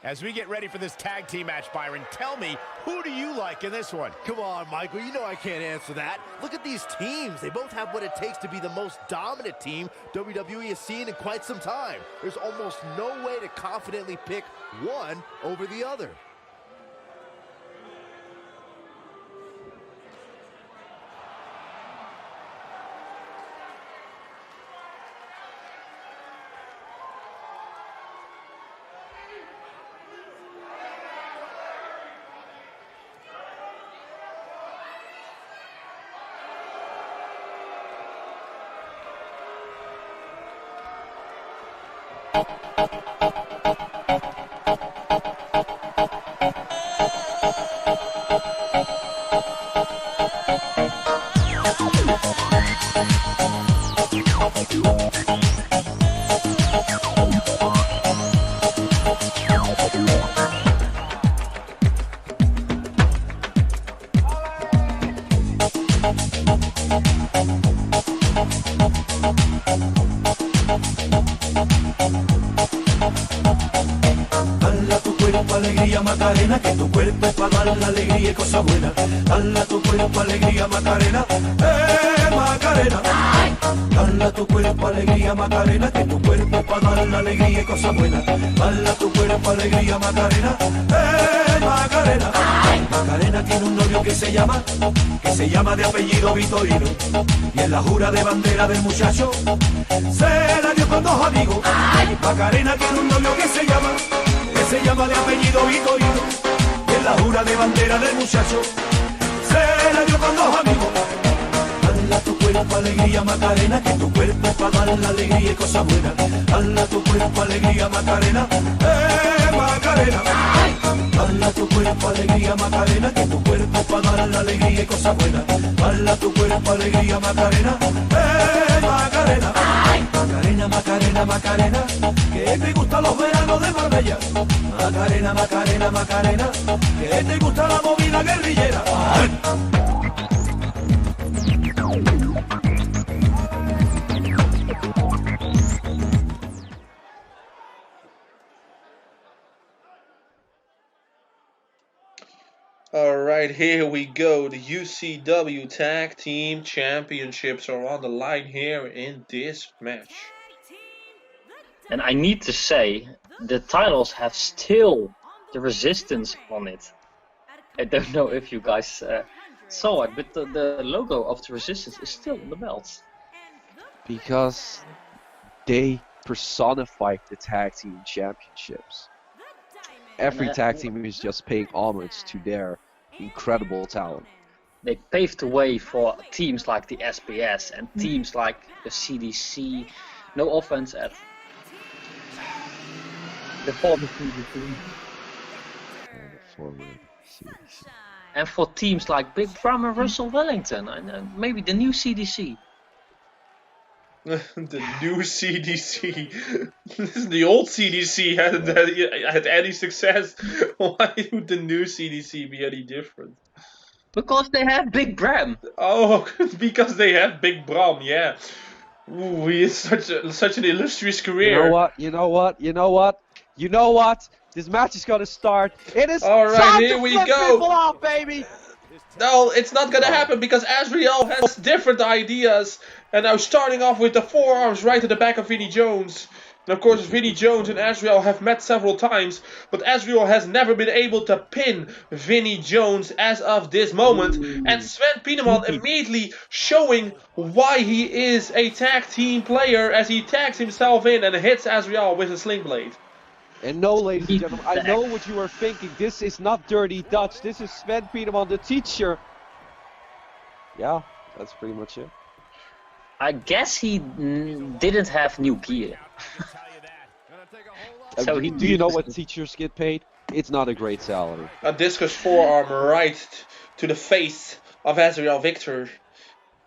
As we get ready for this tag team match, Byron, tell me, who do you like in this one? Come on, Michael, you know I can't answer that. Look at these teams. They both have what it takes to be the most dominant team WWE has seen in quite some time. There's almost no way to confidently pick one over the other. Dala tu cuerpo alegría Macarena, que tu cuerpo es para dar la alegría y cosas buenas. Dala tu cuerpo alegría Macarena, Macarena. Dala tu cuerpo alegría Macarena, que tu cuerpo es para dar la alegría y cosas buenas. Dala tu cuerpo alegría Macarena, Macarena. Macarena tiene un novio que se llama de apellido Vitorino. Y en la jura de bandera del muchacho se la dio con dos amigos. Macarena tiene un novio que se llama de apellido Vitorino. Y en la jura de bandera del muchacho se la dio con dos amigos. Dala tu cuerpo alegría Macarena, que tu cuerpo es para dar la alegría y cosas buenas. Dala tu cuerpo alegría Macarena, Macarena. Dala tu cuerpo alegría Macarena, que tu cuerpo es para dar la alegría y cosas buenas. Dala tu cuerpo alegría Macarena, Macarena. Macarena, Macarena, Macarena, que te gustan los veranos de Marbella. Macarena, Macarena, Macarena, que te gusta la movida guerrillera. Alright, here we go. The UCW Tag Team Championships are on the line here in this match. And I need to say, the titles have still the resistance on it. I don't know if you guys saw it, but the logo of the resistance is still on the belts. Because they personified the tag team championships. Every tag team is just paying homage to their incredible talent. They paved the way for teams like the SBS and teams like the CDC. No offense at the former CDC. And for teams like Big Bram and Russell Wellington, and maybe the new CDC. The new CDC. Listen, the old CDC had any success. Why would the new CDC be any different? Because they have Big Bram. Oh, because they have Big Bram, yeah. Ooh, he is such an illustrious career. You know what? This match is gonna start. It is all right, time here to we flip go. people off, baby. No, it's not gonna happen because Azrael has different ideas. And now starting off with the forearms right to the back of Vinnie Jones. And of course, Vinnie Jones and Azrael have met several times, but Azrael has never been able to pin Vinnie Jones as of this moment. And Sven Pieneman immediately showing why he is a tag team player as he tags himself in and hits Azrael with a sling blade. And no, ladies and gentlemen, I know what you are thinking. This is not Dirty Dutch. This is Sven Pieneman, the teacher. Yeah, that's pretty much it. I guess he didn't have new gear. So do you know what teachers get paid? It's not a great salary. A discus forearm right to the face of Azrael Victor.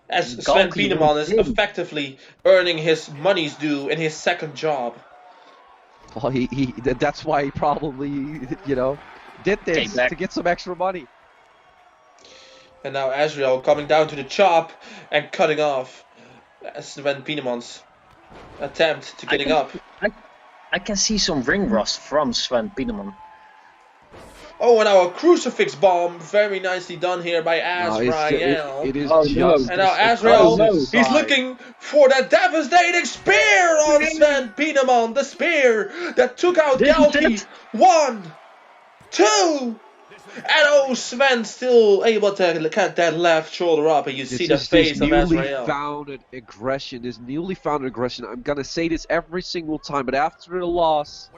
As Sven Pieneman is effectively earning his money's due in his second job. Well, that's why he probably, did this to get some extra money. And now Azrael coming down to the chop and cutting off Sven Pieneman's attempt to getting up. I can see some ring rust from Sven Pieneman. Oh, and now a crucifix bomb, very nicely done here by Azrael. It is and now Azrael, he's looking for that devastating spear on Sven Pieneman. The spear that took out Galki. 1, 2. And oh, Sven still able to cut that left shoulder up, and you see the face of Azrael. This newly founded aggression. I'm gonna say this every single time, but after the loss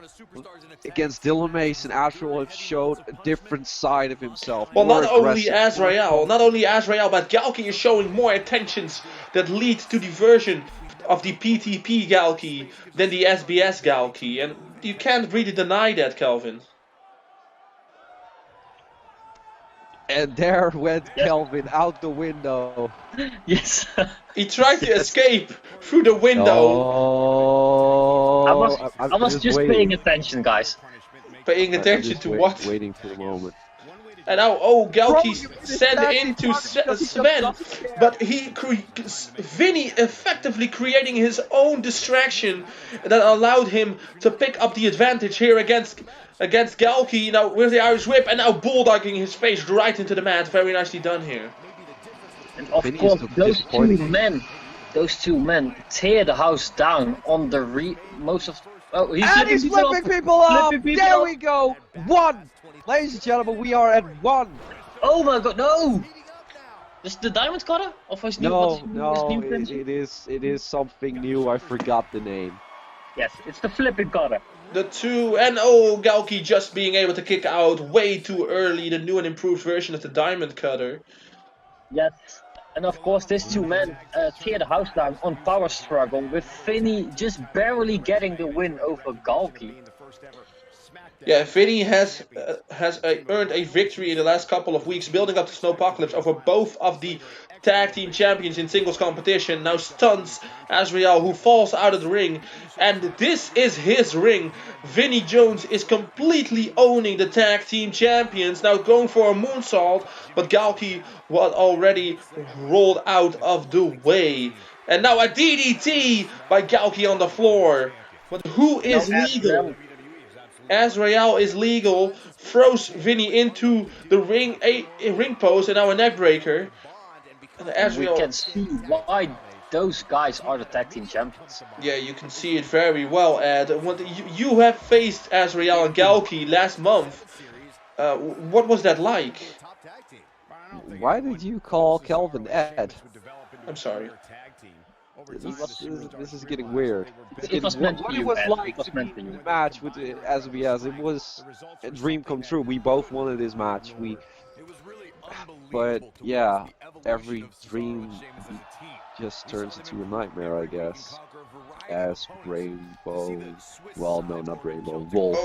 against Dylan Mason, Azrael has showed a different side of himself. Well, not only Azrael, but Galki is showing more attentions that lead to the version of the PTP Galki than the SBS Galki, and you can't really deny that, Kelvin. And there went Kelvin out the window. Yes. He tried to escape through the window. Oh, I was just paying attention, guys. Paying attention to what? Waiting for the moment. And now, Galki's sent into Sven, but Vinny effectively creating his own distraction that allowed him to pick up the advantage here against Galki. Now with the Irish Whip, and now bulldogging his face right into the mat. Very nicely done here. And of course, those two men tear the house down on the most of. Oh, he's flipping people off. There we go. 1. Ladies and gentlemen, we are at 1. Oh my god, no! Is the diamond cutter? Of his new, it is something new. I forgot the name. Yes, it's the flipping cutter. The 2, and Galki just being able to kick out way too early the new and improved version of the diamond cutter. Yes, and of course these two men tear the house down on power struggle, with Vinny just barely getting the win over Galki. Yeah, Vinny has earned a victory in the last couple of weeks, building up the Snowpocalypse over both of the tag team champions in singles competition. Now stuns Azrael, who falls out of the ring, and this is his ring. Vinny Jones is completely owning the tag team champions, now going for a moonsault, but Galki was already rolled out of the way. And now a DDT by Galki on the floor. But who is legal? Azrael is legal, throws Vinny into the ring, a ring post, and now a neck breaker. And Azrael, we can see why those guys are the tag team champions. Yeah, you can see it very well, Ed. You have faced Azrael and Galki last month. What was that like? Why did you call Kelvin Ed? I'm sorry. This is getting weird. It was meant what to it was you, like to be in the match with SBS. It was a dream come true. We both wanted this match. But yeah, every dream just turns into a nightmare, I guess. As Rainbow, well, no, not Rainbow, Wolf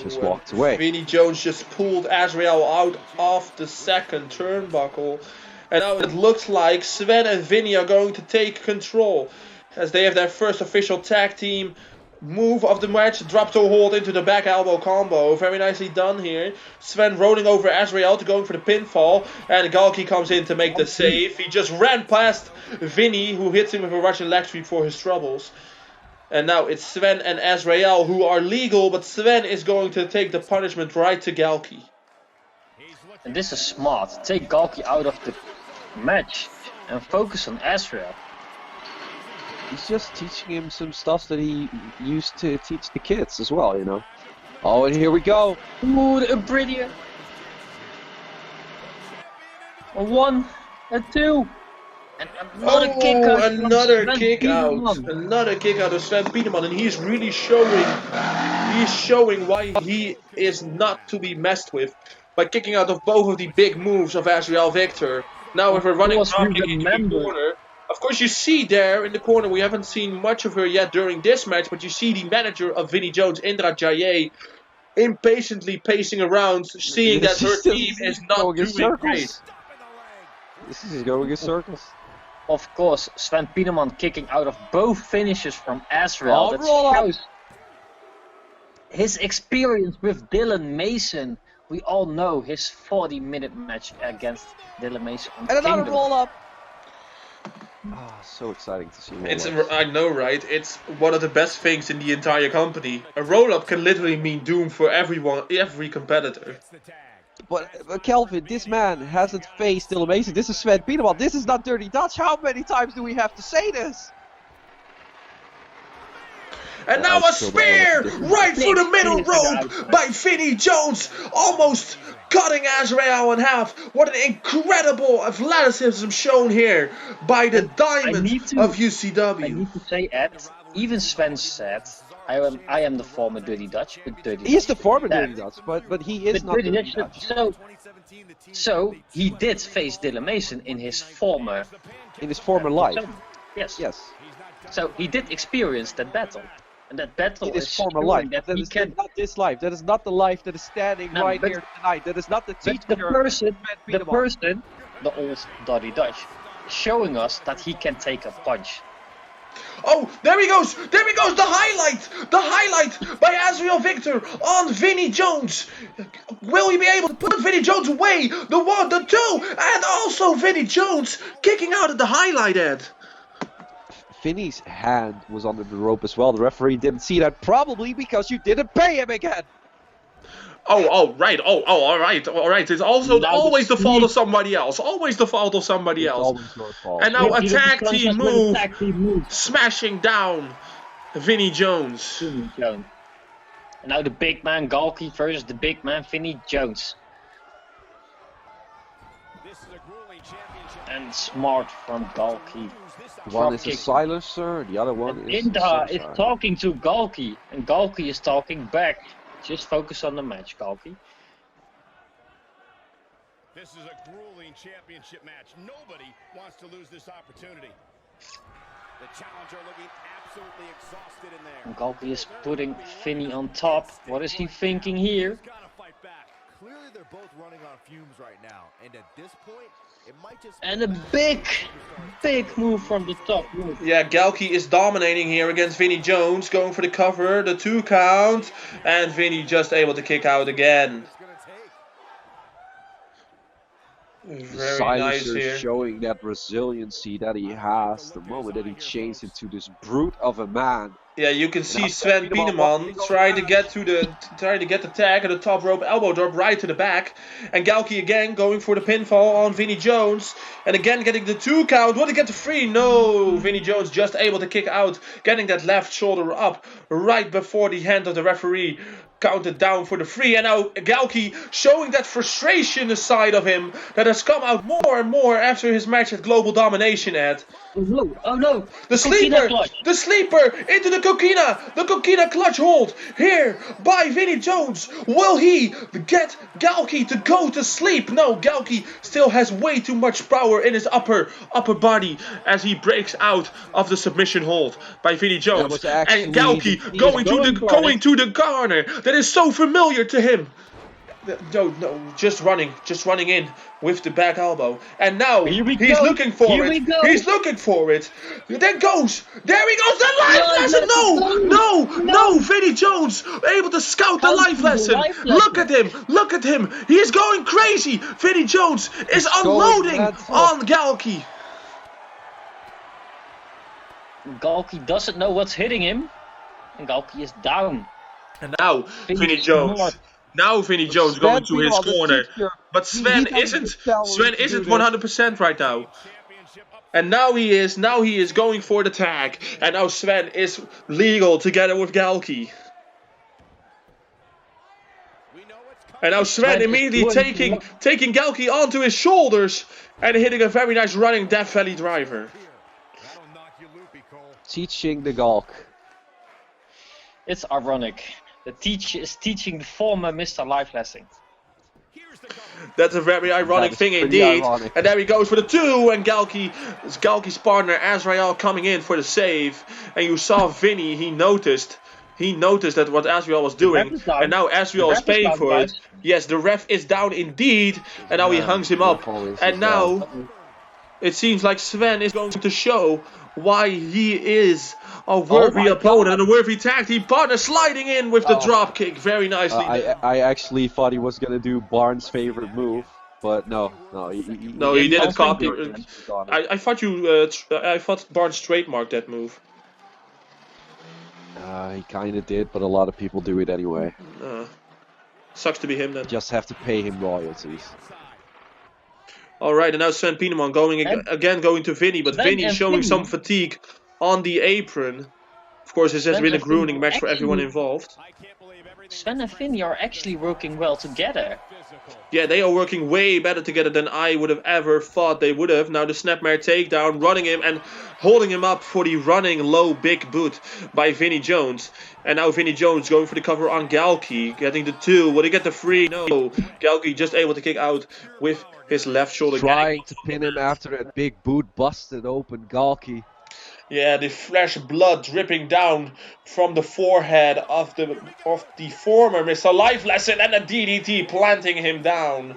just walked away. Vinny Jones just pulled Azrael out of the second turnbuckle. And now it looks like Sven and Vinny are going to take control, as they have their first official tag team move of the match. Drop toe hold into the back elbow combo. Very nicely done here. Sven rolling over Azrael to going for the pinfall, and Galki comes in to make the save. He just ran past Vinny, who hits him with a Russian leg sweep for his troubles. And now it's Sven and Azrael who are legal, but Sven is going to take the punishment right to Galki. And this is smart. Take Galki out of the match and focus on Azrael. He's just teaching him some stuff that he used to teach the kids as well, you know. Oh, and here we go. Ooh, a prettier. A 1, a 2. And another kick out. Another kick out. Another kick out of Sven Pieterman, and he's really showing why he is not to be messed with by kicking out of both of the big moves of Azrael Victor. Now with a running dropkick into the corner. Of course, you see there in the corner, we haven't seen much of her yet during this match, but you see the manager of Vinny Jones, Indra Jaye, impatiently pacing around, seeing that her team is not doing great. This is going in circles. Of course, Sven Pieterman kicking out of both finishes from Azrael. That shows his experience with Dylan Mason. We all know his 40-minute match against Dylan Mason. And another roll-up. Ah, so exciting to see. I know, right? It's one of the best things in the entire company. A roll-up can literally mean doom for everyone, every competitor. But Kelvin, this man hasn't faced Dylan Mason. This is Sven Pieterman. This is not Dirty Dutch. How many times do we have to say this? And now a spear right through the middle rope by Vinny Jones, almost cutting Azrael in half. What an incredible athleticism shown here by the diamond of UCW. I need to say, Ed, even Sven said, I am the former Dirty Dutch, but Dirty Dutch. He is the former Dirty Dutch, but he is not Dirty Dutch. So he did face Dylan Mason in his former life. Yes. So he did experience that battle. And that battle is former life. That is not this life. That is not the life that is standing right here tonight. That is not the teacher. The person, the old Dirty Dutch, showing us that he can take a punch. Oh, there he goes. There he goes. The highlight by Azrael Victor on Vinnie Jones. Will he be able to put Vinnie Jones away? The 1, the 2, and also Vinnie Jones kicking out at the highlight, Ed. Vinny's hand was under the rope as well. The referee didn't see that, probably because you didn't pay him again. Oh, right. All right. It's also always the fault of somebody else. Always the fault of somebody else. Always your fault. And now a He tag doesn't team punch us with a move, tag team move. smashing down Vinnie Jones. Vinnie Jones. And now the big man Galki versus the big man Vinnie Jones. And smart from Galki. One is a silencer, the other one is Indra is talking to Galki, and Galki is talking back. Just focus on the match, Galki. This is a grueling championship match. Nobody wants to lose this opportunity. The challenger looking absolutely exhausted in there. And Galki is putting Vinny on top. What is he thinking here? Clearly they're both running on fumes right now, and at this point, it might just... And a big move from the top. Yeah, Galki is dominating here against Vinnie Jones, going for the cover, the 2 count, and Vinnie just able to kick out again. Very nice here. Showing that resiliency that he has the moment that he changed into this brute of a man. Yeah, you can see Sven Pieneman trying to get the tag at the top rope, elbow drop right to the back, and Galki again going for the pinfall on Vinnie Jones, and again getting the 2 count. Will he get the 3? No, Vinnie Jones just able to kick out, getting that left shoulder up right before the hand of the referee counted down for the 3, and now Galki showing that frustration inside of him that has come out more and more after his match at Global Domination, Ed. Oh no! The sleeper into the coquina clutch hold here by Vinnie Jones. Will he get Galki to go to sleep? No, Galki still has way too much power in his upper body as he breaks out of the submission hold by Vinnie Jones. And Galki going to the corner that is so familiar to him. No, just running in with the back elbow. And now he's looking for it. He's looking for it. There he goes, the life lesson. No, Vinnie Jones able to scout the life lesson. Look at him. He is going crazy. Vinnie Jones is unloading on Galki. Galki doesn't know what's hitting him. And Galki is down. And now Vinnie Jones. Now Vinnie Jones going to his corner, but Sven isn't 100% right now. And now he is going for the tag, and now Sven is legal together with Galki. And now Sven immediately taking Galki onto his shoulders and hitting a very nice running Death Valley driver. Teaching the Galk. It's ironic. The teacher is teaching the former Mr. Life lesson. That's a very ironic thing indeed. Ironic. And there he goes for the 2, and Galki's partner Azrael coming in for the save. And you saw Vinnie, he noticed that what Azrael was doing, and now Azrael is paying for it. Yes, the ref is down indeed, and now he hangs him up. And now it seems like Sven is going to show why he is a worthy opponent, a worthy tag team partner, sliding in with the drop kick very nicely. I actually thought he was gonna do Barnes' favorite move, but no, he didn't copy. I thought Barnes trademarked that move. He kinda did, but a lot of people do it anyway. Sucks to be him then. Just have to pay him royalties. Alright, and now Sven Pieneman going to Vinnie, but Vinnie showing some fatigue on the apron. Of course, this has been a grueling match for everyone involved. Sven and Vinnie are actually working well together. Yeah, they are working way better together than I would have ever thought they would have. Now the snapmare takedown, running him and holding him up for the running low big boot by Vinnie Jones. And now Vinnie Jones going for the cover on Galki, getting the 2. Will he get the 3? No. Galki just able to kick out with his left shoulder. Trying to pin him after that big boot, busted open Galki. Yeah, the fresh blood dripping down from the forehead of the former Mr. Life Lesson, and a DDT planting him down.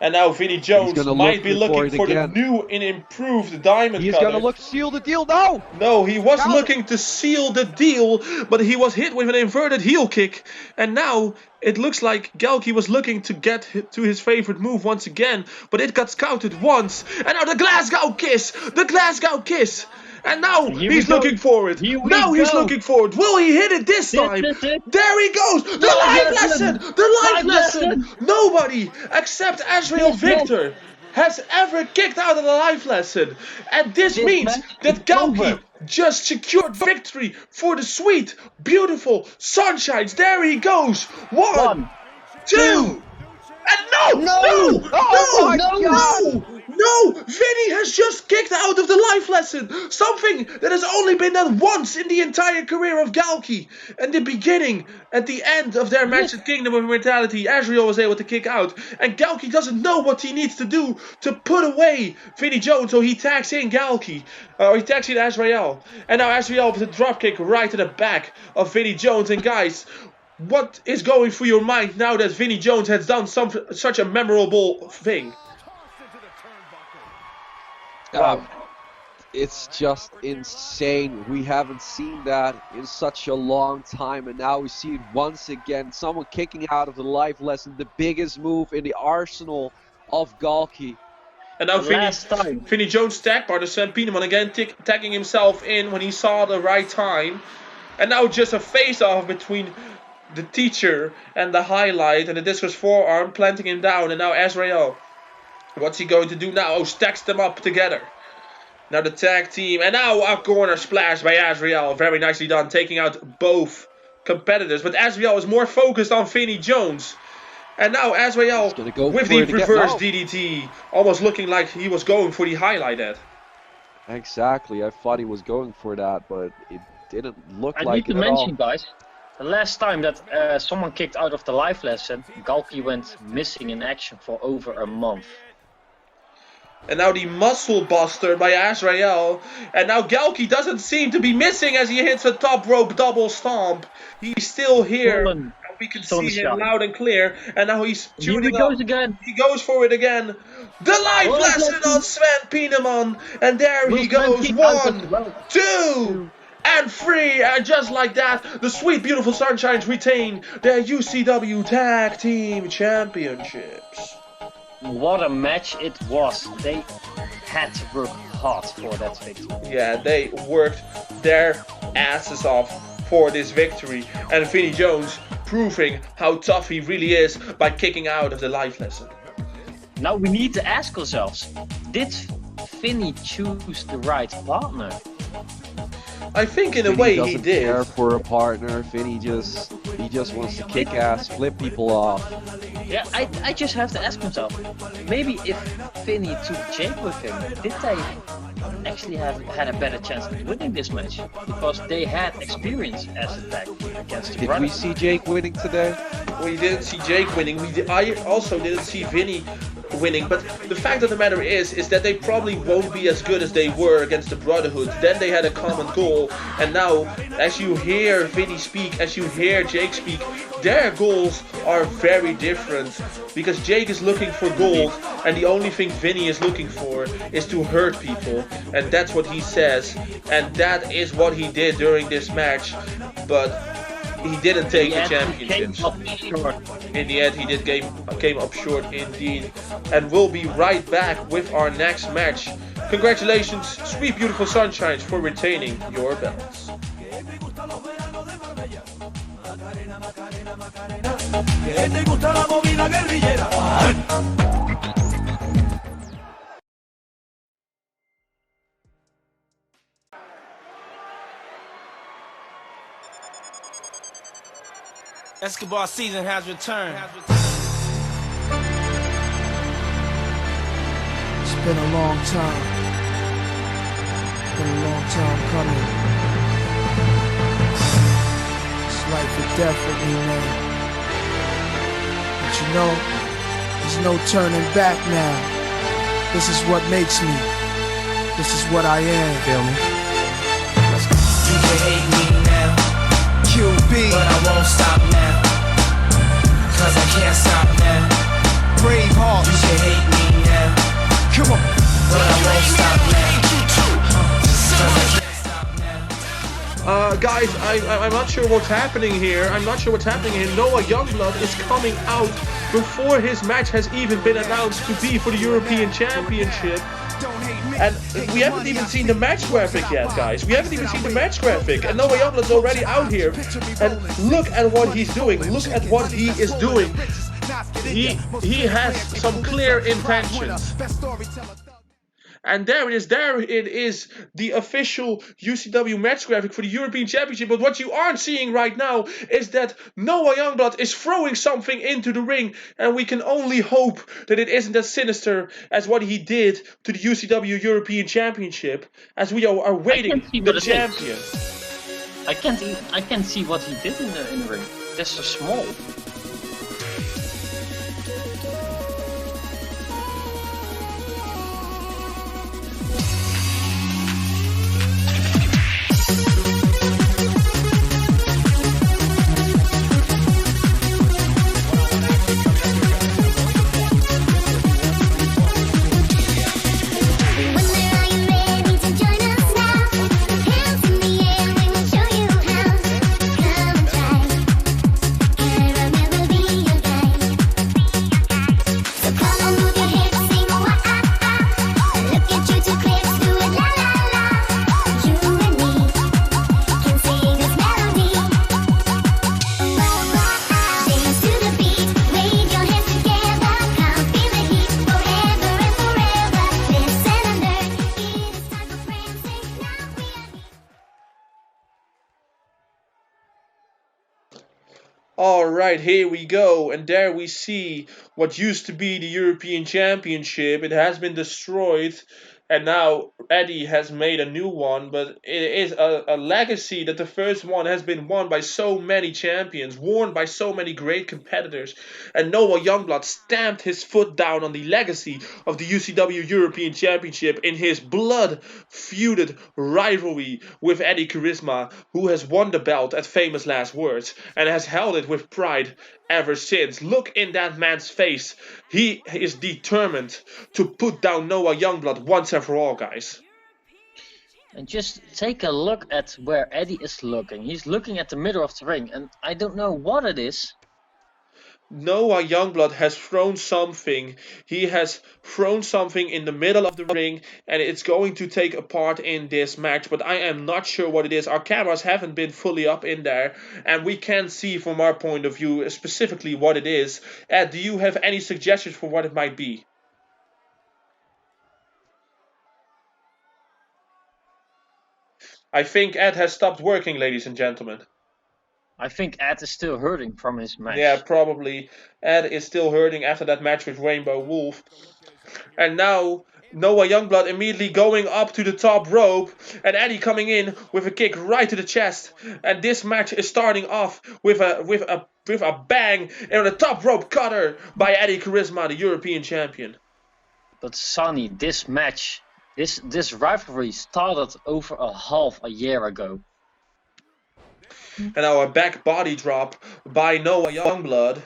And now Vinnie Jones might be looking for the again. new and improved diamond He's cutter. gonna look seal the deal. No! No, he was looking to seal the deal, but he was hit with an inverted heel kick. And now it looks like Galki was looking to get to his favorite move once again, but it got scouted once. And now the Glasgow Kiss! The Glasgow Kiss! And now he's looking for it. Now he's looking for it. Will he hit it this time? There he goes. The life lesson. The life lesson. Nobody except Azrael Victor has ever kicked out of the life lesson. And this means that Galki just secured victory for the sweet, beautiful Sunshines. There he goes. One, two. And no! Vinny has just kicked out of the life lesson. Something that has only been done once in the entire career of Galki. And the beginning, at the end of their match at Kingdom of Immortality, Azrael was able to kick out. And Galki doesn't know what he needs to do to put away Vinnie Jones, so he tags in Galki. Or he tags in Azrael. And now Azrael with a dropkick right to the back of Vinnie Jones. And guys, what is going through your mind now that Vinnie Jones has done such a memorable thing? It's just insane. We haven't seen that in such a long time, and now we see it once again. Someone kicking out of the life lesson, the biggest move in the arsenal of Galki. And now Vinnie Jones tagged by the Sam Pieneman again, tagging himself in when he saw the right time. And now just a face-off between the teacher and the highlight, and the discus forearm planting him down. And now Azrael, what's he going to do now? Oh, stacks them up together. Now the tag team, and now a corner splash by Azrael. Very nicely done, taking out both competitors. But Azrael is more focused on Vinnie Jones. And now Azrael with the reverse DDT, almost looking like he was going for the highlight head. Exactly, I thought he was going for that, but it didn't look like it at all. I need to mention, guys, the last time that someone kicked out of the life lesson, Galki went missing in action for over a month. And now the muscle buster by Azrael. And now Galki doesn't seem to be missing as he hits a top rope double stomp. He's still here. And we can see him loud and clear. And now he's tuning up. Again. He goes for it again. The life lesson on Sven Pieneman. And there he goes. 1, 2, and 3. And just like that, the sweet, beautiful Sunshines retain their UCW Tag Team Championships. What a match it was. They had to work hard for that victory. Yeah, they worked their asses off for this victory. And Vinnie Jones proving how tough he really is by kicking out of the life lesson. Now we need to ask ourselves, did Vinnie choose the right partner? I think in a way he did. He doesn't care for a partner. Vinnie just wants to kick ass, flip people off. Yeah, I just have to ask myself, maybe if Vinnie took Jake with him, did they actually had a better chance of winning this match? Because they had experience as a tag against the Did we see Jake winning today? We didn't see Jake winning. I also didn't see Vinnie winning, but the fact of the matter is that they probably won't be as good as they were against the Brotherhood. Then they had a common goal, and now as you hear Vinnie speak, as you hear Jake speak, their goals are very different, because Jake is looking for gold, and the only thing Vinnie is looking for is to hurt people, and that's what he says, and that is what he did during this match. But he didn't take the championships. In the end, he did came up short indeed. And we'll be right back with our next match. Congratulations, sweet beautiful Sunshines, for retaining your belts. Escobar season has returned. It's been a long time. Been a long time coming. It's life or death for me, man. But you know, there's no turning back now. This is what makes me. This is what I am. Feel me? You can hate me now, QB, but I won't stop now. Cause I can't stop now. Brave hearts. You can hate Guys, I'm not sure what's happening here. I'm not sure what's happening here. Noah Youngblood is coming out before his match has even been announced to be for the European Championship. And we haven't even seen the match graphic yet, guys. We haven't even seen the match graphic. And Noah Youngblood's already out here. And look at what he's doing. Look at what he is doing. He has some clear intentions. And there it is, the official UCW match graphic for the European Championship. But what you aren't seeing right now is that Noah Youngblood is throwing something into the ring. And we can only hope that it isn't as sinister as what he did to the UCW European Championship. As we are waiting the champion. I can't see what he did in the ring. That's so small. Alright, here we go, and there we see what used to be the European Championship. It has been destroyed, and now Eddie has made a new one, but it is a legacy that the first one has been won by so many champions, worn by so many great competitors, and Noah Youngblood stamped his foot down on the legacy of the UCW European Championship in his blood-feuded rivalry with Eddie Charisma, who has won the belt at Famous Last Words, and has held it with pride ever since. Look in that man's face. He is determined to put down Noah Youngblood once and for all, guys. And just take a look at where Eddie is looking. He's looking at the middle of the ring, and I don't know what it is. Noah Youngblood has thrown something. He has thrown something in the middle of the ring, and it's going to take a part in this match, but I am not sure what it is. Our cameras haven't been fully up in there, and we can't see from our point of view specifically what it is. Ed, do you have any suggestions for what it might be? I think Ed has stopped working, ladies and gentlemen. I think Ed is still hurting from his match. Yeah, probably. Ed is still hurting after that match with Rainbow Wolf. And now Noah Youngblood immediately going up to the top rope, and Eddie coming in with a kick right to the chest. And this match is starting off with a bang and a top rope cutter by Eddie Charisma, the European champion. But Sonny, this match, this rivalry started over half a year ago. And now a back body drop by Noah Youngblood.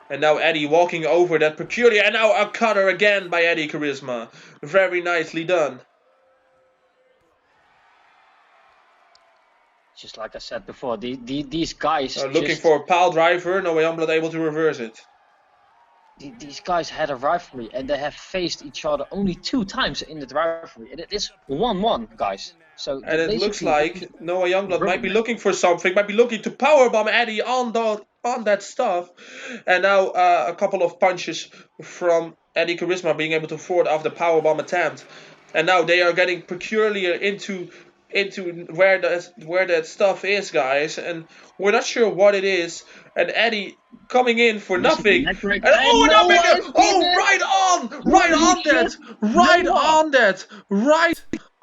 And now Eddie walking over that peculiar, and now a cutter again by Eddie Charisma. Very nicely done. Just like I said before, these guys looking for a pile driver, Noah Youngblood able to reverse it. These guys had a rivalry, and they have faced each other only 2 times in the rivalry. And it is 1-1, guys. So and it looks like Noah Youngblood might be looking for something, might be looking to powerbomb Eddie on that stuff. And now a couple of punches from Eddie Charisma being able to thwart off the powerbomb attempt. And now they are getting peculiar into where that stuff is, guys, and we're not sure what it is. And Eddie coming in for nothing. And right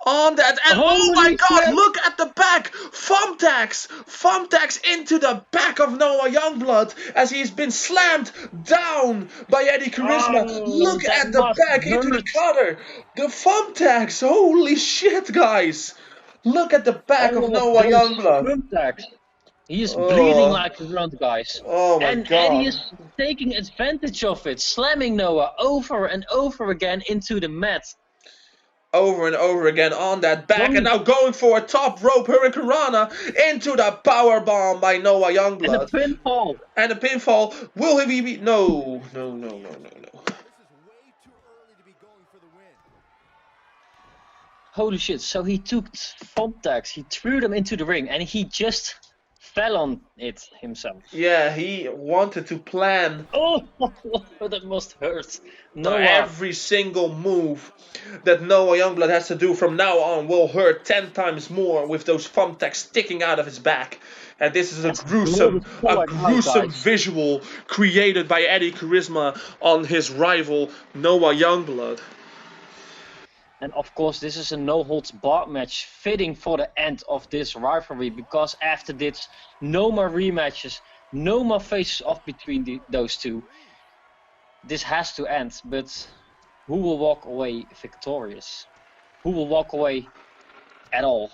on that, and oh my god, look at the back! Thumbtacks into the back of Noah Youngblood as he's been slammed down by Eddie Charisma. Look at the back into the cutter. The thumbtacks, holy shit, guys! Look at the back of Noah Youngblood. He is bleeding like a grunt, guys. Oh my and god. Eddie is taking advantage of it, slamming Noah over and over again into the mat. over and over again on that back, and now going for a top rope hurricanrana into the power bomb by Noah Youngblood. And a pinfall. And a pinfall. Will he be? No. Holy shit, so he took thumbtacks, he threw them into the ring, and he just fell on it himself. Yeah, he wanted to plan. Oh, that must hurt. Noah. Every single move that Noah Youngblood has to do from now on will hurt 10 times more with those thumbtacks sticking out of his back. And this is a gruesome visual created by Eddie Charisma on his rival Noah Youngblood. And of course, this is a no-holds-barred match, fitting for the end of this rivalry, because after this, no more rematches, no more faces off between those two. This has to end, but who will walk away victorious? Who will walk away at all?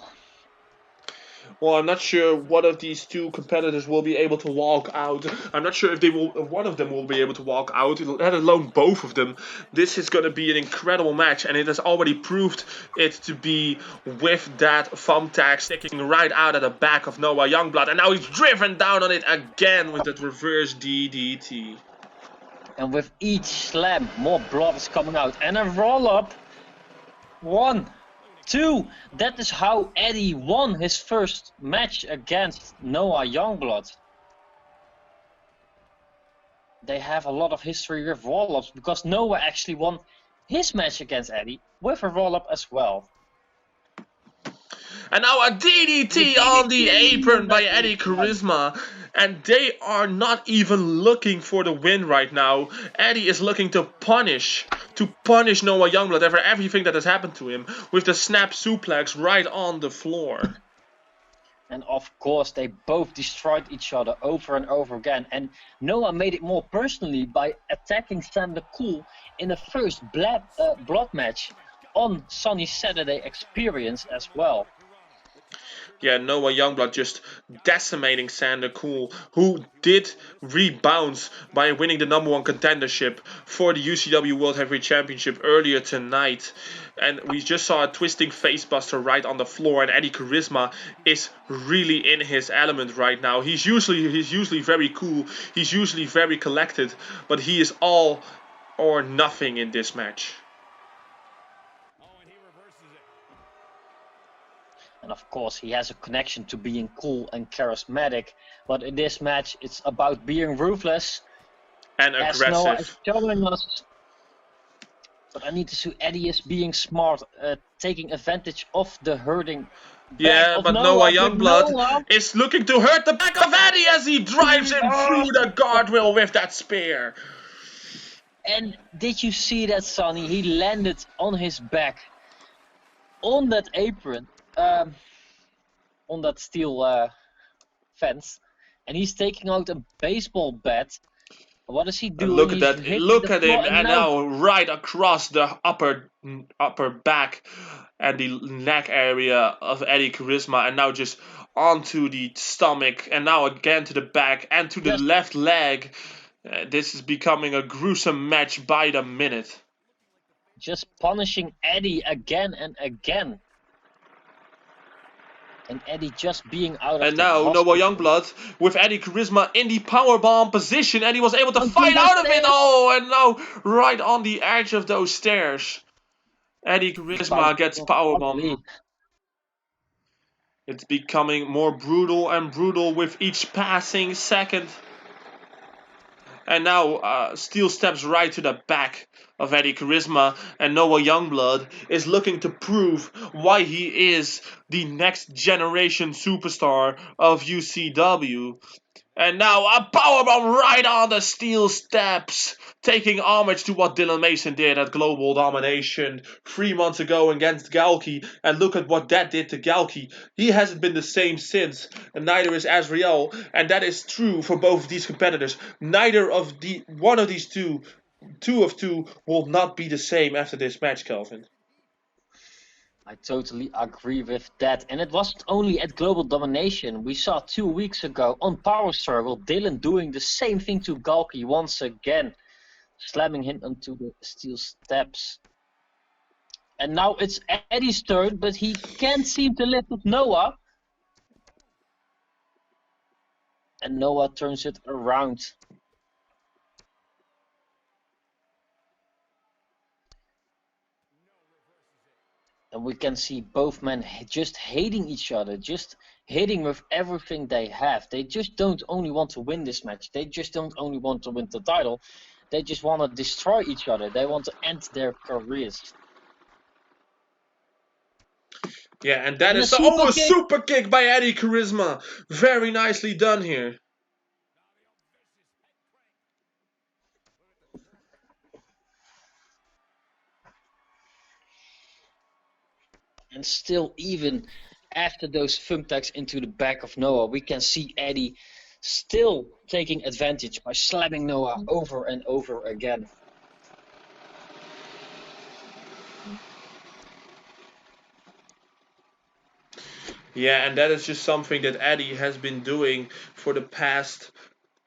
Well, I'm not sure one of these two competitors will be able to walk out. I'm not sure if one of them will be able to walk out, let alone both of them. This is going to be an incredible match, and it has already proved it to be with that thumbtack sticking right out of the back of Noah Youngblood. And now he's driven down on it again with that reverse DDT. And with each slam, more blood is coming out. And a roll-up. 1, 2. That is how Eddie won his first match against Noah Youngblood. They have a lot of history with roll-ups, because Noah actually won his match against Eddie with a roll-up as well. And now a DDT on the apron by Eddie Charisma. And they are not even looking for the win right now. Eddie is looking to punish Noah Youngblood for everything that has happened to him with the snap suplex right on the floor. And of course, they both destroyed each other over and over again. And Noah made it more personally by attacking Sander Cool in the first blood match on Sunny Saturday Experience as well. Yeah, Noah Youngblood just decimating Sander Cool, who did rebound by winning the #1 contendership for the UCW World Heavyweight Championship earlier tonight. And we just saw a twisting facebuster right on the floor, and Eddie Charisma is really in his element right now. He's usually very cool, he's usually very collected, but he is all or nothing in this match. And of course, he has a connection to being cool and charismatic. But in this match, it's about being ruthless and aggressive. As Noah is showing us. But I need to see Eddie is being smart, taking advantage of the hurting. Yeah, but Noah Youngblood is looking to hurt the back of Eddie as he drives him through the guardrail with that spear. And did you see that, Sonny? He landed on his back, on that apron. On that steel fence, and he's taking out a baseball bat. What is he doing? Look at that! Look at him, and now right across the upper back and the neck area of Eddie Charisma, and now just onto the stomach, and now again to the back and to the left leg. This is becoming a gruesome match by the minute. Just punishing Eddie again and again. And Eddie just being out of and now Noah Youngblood with Eddie Charisma in the powerbomb position, and he was able to fight out of it. Oh, and now right on the edge of those stairs, Eddie Charisma gets powerbomb. It's becoming more brutal and brutal with each passing second. And now Steel steps right to the back of Eddie Charisma, and Noah Youngblood is looking to prove why he is the next generation superstar of UCW. And now a powerbomb right on the Steel steps, taking homage to what Dylan Mason did at Global Domination 3 months ago against Galki. And look at what that did to Galki. He hasn't been the same since, and neither is Azrael. And that is true for both of these competitors. One of these two will not be the same after this match, Kelvin. I totally agree with that. And it wasn't only at Global Domination. We saw 2 weeks ago on Power Struggle, Dylan doing the same thing to Galki once again. Slamming him onto the steel steps. And now it's Eddie's turn, but he can't seem to lift up Noah. And Noah turns it around. And we can see both men just hating each other, just hitting with everything they have. They just don't only want to win this match. They just don't only want to win the title. They just want to destroy each other. They want to end their careers. Yeah, and that is a super kick by Eddie Charisma. Very nicely done here. And still, even after those thumbtacks into the back of Noah, we can see Eddie still taking advantage by slamming Noah over and over again. Yeah, and that is just something that Eddie has been doing for the past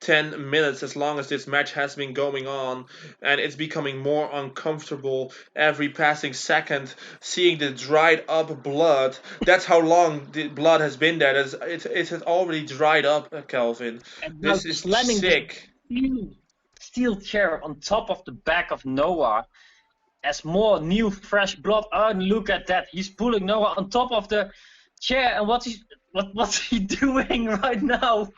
10 minutes as long as this match has been going on, and it's becoming more uncomfortable every passing second, seeing the dried up blood. That's how long the blood has been there. It has already dried up, Kelvin. And this is sick. Steel chair on top of the back of Noah as more new fresh blood. Oh, look at that. He's pulling Noah on top of the chair, and what's he doing right now?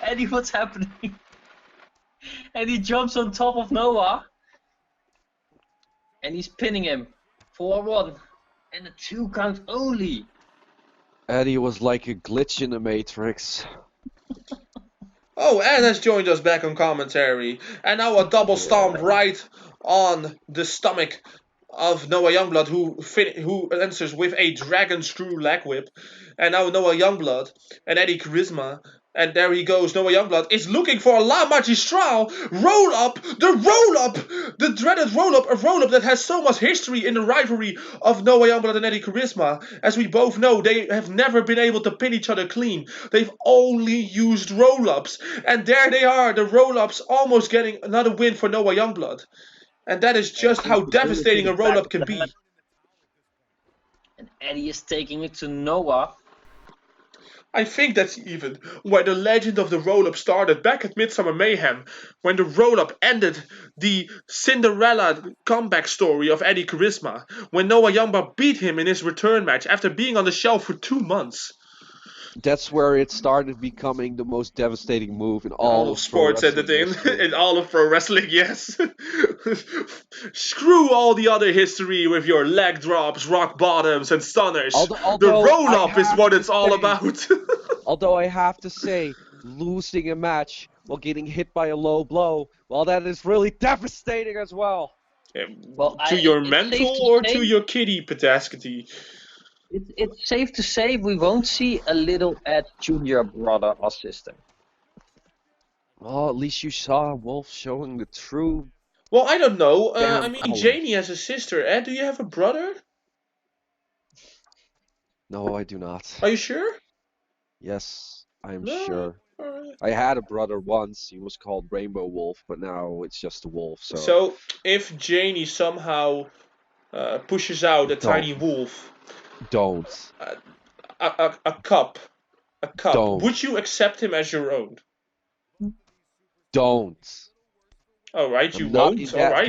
Eddie, what's happening? And he jumps on top of Noah. And he's pinning him for a 1. And a 2 count only. Eddie was like a glitch in the Matrix. Oh, Ed has joined us back on commentary. And now a double stomp right on the stomach of Noah Youngblood, who answers with a dragon screw leg whip. And now Noah Youngblood and Eddie Charisma. And there he goes. Noah Youngblood is looking for a La Magistral roll-up. The dreaded roll-up. A roll-up that has so much history in the rivalry of Noah Youngblood and Eddie Charisma. As we both know, they have never been able to pin each other clean. They've only used roll-ups. And there they are. The roll-ups almost getting another win for Noah Youngblood. And that is just how devastating a roll-up can be. And Eddie is taking it to Noah. I think that's even where the legend of the roll-up started back at Midsummer Mayhem, when the roll-up ended the Cinderella comeback story of Eddie Charisma, when Noah Youngblood beat him in his return match after being on the shelf for 2 months. That's where it started becoming the most devastating move in all of sports entertainment, in all of pro wrestling, yes. Screw all the other history with your leg drops, rock bottoms, and stunners. The roll-up is what it's all about. Although I have to say, losing a match while getting hit by a low blow, well, that is really devastating as well. To your mental or to your kitty capacity? It's safe to say we won't see a little Ed Jr. brother or sister. Well, at least you saw Wolf showing the true. Well, I don't know. I mean, Janie has a sister. Ed, do you have a brother? No, I do not. Are you sure? Yes, I am sure. I had a brother once. He was called Rainbow Wolf, but now it's just a wolf. So if Janie somehow pushes out a tiny wolf. Don't. A cup. Don't. Would you accept him as your own? Don't. Alright, you won't. Alright,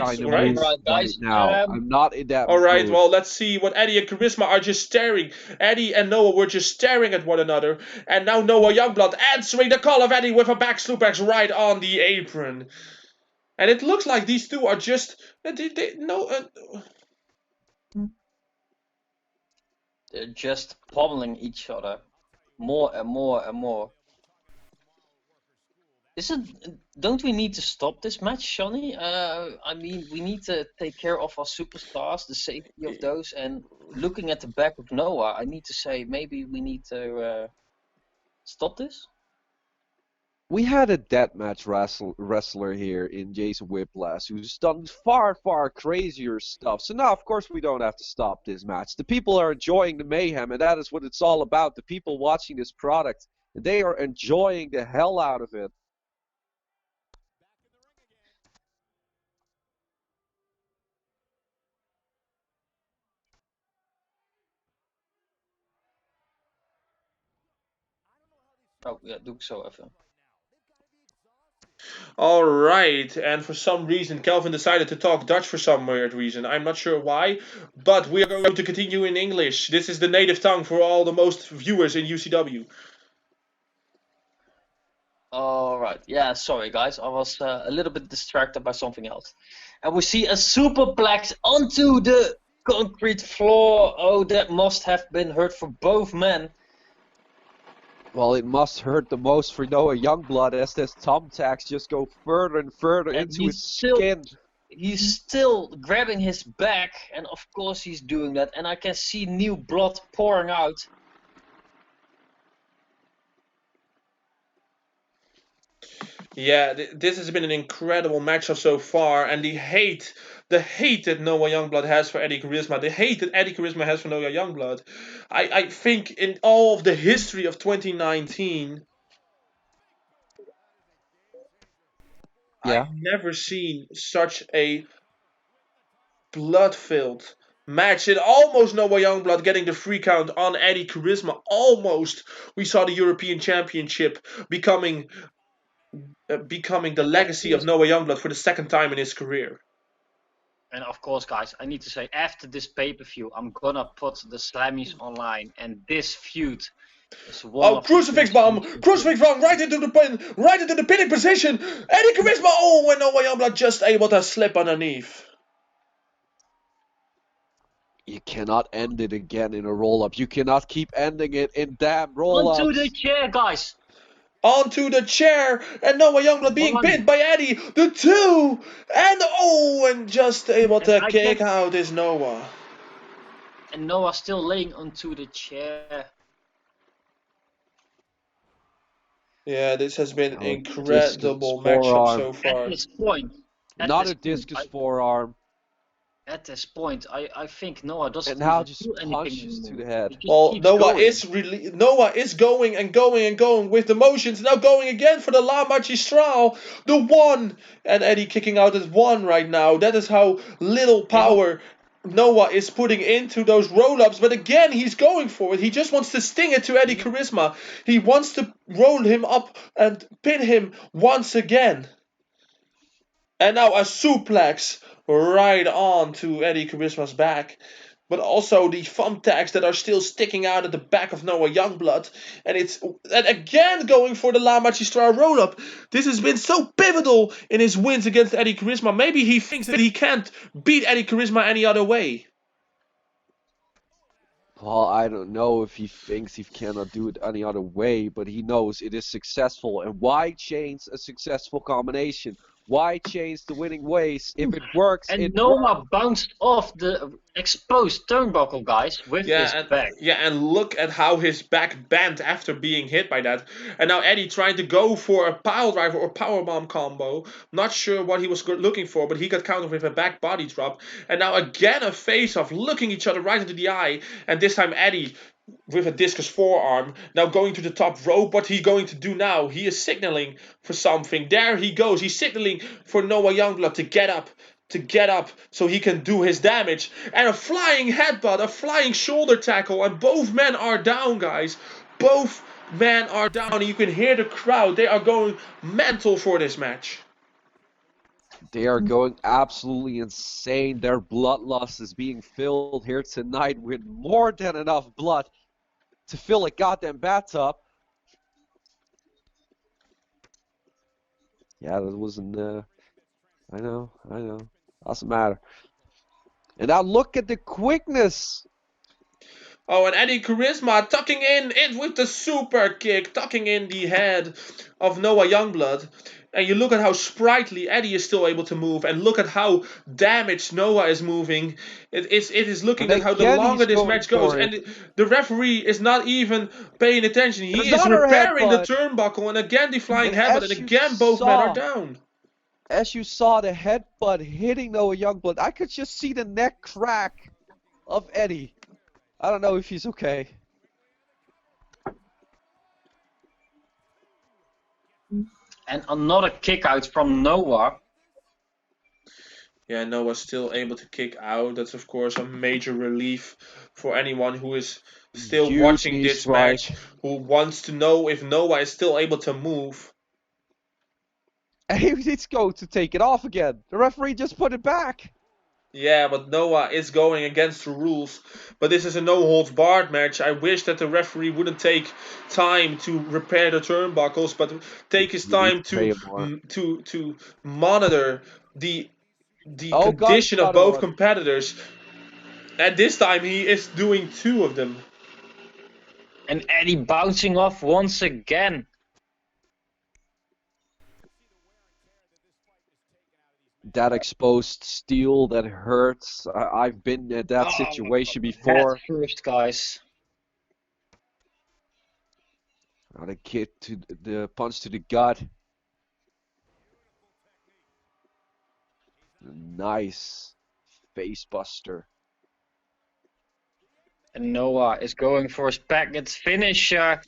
guys. I'm not in that Alright, mood. well, let's see what Eddie and Charisma are just staring. Eddie and Noah were just staring at one another. And now Noah Youngblood answering the call of Eddie with a back suplex right on the apron. And it looks like these two are just... They're just pummeling each other more and more and more. Don't we need to stop this match, Johnny? I mean, we need to take care of our superstars, the safety of those, and looking at the back of Noah, I need to say maybe we need to stop this. We had a deathmatch wrestler here in Jason Whiplash who's done far, far crazier stuff. So now, of course, we don't have to stop this match. The people are enjoying the mayhem, and that is what it's all about. The people watching this product, they are enjoying the hell out of it. Oh ja, doe ik zo even. Alright, and for some reason Kelvin decided to talk Dutch for some weird reason. I'm not sure why, but we are going to continue in English. This is the native tongue for all the most viewers in UCW. Alright, yeah, sorry guys, I was a little bit distracted by something else. And we see a superplex onto the concrete floor. Oh, that must have been hurt for both men. Well, it must hurt the most for Noah Youngblood as his thumbtacks just go further and further And into his skin. He's still grabbing his back, and of course he's doing that. And I can see new blood pouring out. Yeah, this has been an incredible matchup so far, and the hate that Noah Youngblood has for Eddie Charisma, the hate that Eddie Charisma has for Noah Youngblood, I think in all of the history of 2019, I've never seen such a blood-filled match. It almost Noah Youngblood getting the free count on Eddie Charisma. Almost we saw the European Championship becoming the legacy of Noah Youngblood for the second time in his career. And of course, guys, I need to say, after this pay-per-view, I'm gonna put the Slammies online, and this feud is one of Crucifix bomb right into the pinning position. Eddie Charisma, and Noah Youngblood just able to slip underneath. You cannot end it again in a roll-up. You cannot keep ending it in damn roll-ups. Onto the chair, guys. Onto the chair, and Noah Youngblood being pinned by Eddie. The 2, and just able to kick out is Noah. And Noah still laying onto the chair. Yeah, this has been an incredible matchup so far. At this point, not a discus forearm. At this point, I think Noah doesn't. And now just punches to the head. Well, Noah is going and going and going with the motions. Now going again for the La Magistral, the 1, and Eddie kicking out at 1 right now. That is how little power Noah is putting into those roll-ups. But again, he's going for it. He just wants to sting it to Eddie Charisma. He wants to roll him up and pin him once again. And now a suplex right on to Eddie Charisma's back. But also the thumbtacks that are still sticking out at the back of Noah Youngblood. And again going for the La Magistral roll-up. This has been so pivotal in his wins against Eddie Charisma. Maybe he thinks that he can't beat Eddie Charisma any other way. Well, I don't know if he thinks he cannot do it any other way, but he knows it is successful. And why change a successful combination? Why change the winning ways? If it works, and Noah bounced off the exposed turnbuckle, guys, with his back. Yeah, and look at how his back bent after being hit by that. And now Eddie trying to go for a pile driver or powerbomb combo. Not sure what he was looking for, but he got countered with a back body drop. And now again a face-off, looking each other right into the eye. And this time Eddie with a discus forearm, now going to the top rope. What he's going to do now? He is signaling for something. There he goes. He's signaling for Noah Youngblood to get up so he can do his damage. And a flying headbutt, a flying shoulder tackle, and both men are down, guys. Both men are down, and you can hear the crowd. They are going mental for this match. They are going absolutely insane. Their bloodlust is being filled here tonight with more than enough blood to fill a goddamn bathtub. Yeah, that wasn't, I know. Doesn't matter. And now look at the quickness. Oh, and Eddie Charisma tucking in with the super kick, tucking in the head of Noah Youngblood. And you look at how sprightly Eddie is still able to move, and look at how damaged Noah is moving. It is looking at how the longer this match goes, and the referee is not even paying attention. He is repairing the turnbuckle, and again the flying headbutt, and again both men are down. As you saw the headbutt hitting Noah Youngblood, I could just see the neck crack of Eddie. I don't know if he's okay. And another kick out from Noah. Yeah, Noah's still able to kick out. That's of course a major relief for anyone who is still Huge watching knee this strike. match, who wants to know if Noah is still able to move. And he's going to take it off again. The referee just put it back. Yeah, but Noah is going against the rules. But this is a no-holds-barred match. I wish that the referee wouldn't take time to repair the turnbuckles, but take his time to monitor the condition of both competitors. And this time he is doing 2 of them. And Eddie bouncing off once again. That exposed steel, that hurts. I've been in that situation before. Head first, guys. Got a kick to the punch to the gut. Nice face buster. And Noah is going for his package finisher.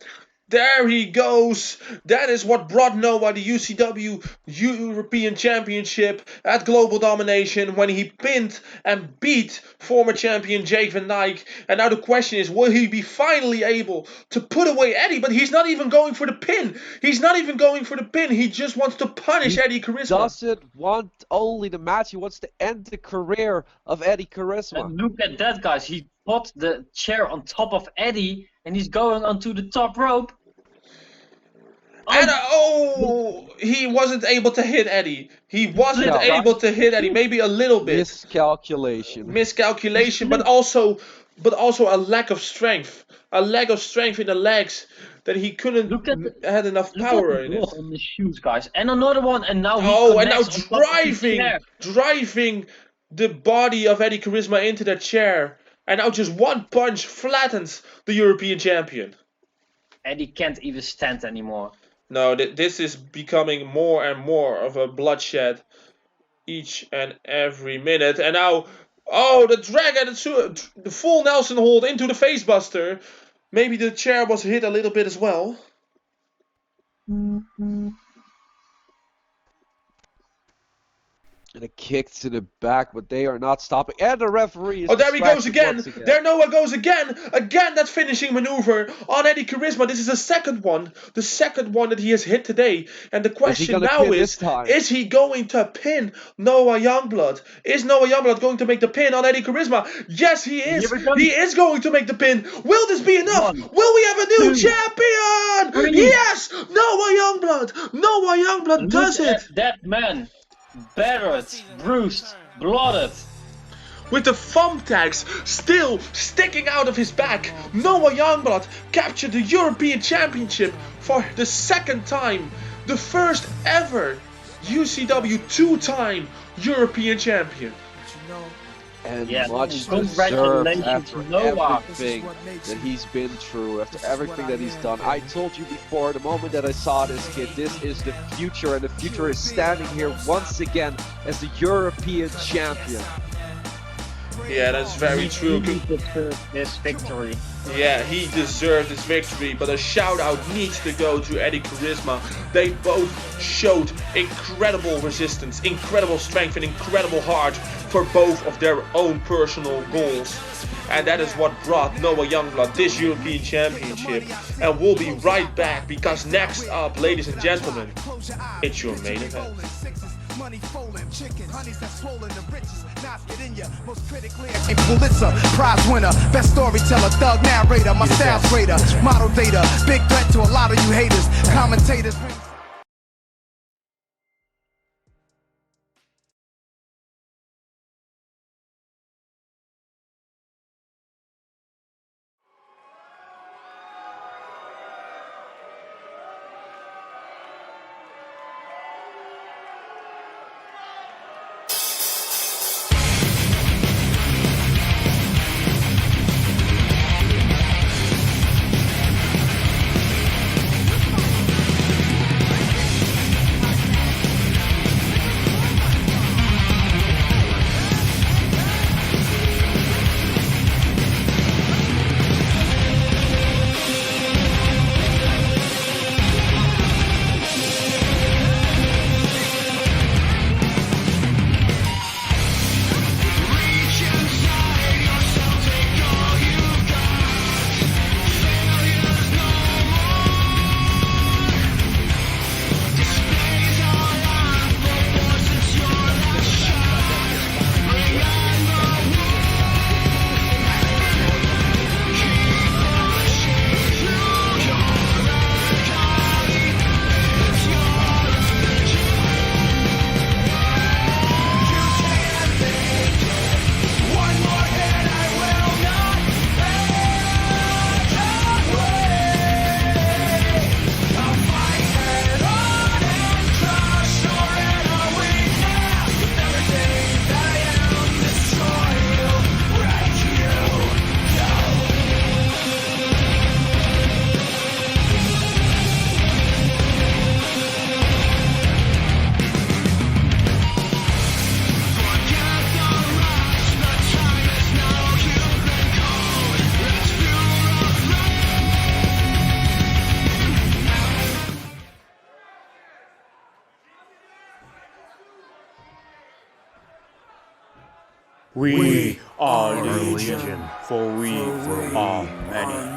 There he goes. That is what brought Noah the UCW European Championship at Global Domination when he pinned and beat former champion Jake Van Dyke. And now the question is, will he be finally able to put away Eddie? But he's not even going for the pin. He's not even going for the pin. He just wants to punish Eddie Charisma. Doesn't want only the match. He wants to end the career of Eddie Charisma. And look at that, guys. He put the chair on top of Eddie. And he's going onto the top rope. And he wasn't able to hit Eddie. He wasn't able to hit Eddie. Maybe a little bit. Miscalculation, but also a lack of strength. A lack of strength in the legs that he couldn't had enough power in it. On the shoes, guys. And another one, and now driving the body of Eddie Charisma into the chair. And now just one punch flattens the European champion. Eddie can't even stand anymore. No, this is becoming more and more of a bloodshed each and every minute. And now, the dragon, the full Nelson hold into the facebuster. Maybe the chair was hit a little bit as well. And a kick to the back, but they are not stopping. And the referee is there he goes again. There Noah goes again. Again that finishing maneuver on Eddie Charisma. This is the second one. The second one that he has hit today. And the question now is he going to pin Noah Youngblood? Is Noah Youngblood going to make the pin on Eddie Charisma? Yes, he is. He is going to make the pin. Will this be enough? Will we have a new champion? Yes! Noah Youngblood. Noah Youngblood does it. That man. Battered, bruised, blooded. With the thumb tags still sticking out of his back, Noah Youngblood captured the European Championship for the second time. The first ever UCW 2-time European champion. And much deserved after everything that he's been through, after everything that he's done. I told you before, the moment that I saw this kid, this is the future, and the future is standing here once again as the European champion. Yeah, that's very true. He deserved this victory. Yeah, he deserved this victory, but a shout out needs to go to Eddie Charisma. They both showed incredible resistance, incredible strength, and incredible heart for both of their own personal goals. And that is what brought Noah Youngblood this European Championship. And we'll be right back, because next up, ladies and gentlemen, it's your main event. Money folding, chicken, honeys that's swollen, the richest, not in ya, most critically. A Pulitzer Prize winner, best storyteller, thug narrator, my style's greater, model data, big threat to a lot of you haters, commentators. We are legion, for we are many.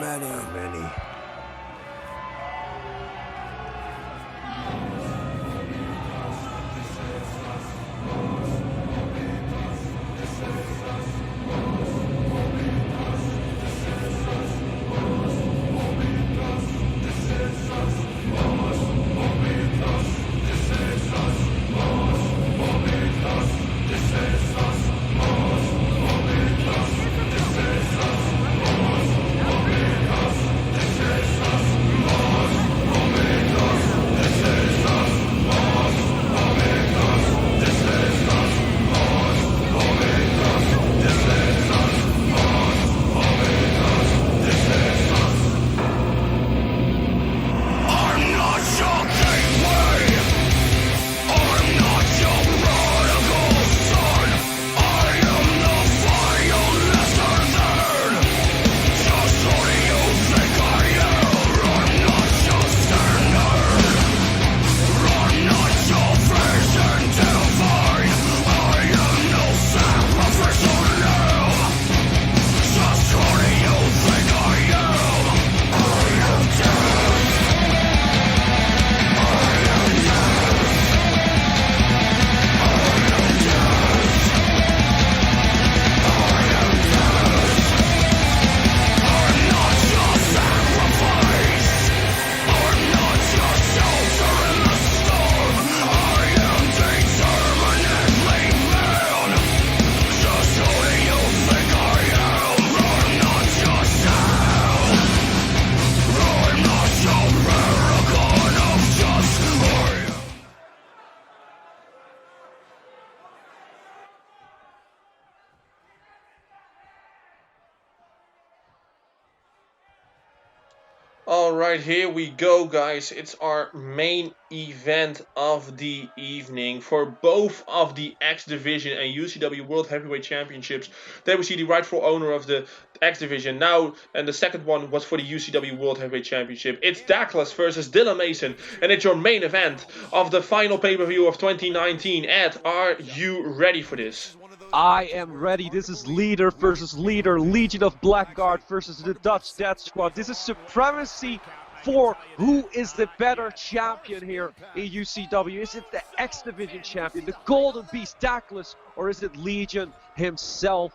Alright, here we go, guys. It's our main event of the evening. For both of the X Division and UCW World Heavyweight Championships, there we see the rightful owner of the X Division now, and the second one was for the UCW World Heavyweight Championship. It's Dyrgos versus Dylan Mason, and it's your main event of the final pay-per-view of 2019. Ed, are you ready for this? I am ready. This is leader versus leader. Legion of Blackguard versus the Dutch Death Squad. This is supremacy for who is the better champion here in UCW. Is it the X Division champion, the Golden Beast, Dyrgos, or is it Legion himself,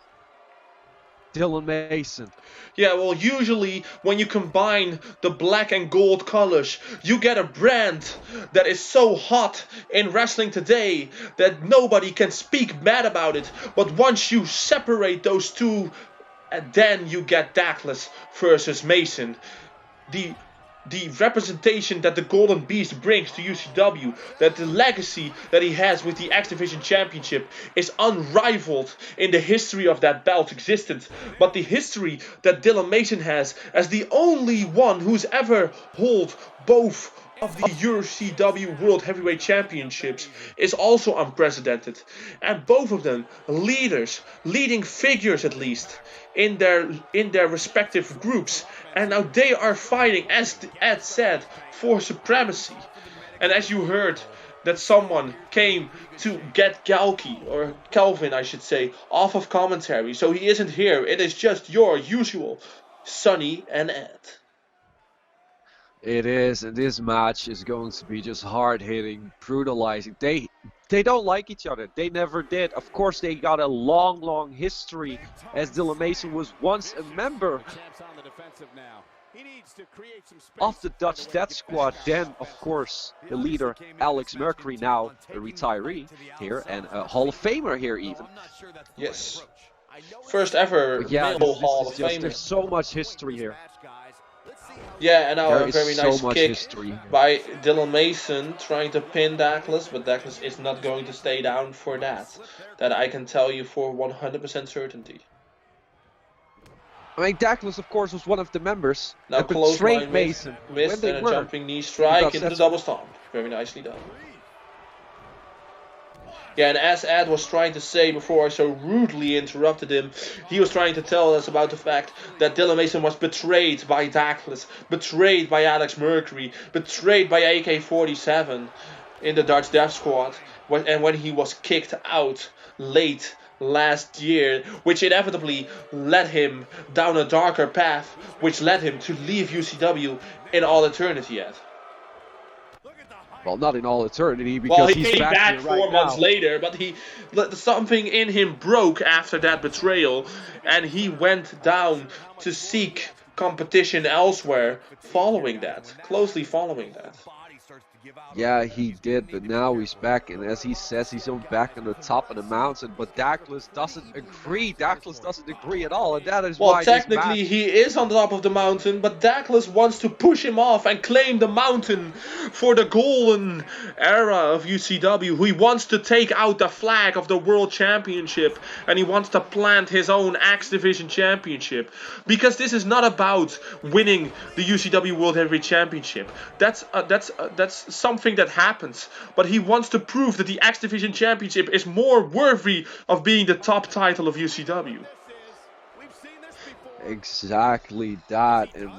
Dylan Mason? Yeah, well, usually when you combine the black and gold colors, you get a brand that is so hot in wrestling today that nobody can speak bad about it. But once you separate those two, then you get Dyrgos versus Mason. The representation that the Golden Beast brings to UCW, that the legacy that he has with the X Division Championship is unrivaled in the history of that belt's existence. But the history that Dylan Mason has as the only one who's ever held both of the UCW World Heavyweight Championships is also unprecedented. And both of them leaders, leading figures at least, in their respective groups. And now they are fighting, as Ed said, for supremacy. And as you heard, that someone came to get Calvin, I should say, off of commentary. So he isn't here. It is just your usual Sonny and Ed. It is, and this match is going to be just hard-hitting, brutalizing. They don't like each other. They never did. Of course, they got a long history, as Dylan Mason was once a member of the Dutch Death Squad. Then, of course, the leader, Alex Mercury, now a retiree here, and a Hall of Famer here even. Yes. First ever male Hall of Famer. There's so much history here. Yeah, and now there a very is nice so much kick history by Dylan Mason trying to pin Dyrgos, but Dyrgos is not going to stay down for that. That I can tell you for 100% certainty. I mean, Dyrgos, of course, was one of the members Now that close betrayed line Mason missed when they and a were. jumping knee strike Because into the double stomp. Very nicely done. Yeah, and as Ed was trying to say before I so rudely interrupted him, he was trying to tell us about the fact that Dylan Mason was betrayed by Dyrgos, betrayed by Alex Mercury, betrayed by AK-47 in the Dutch Death Squad, and when he was kicked out late last year, which inevitably led him down a darker path, which led him to leave UCW in all eternity yet. Well, not in all eternity, because Well, he he's came back right 4 months later, but something in him broke after that betrayal, and he went down to seek competition elsewhere following that, closely following that. Yeah, he did, but now he's back, and as he says, he's on back on the top of the mountain, but Douglas doesn't agree. Douglas doesn't agree at all, and that is why technically he is on the top of the mountain, but Douglas wants to push him off and claim the mountain for the golden era of UCW. He wants to take out the flag of the World Championship, and he wants to plant his own X Division Championship, because this is not about winning the UCW World Heavyweight Championship. That's something that happens, but he wants to prove that the X Division Championship is more worthy of being the top title of UCW. Exactly that, and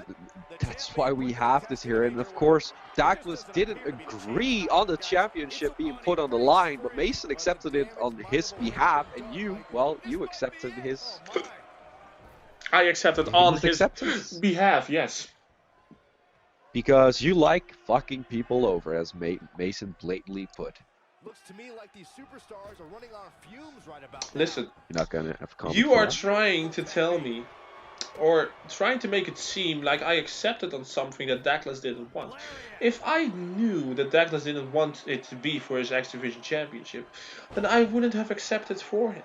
that's why we have this here. And of course, Douglas didn't agree on the championship being put on the line, but Mason accepted it on his behalf, and you accepted his. I accepted on his behalf, yes. Because you like fucking people over, as Mason blatantly put. Looks to me like these superstars are running on fumes right about now. Listen, you're not gonna have comment. You are trying to tell me, or trying to make it seem like I accepted on something that Douglas didn't want. If I knew that Douglas didn't want it to be for his X Division Championship, then I wouldn't have accepted for him.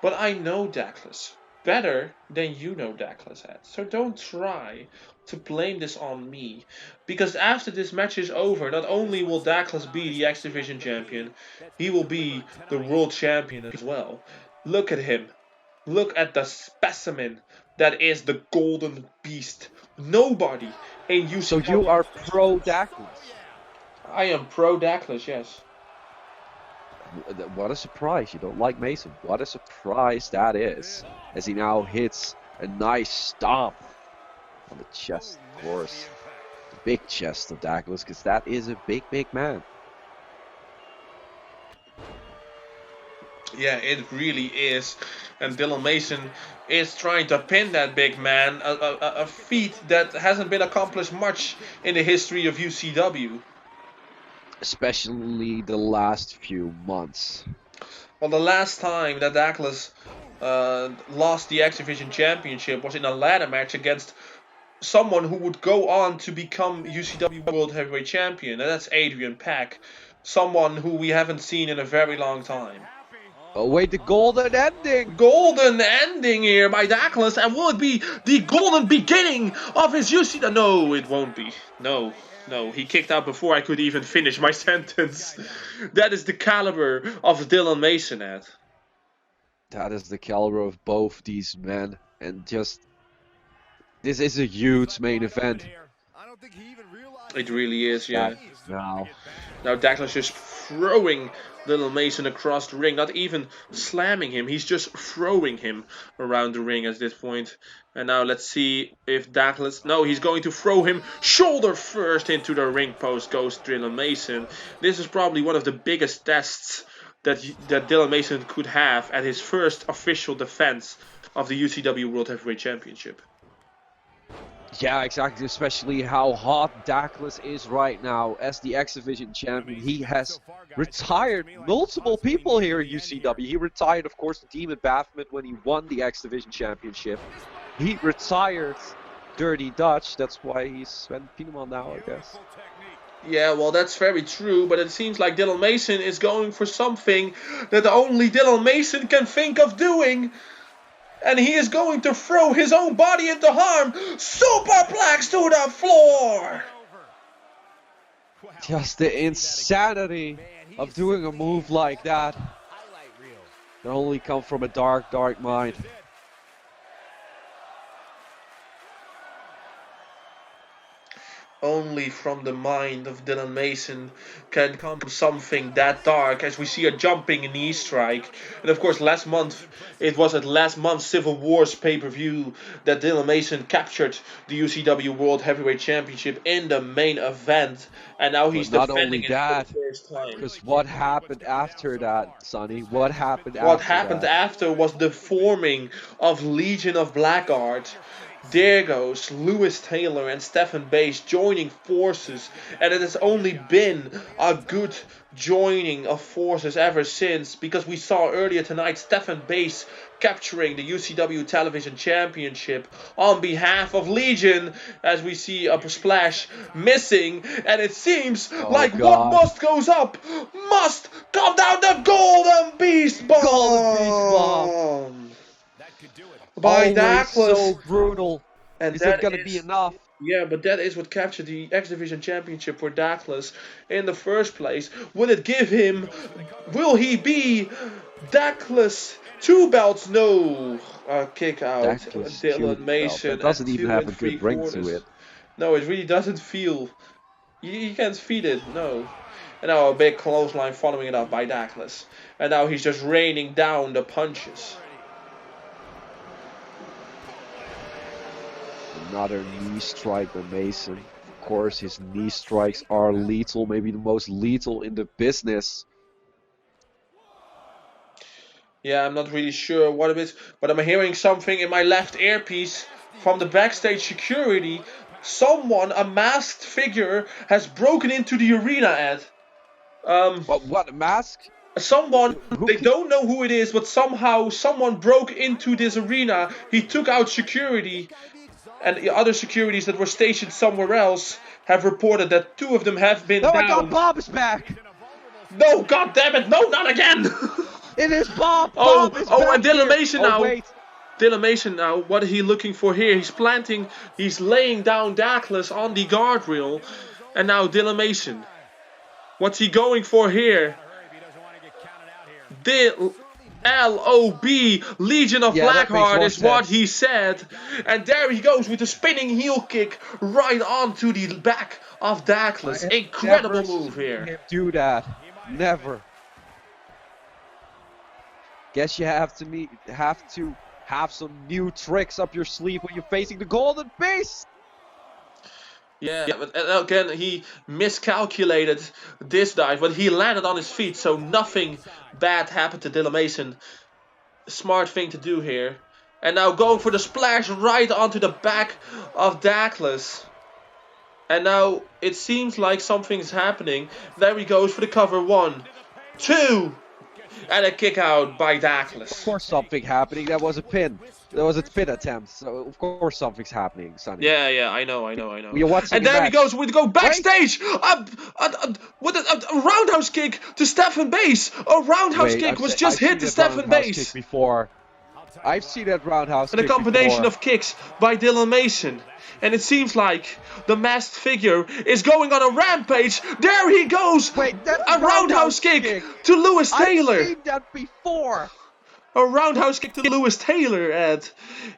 But I know Douglas better than you know Douglas had. So don't try to blame this on me. Because after this match is over, not only will Douglas be the X Division champion, he will be the world champion as well. Look at him. Look at the specimen that is the Golden Beast. Nobody in UCW. So you are pro Douglas? I am pro Douglas, yes. What a surprise. You don't like Mason. What a surprise that is. As he now hits a nice stomp on the chest, of course. The big chest of Douglas, because that is a big, big man. Yeah, it really is. And Dylan Mason is trying to pin that big man, a feat that hasn't been accomplished much in the history of UCW. Especially the last few months. Well, the last time that Douglas lost the X Division Championship was in a ladder match against someone who would go on to become UCW World Heavyweight Champion, and that's Adrian Pack, someone who we haven't seen in a very long time. Oh wait, the golden ending! Golden ending here by Douglas, and will it be the golden beginning of his UCW? No, it won't be. No, he kicked out before I could even finish my sentence. That is the caliber of Dylan Mason, Ed. That is the caliber of both these men, and just this is a huge main event. It really is, yeah. Now Douglas just throwing Dylan Mason across the ring, not even slamming him, he's just throwing him around the ring at this point. And now let's see if Douglas, no, he's going to throw him shoulder first into the ring post goes Dylan Mason. This is probably one of the biggest tests that Dylan Mason could have at his first official defense of the UCW World Heavyweight Championship. Yeah, exactly, especially how hot Douglas is right now as the X Division champion. He has retired multiple people here at UCW. He retired, of course, Demon Baphomet when he won the X Division championship. He retired Dirty Dutch, that's why he's Sven Pieneman now, I guess. Yeah, well, that's very true, but it seems like Dylan Mason is going for something that only Dylan Mason can think of doing. And he is going to throw his own body into harm. Superplex to the floor. Just the insanity of doing a move like that. It only come from a dark, dark mind. Only from the mind of Dylan Mason can come something that dark, as we see a jumping knee strike. And of course, it was at last month's Civil War's pay-per-view that Dylan Mason captured the UCW World Heavyweight Championship in the main event. And now he's Not defending only it that, for the first time. because what happened after that, Sonny? What happened after was the forming of Legion of Blackguard. Dyrgos, Lewis Taylor and Stephan Bass joining forces, and it has only been a good joining of forces ever since, because we saw earlier tonight Stephan Bass capturing the UCW Television Championship on behalf of Legion, as we see a splash missing, and it seems like what must goes up must come down. The Golden Beast Bomb! By Douglas. So brutal. And is it gonna be enough? Yeah, but that is what captured the X Division Championship for Douglas in the first place. Will it give him? Will he be Douglas 2 belts? No, kick out. Dylan Mason. It doesn't even have a good ring to it. No, it really doesn't feel. You can't feel it. No. And now a big clothesline following it up by Douglas. And now he's just raining down the punches. Another knee strike by Mason. Of course, his knee strikes are lethal, maybe the most lethal in the business. Yeah, I'm not really sure what it is, but I'm hearing something in my left earpiece from the backstage security. Someone, a masked figure, has broken into the arena, Ed. What, a mask? Someone, they don't know who it is, but somehow someone broke into this arena. He took out security. And the other securities that were stationed somewhere else have reported that 2 of them have been down. Oh my God, Bob is back! No, God damn it, no, not again! It is Bob! Bob is back and Dylan here. Mason now. Wait. Dylan Mason now, what is he looking for here? He's laying down Douglas on the guardrail. And now Dylan Mason. What's he going for here? L.O.B. Legion of Blackguard is what he said. And there he goes with a spinning heel kick right onto the back of Douglas. Incredible move here. Do that. Never. Guess you have to have some new tricks up your sleeve when you're facing the Golden Beast. Yeah, but again, he miscalculated this dive, but he landed on his feet, so nothing bad happened to Dylan Mason. Smart thing to do here. And now going for the splash right onto the back of Douglas. And now it seems like something's happening. There he goes for the cover. 1, 2, and a kick out by Douglas. Of course something happening. That was a pin. That was a pin attempt. So of course something's happening, Sonny. Yeah, I know. You're watching and there he goes. We go backstage. With a roundhouse kick to Stephan Bass. A roundhouse kick was just hit to Stephan Bass. I've seen that roundhouse kick before. And a combination of kicks by Dylan Mason. And it seems like the masked figure is going on a rampage. There he goes. Wait, that's a roundhouse kick to Lewis Taylor. I've seen that before. A roundhouse kick to Lewis Taylor, Ed.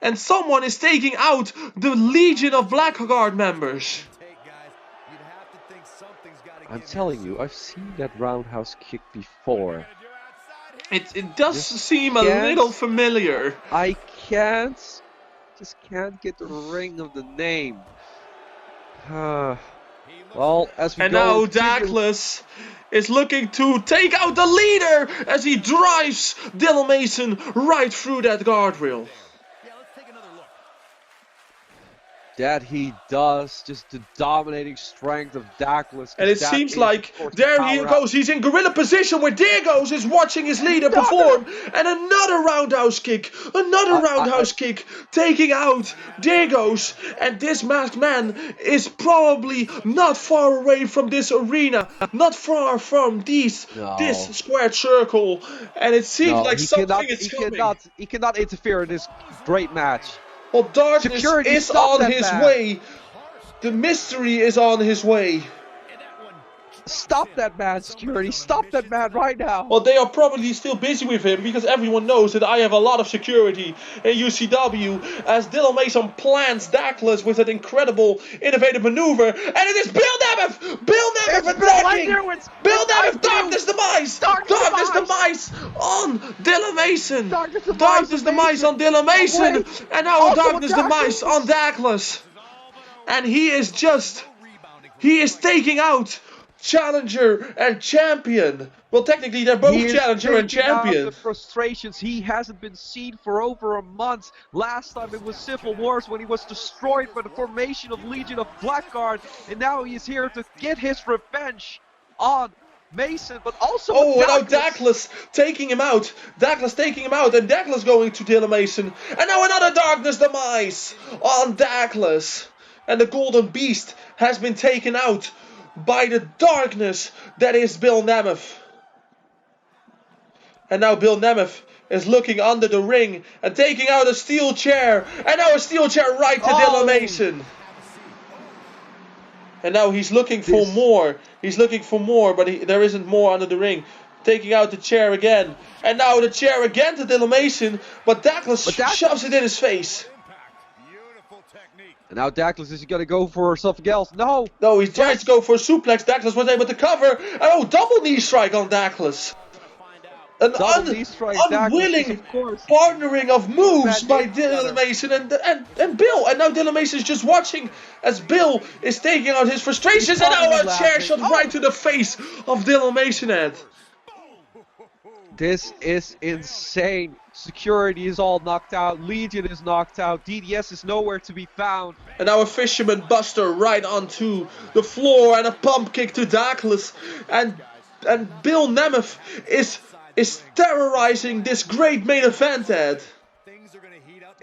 And someone is taking out the Legion of Blackguard members. I'm telling you, I've seen that roundhouse kick before. It does seem a little familiar. I just can't get the ring of the name. Well, as we and go... now Douglas is looking to take out the leader as he drives Dylan Mason right through that guardrail. That he does, just the dominating strength of Douglas. And it seems like there he goes. He's in gorilla position where Dyrgos is watching his leader perform. And another roundhouse kick. Another roundhouse kick taking out Dyrgos. And this masked man is probably not far away from this arena. Not far from this squared circle. And it seems like something is coming. He cannot interfere in this great match. Well, darkness is on his way. The mystery is on his way. Stop that man, security. Stop that man right now. Well, they are probably still busy with him because everyone knows that I have a lot of security in UCW as Dylan Mason plants Douglas with an incredible, innovative maneuver, and it is Bill Nemeth! Bill Nemeth attacking! Bill Nemeth, Darkness Demise! Darkness Demise on Dylan Mason! Darkness Demise on Dylan Mason! And now Darkness Demise on Douglas! And he is taking out challenger and champion. Well, technically they're both challenger and champion. The frustrations. He hasn't been seen for over a month. Last time it was Civil Wars when he was destroyed by the formation of Legion of Blackguard, and now he's here to get his revenge on Mason, but also and now Douglas taking him out. Douglas taking him out, and Douglas going to Dylan Mason. And now another Darkness Demise on Douglas. And the Golden Beast has been taken out by the darkness that is Bill Nemeth. And now Bill Nemeth is looking under the ring and taking out a steel chair. And now a steel chair right to Dylan Mason. And now he's looking for more. He's looking for more, but there isn't more under the ring. Taking out the chair again. And now the chair again to Dylan Mason. But Douglas shoves it in his face. And now Douglas is going to go for something else. No, he tries to go for a suplex. Douglas was able to cover. And double knee strike on Douglas. An unwilling partnering of moves by Dylan Mason and Bill. And now Dylan Mason is just watching as Bill is taking out his frustrations. And now a chair shot right to the face of Dylan Mason. This is insane. Security is all knocked out. Legion is knocked out. DDS is nowhere to be found. And now a fisherman buster right onto the floor and a pump kick to Douglas. And Bill Nemeth is terrorizing this great main event, Ed.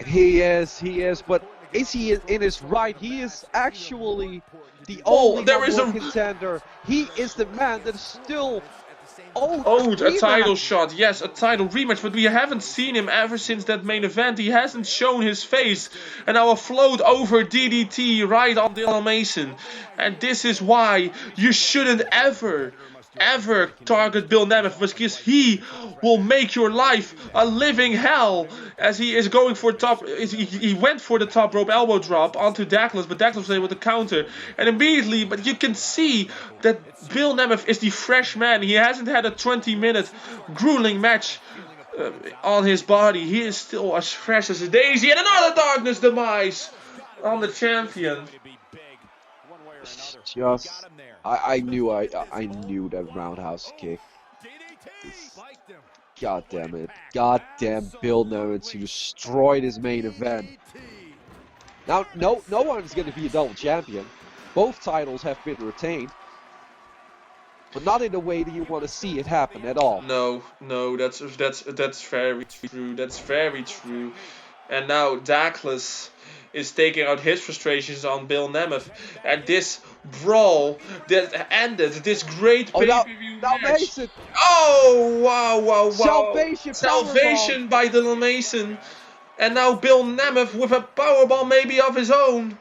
He is, but is he in his right? He is actually the only contender. He is the man that is still owed a title shot. Yes, a title rematch, but we haven't seen him ever since that main event. He hasn't shown his face. And now a float over DDT right on Dylan Mason. And this is why you shouldn't ever target Bill Nemeth, because he will make your life a living hell as he is going for he went for the top rope elbow drop onto Douglas, but Douglas was able to counter and immediately, but you can see that Bill Nemeth is the fresh man. He hasn't had a 20-minute grueling match on his body. He is still as fresh as a daisy. And another Darkness Demise on the champion. I knew that roundhouse kick. God damn it. God damn Bill Nemeth to destroy his main event. Now, no one's going to be a double champion. Both titles have been retained. But not in the way that you want to see it happen at all. No, that's very true. That's very true. And now Douglas is taking out his frustrations on Bill Nemeth. And this brawl that ended this great pay-per-view match. Mason. Oh, wow. Salvation by Dylan Mason. And now Bill Nemeth with a powerbomb maybe of his own.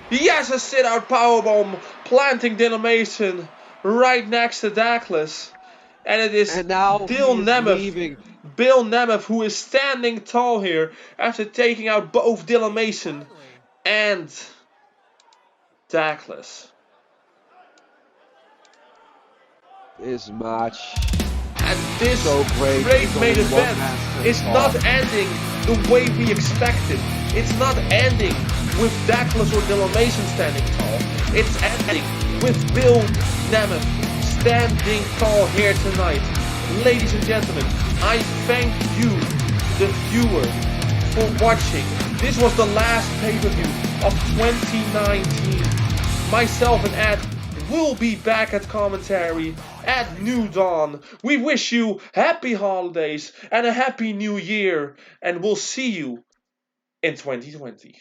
Yes, a sit-out powerbomb planting Dylan Mason right next to Douglas. And it is Bill Nemeth who is standing tall here after taking out both Dylan Mason and Douglas. This match and this great main event is not ending the way we expected. It's not ending with Douglas or Dylan Mason standing tall. It's ending with Bill Nemeth standing tall here tonight. Ladies and gentlemen, I thank you, the viewer, for watching. This was the last pay-per-view of 2019. Myself and Ed will be back at commentary at New Dawn. We wish you happy holidays and a happy new year, and we'll see you in 2020.